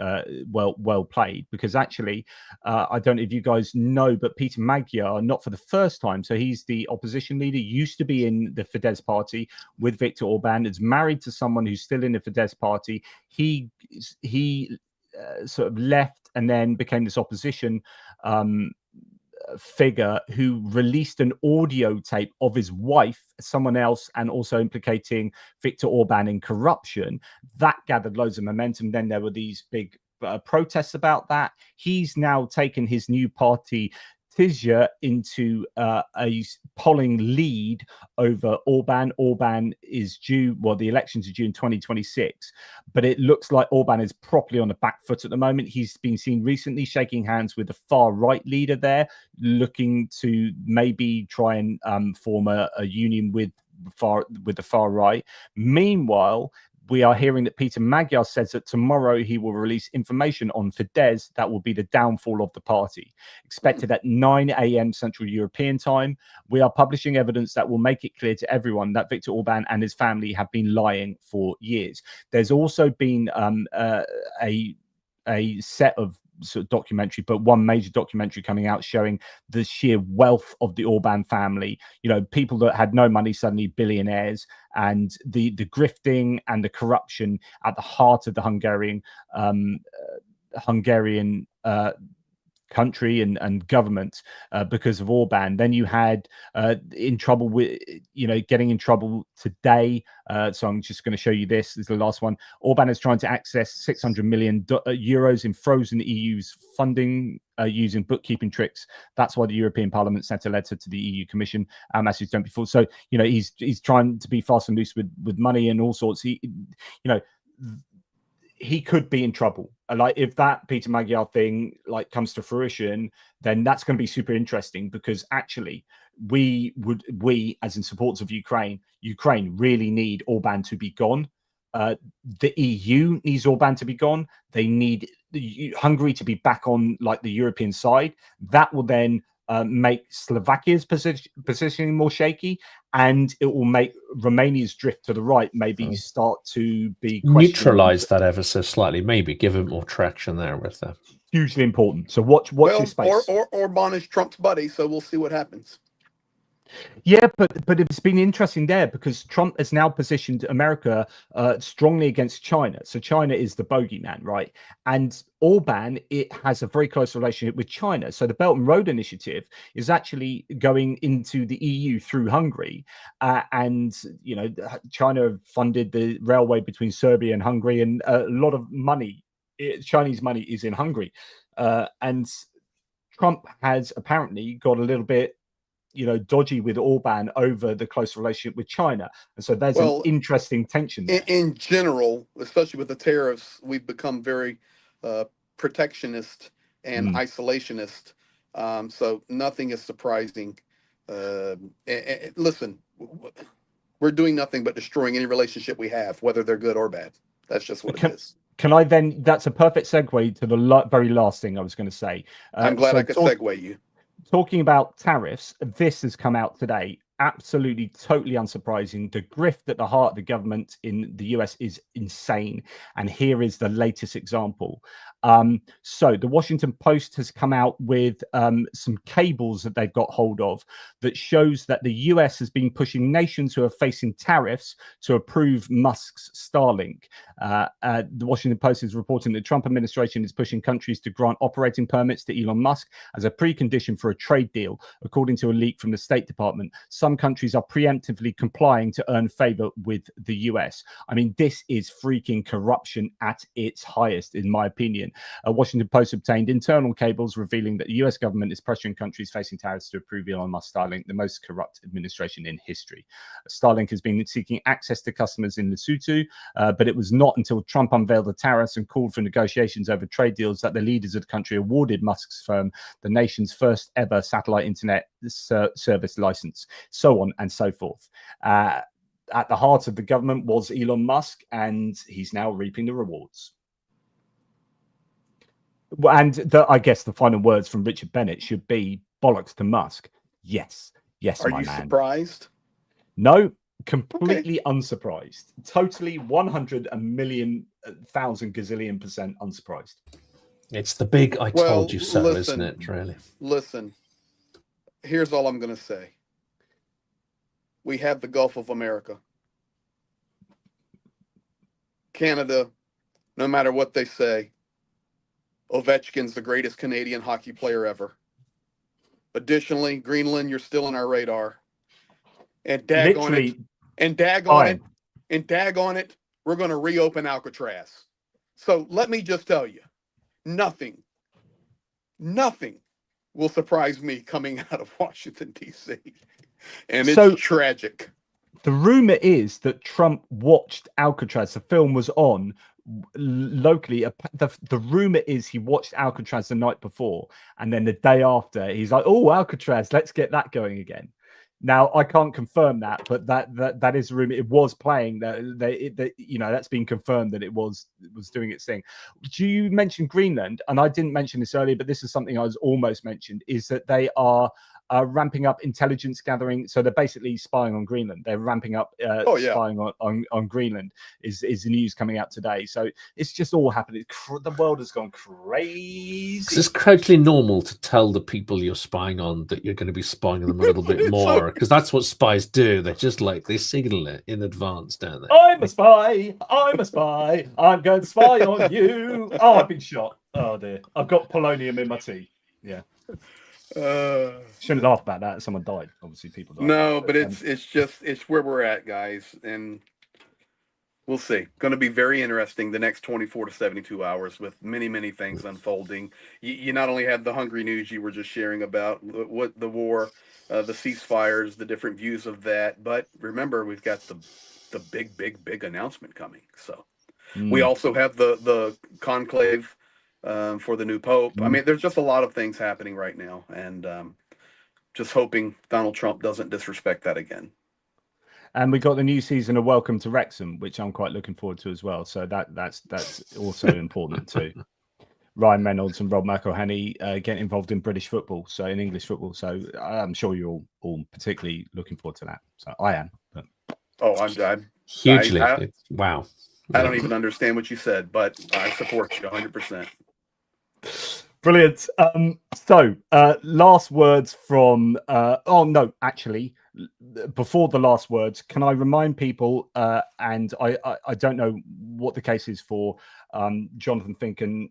Well played, because actually, I don't know if you guys know, but Peter Magyar, not for the first time, so he's the opposition leader, used to be in the Fidesz party with Viktor Orban, is married to someone who's still in the Fidesz party. He sort of left and then became this opposition figure who released an audio tape of his wife, someone else, and also implicating Viktor Orban in corruption. That gathered loads of momentum. Then there were these big protests about that. He's now taken his new party ATPGEO into a polling lead over Orban. Orban is due, well, the elections are due in 2026, but it looks like Orban is properly on the back foot at the moment. He's been seen recently shaking hands with the far right leader there, looking to maybe try and form a union with the far right. Meanwhile, we are hearing that Peter Magyar says that tomorrow he will release information on Fidesz that will be the downfall of the party. Expected at 9 a.m. Central European time. We are publishing evidence that will make it clear to everyone that Viktor Orban and his family have been lying for years. There's also been a set of sort of documentary, but one major documentary coming out showing the sheer wealth of the Orban family. People that had no money suddenly billionaires, and the grifting and the corruption at the heart of the Hungarian country and government because of Orban. Then you had in trouble with, getting in trouble today. So I'm just going to show you this. This is the last one. Orban is trying to access 600 million euros in frozen EU's funding using bookkeeping tricks. That's why the European Parliament sent a letter to the EU Commission, as he's done before. So, he's trying to be fast and loose with money and all sorts. He could be in trouble. Like, if that Peter Magyar thing comes to fruition, then that's going to be super interesting, because actually we as in supporters of Ukraine really need Orban to be gone. The EU needs Orban to be gone. They need Hungary to be back on the European side. That will then make Slovakia's positioning more shaky, and it will make Romania's drift to the right maybe start to be neutralize that ever so slightly, maybe give it more traction there with that. Hugely important. So watch your space. Orban is Trump's buddy, so we'll see what happens. Yeah, but it's been interesting there because Trump has now positioned America strongly against China. So China is the bogeyman, right? And Orban, it has a very close relationship with China. So the Belt and Road Initiative is actually going into the EU through Hungary. And, China funded the railway between Serbia and Hungary, and a lot of money, Chinese money, is in Hungary. And Trump has apparently got a little bit dodgy with Orban over the close relationship with China. And so there's an interesting tension there. In general, especially with the tariffs, we've become very protectionist and isolationist. So nothing is surprising. Listen, we're doing nothing but destroying any relationship we have, whether they're good or bad. That's just what it is. Can I then? That's a perfect segue to the very last thing I was going to say. I'm glad I could segue you. Talking about tariffs, this has come out today. Absolutely, totally unsurprising. The grift at the heart of the government in the US is insane. And here is the latest example. So the Washington Post has come out with some cables that they've got hold of that shows that the US has been pushing nations who are facing tariffs to approve Musk's Starlink. The Washington Post is reporting that the Trump administration is pushing countries to grant operating permits to Elon Musk as a precondition for a trade deal, according to a leak from the State Department. Some countries are preemptively complying to earn favor with the US. I mean, this is freaking corruption at its highest, in my opinion. Washington Post obtained internal cables revealing that the US government is pressuring countries facing tariffs to approve Elon Musk Starlink, the most corrupt administration in history. Starlink has been seeking access to customers in Lesotho, but it was not until Trump unveiled the tariffs and called for negotiations over trade deals that the leaders of the country awarded Musk's firm the nation's first ever satellite internet service license, so on and so forth. At the heart of the government was Elon Musk, and he's now reaping the rewards. And I guess the final words from Richard Bennett should be bollocks to Musk. Yes, Are my you man. surprised? No, completely unsurprised. Totally 100,000,000 gazillion % unsurprised. It's the big "I told you so," isn't it? Really. Listen. Here's all I'm going to say. We have the Gulf of America. Canada, no matter what they say, Ovechkin's the greatest Canadian hockey player ever. Additionally, Greenland, you're still on our radar. And dag on it, we're going to reopen Alcatraz. So let me just tell you, nothing will surprise me coming out of Washington, D.C. And it's tragic. The rumor is that Trump watched Alcatraz. The film was on locally. The rumor is he watched Alcatraz the night before, and then the day after he's like, "Oh, Alcatraz, let's get that going again." Now I can't confirm that, but that is a rumor. It was playing. That's been confirmed that it was doing its thing. You mentioned Greenland, and I didn't mention this earlier, but this is something I was almost mentioned. Is that they are ramping up intelligence gathering, so they're basically spying on Greenland. They're ramping up spying on Greenland. Is the news coming out today? So it's just all happening. The world has gone crazy. It's totally normal to tell the people you're spying on that you're going to be spying on them a little bit more, because that's what spies do. They're just like, they signal it in advance, don't they? I'm a spy. I'm going to spy on you. Oh, I've been shot. Oh dear. I've got polonium in my tea. Yeah. Shouldn't laugh about that. Someone died. Obviously, people died. No, but it's where we're at, guys, and we'll see. Going to be very interesting the next 24 to 72 hours with many things unfolding. You not only have the hungry news you were just sharing about what the war, the ceasefires, the different views of that, but remember we've got the big announcement coming. So we also have the conclave. For the new pope. I mean, there's just a lot of things happening right now, and just hoping Donald Trump doesn't disrespect that again. And we got the new season of Welcome to Wrexham, which I'm quite looking forward to as well. So that's also important too. Ryan Reynolds and Rob McElhenney get involved in British football, so in English football. So I'm sure you're all particularly looking forward to that. So I am. But... Oh, I'm hugely. Wow. I don't even understand what you said, but I support you 100%. Brilliant. So last words from before the last words, can I remind people, and I don't know what the case is for Jonathan Fink and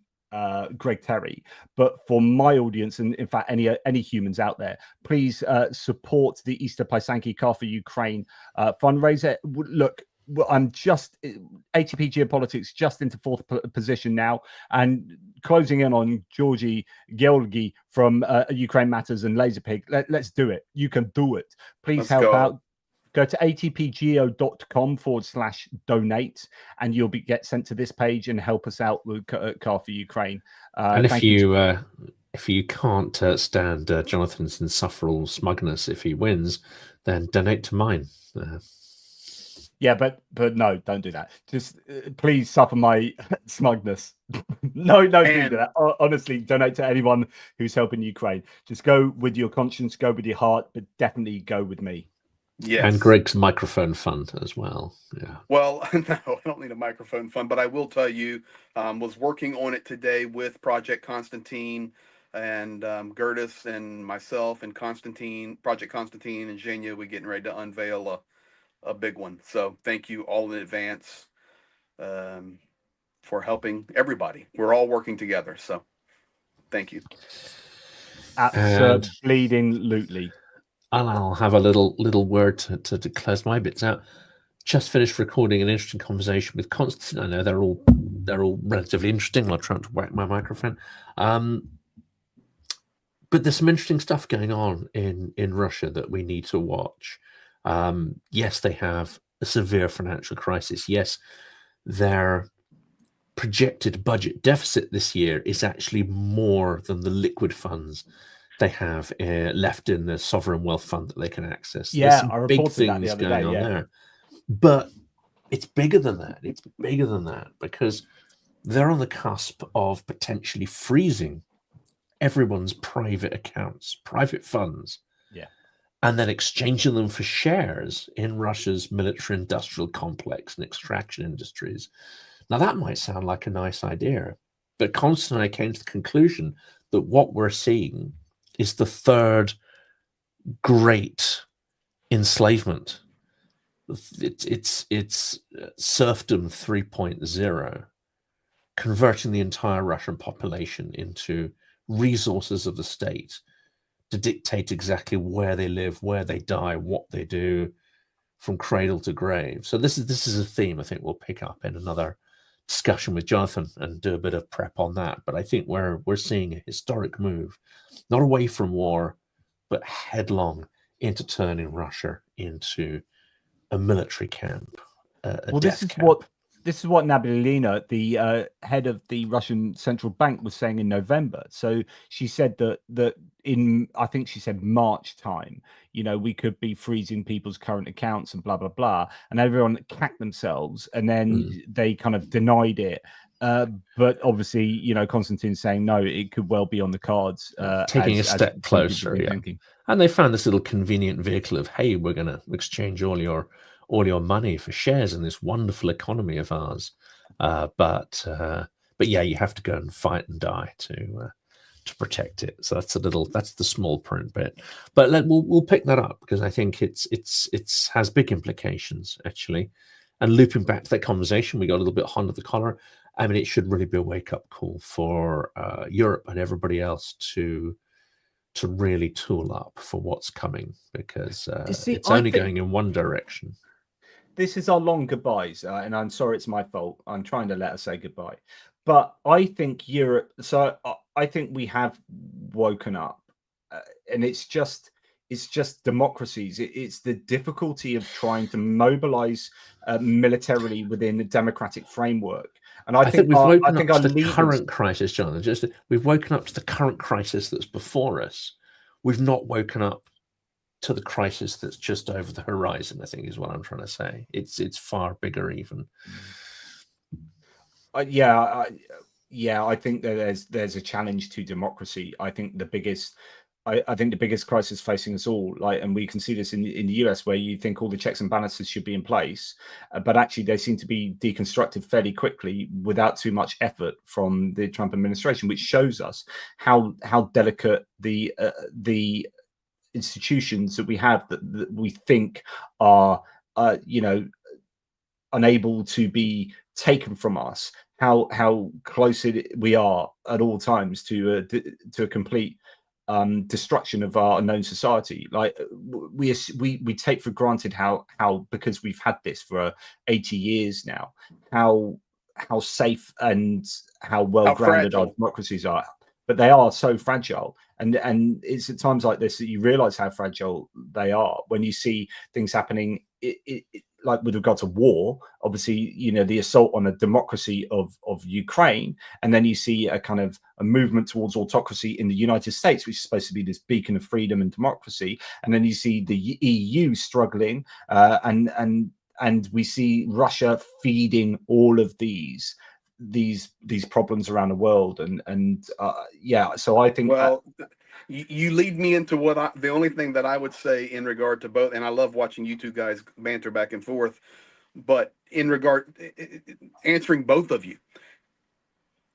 Greg Terry, but for my audience, and in fact any humans out there, please support the Easter Pysanky Car for Ukraine fundraiser. Look, well, I'm just ATP Geopolitics just into fourth position now, and closing in on Georgi from Ukraine Matters and Laserpig. Let's do it. You can do it. Please Let's help go. out. Go to atpgeo.com/donate, and you'll get sent to this page and help us out with Car for Ukraine. And if you can't stand Jonathan's insufferable smugness if he wins, then donate to mine. Yeah, but no, don't do that. Just please suffer my smugness. No, do that. Honestly, donate to anyone who's helping Ukraine. Just go with your conscience, go with your heart, but definitely go with me. Yes. And Greg's microphone fund as well. Yeah. Well, no, I don't need a microphone fund, but I will tell you, was working on it today with Project Constantine and Gertis and myself and Project Constantine and Zhenya. We're getting ready to unveil a big one. So thank you all in advance for helping everybody. We're all working together. So thank you. Absolutely. And I'll have a little word to close my bits out. Just finished recording an interesting conversation with Constantine. I know they're all relatively interesting. I'll try to whack my microphone. But there's some interesting stuff going on in Russia that we need to watch. Yes, they have a severe financial crisis. Yes, their projected budget deficit this year is actually more than the liquid funds they have left in the sovereign wealth fund that they can access. Yeah, there's some I reported big that things the other going day, on yeah. there. But it's bigger than that. It's bigger than that because they're on the cusp of potentially freezing everyone's private accounts, private funds, and then exchanging them for shares in Russia's military industrial complex and extraction industries. Now, that might sound like a nice idea, but Constantine came to the conclusion that what we're seeing is the third great enslavement. It's serfdom 3.0, converting the entire Russian population into resources of the state to dictate exactly where they live, where they die, what they do, from cradle to grave. So this is a theme I think we'll pick up in another discussion with Jonathan and do a bit of prep on that. But I think we're seeing a historic move, not away from war, but headlong into turning Russia into a military camp. This is what Nabiulina, the head of the Russian central bank, was saying in November. So she said that in, I think she said March time, we could be freezing people's current accounts and blah, blah, blah. And everyone cacked themselves and then they kind of denied it. But obviously, Constantine's saying, no, it could well be on the cards. Taking a step closer, yeah. Thinking. And they found this little convenient vehicle of, hey, we're going to exchange all your money for shares in this wonderful economy of ours. But yeah, you have to go and fight and die to protect it. So that's the small print bit. But we'll pick that up because I think it's has big implications actually. And looping back to that conversation, we got a little bit under the collar. I mean, it should really be a wake-up call for Europe and everybody else to really tool up for what's coming because it's only going in one direction. This is our long goodbyes, and I'm sorry it's my fault. I'm trying to let us say goodbye. But I think Europe, so I think we have woken up, and it's just democracies. It's the difficulty of trying to mobilize militarily within a democratic framework. And I think we've woken up to the current crisis, Jonathan. We've woken up to the current crisis that's before us. We've not woken up to the crisis that's just over the horizon, I think is what I'm trying to say. It's far bigger even. I think that there's a challenge to democracy. I think the biggest crisis facing us all, and we can see this in the US, where you think all the checks and balances should be in place, but actually they seem to be deconstructed fairly quickly without too much effort from the Trump administration, which shows us how delicate the institutions that we have that we think are unable to be taken from us, how close we are at all times to a complete destruction of our known society. Like we take for granted how because we've had this for 80 years now, how safe and how well grounded our democracies are, but they are so fragile. And it's at times like this that you realize how fragile they are when you see things happening. Like with regard to war, obviously, you know, the assault on a democracy of Ukraine, and then you see a kind of a movement towards autocracy in the United States, which is supposed to be this beacon of freedom and democracy, and then you see the EU struggling, and we see Russia feeding all of these problems around the world, and yeah. So I think, well, you lead me into the only thing that I would say in regard to both, and I love watching you two guys banter back and forth, but in regard answering both of you,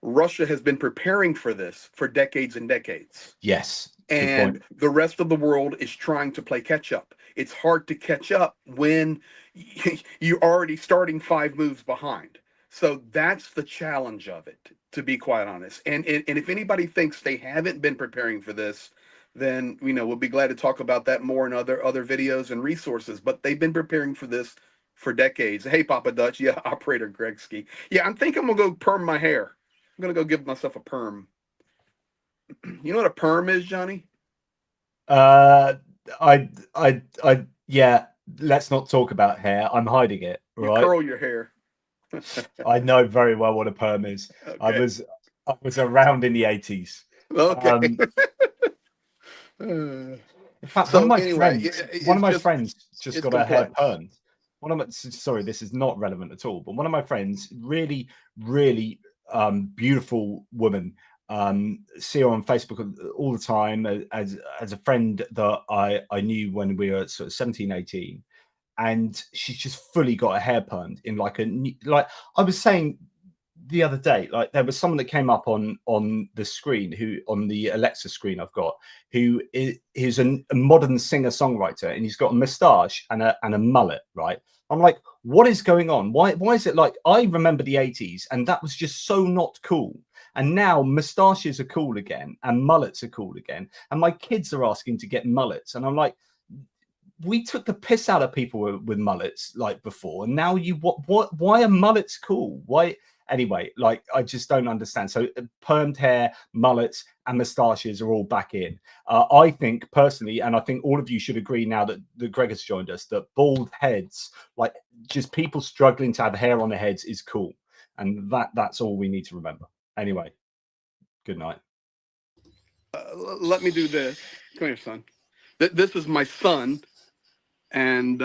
Russia has been preparing for this for decades and decades. Yes. And the rest of the world is trying to play catch up. It's hard to catch up when you're already starting 5 moves behind. So that's the challenge of it, to be quite honest. And if anybody thinks they haven't been preparing for this, then, you know, we'll be glad to talk about that more in other videos and resources. But they've been preparing for this for decades. Hey, Papa Dutch. Yeah, Operator Gregski. Yeah, I'm thinking I'm going to go perm my hair. I'm going to go give myself a perm. You know what a perm is, Johnny? Yeah, let's not talk about hair. I'm hiding it, right? You curl your hair. I know very well what a perm is. Okay. I was around in the 80s. Okay. In fact, one of my friends just got her hair permed. Sorry, this is not relevant at all, but one of my friends, really, really beautiful woman, see her on Facebook all the time as a friend that I knew when we were sort of 17, 18. And she's just fully got her hair permed in like I was saying the other day, like there was someone that came up on the screen, who on the Alexa screen I've got, who is a modern singer-songwriter, and he's got a moustache and a mullet, right? I'm like, what is going on? Why is it like, I remember the 80s and that was just so not cool. And now moustaches are cool again and mullets are cool again. And my kids are asking to get mullets. And I'm like, we took the piss out of people with mullets like before, and now why are mullets cool? Why? Anyway, like, I just don't understand. So permed hair, mullets, and moustaches are all back in. I think personally, and I think all of you should agree now that Greg has joined us, that bald heads, like just people struggling to have hair on their heads, is cool. And that's all we need to remember. Anyway, good night. Let me do this. Come here, son. This is my son. And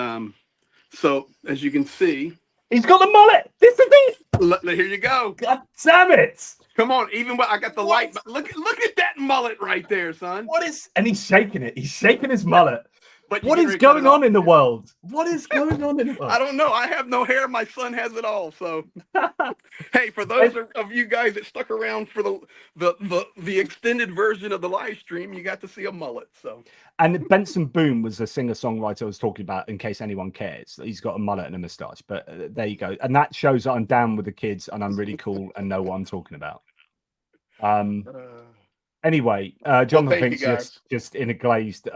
so, as you can see, he's got the mullet. This is it. Here you go. God damn it! Come on, even when I got the light. Look at that mullet right there, son. And he's shaking it. He's shaking his mullet. But what is going on in the world? What is going on in the world? I don't know. I have no hair. My son has it all. So, hey, for those of you guys that stuck around for the extended version of the live stream, you got to see a mullet. So, and Benson Boone was a singer-songwriter I was talking about, in case anyone cares. He's got a mullet and a moustache. But there you go. And that shows that I'm down with the kids and I'm really cool and know what I'm talking about. Anyway, Jonathan Fink's just in a glazed,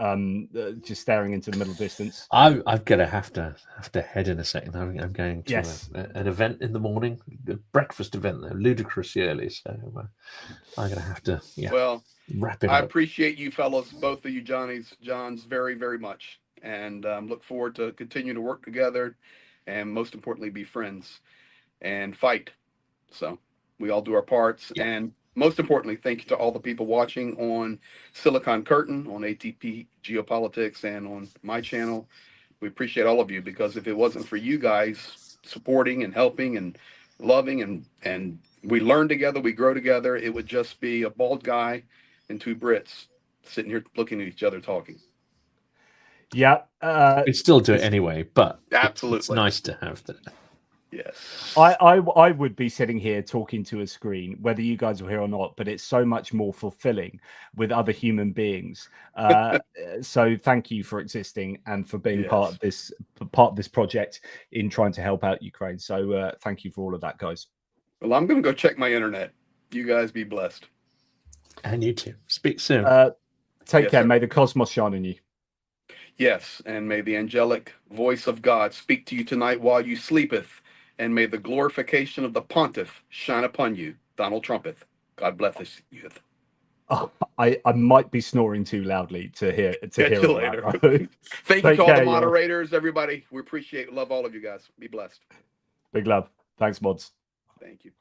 just staring into the middle distance. I'm gonna have to head in a second. I'm going to an event in the morning, a breakfast event, ludicrously early. So I'm gonna have to wrap it up. I appreciate you fellows, both of you, Johns, very, very much, and look forward to continue to work together, and most importantly, be friends and fight. So we all do our parts, and most importantly, thank you to all the people watching on Silicon Curtain, on ATP Geopolitics, and on my channel. We appreciate all of you, because if it wasn't for you guys supporting and helping and loving and we learn together, we grow together, it would just be a bald guy and 2 Brits sitting here looking at each other talking. Yeah. We still do it anyway, but absolutely, it's nice to have that. Yes, I would be sitting here talking to a screen, whether you guys are here or not, but it's so much more fulfilling with other human beings. So thank you for existing and for being part of this project in trying to help out Ukraine. So thank you for all of that, guys. Well, I'm going to go check my internet. You guys be blessed. And you too. Speak soon. Take Yes, care. sir. May the cosmos shine on you. Yes, and may the angelic voice of God speak to you tonight while you sleepeth, and may the glorification of the pontiff shine upon you, Donald Trumpeth. God bless this youth. Oh, I might be snoring too loudly to hear Catch you all later. that. Though. Thank you Take to all the care, y'all. moderators, everybody. We appreciate, love all of you guys. Be blessed. Big love. Thanks, mods. Thank you.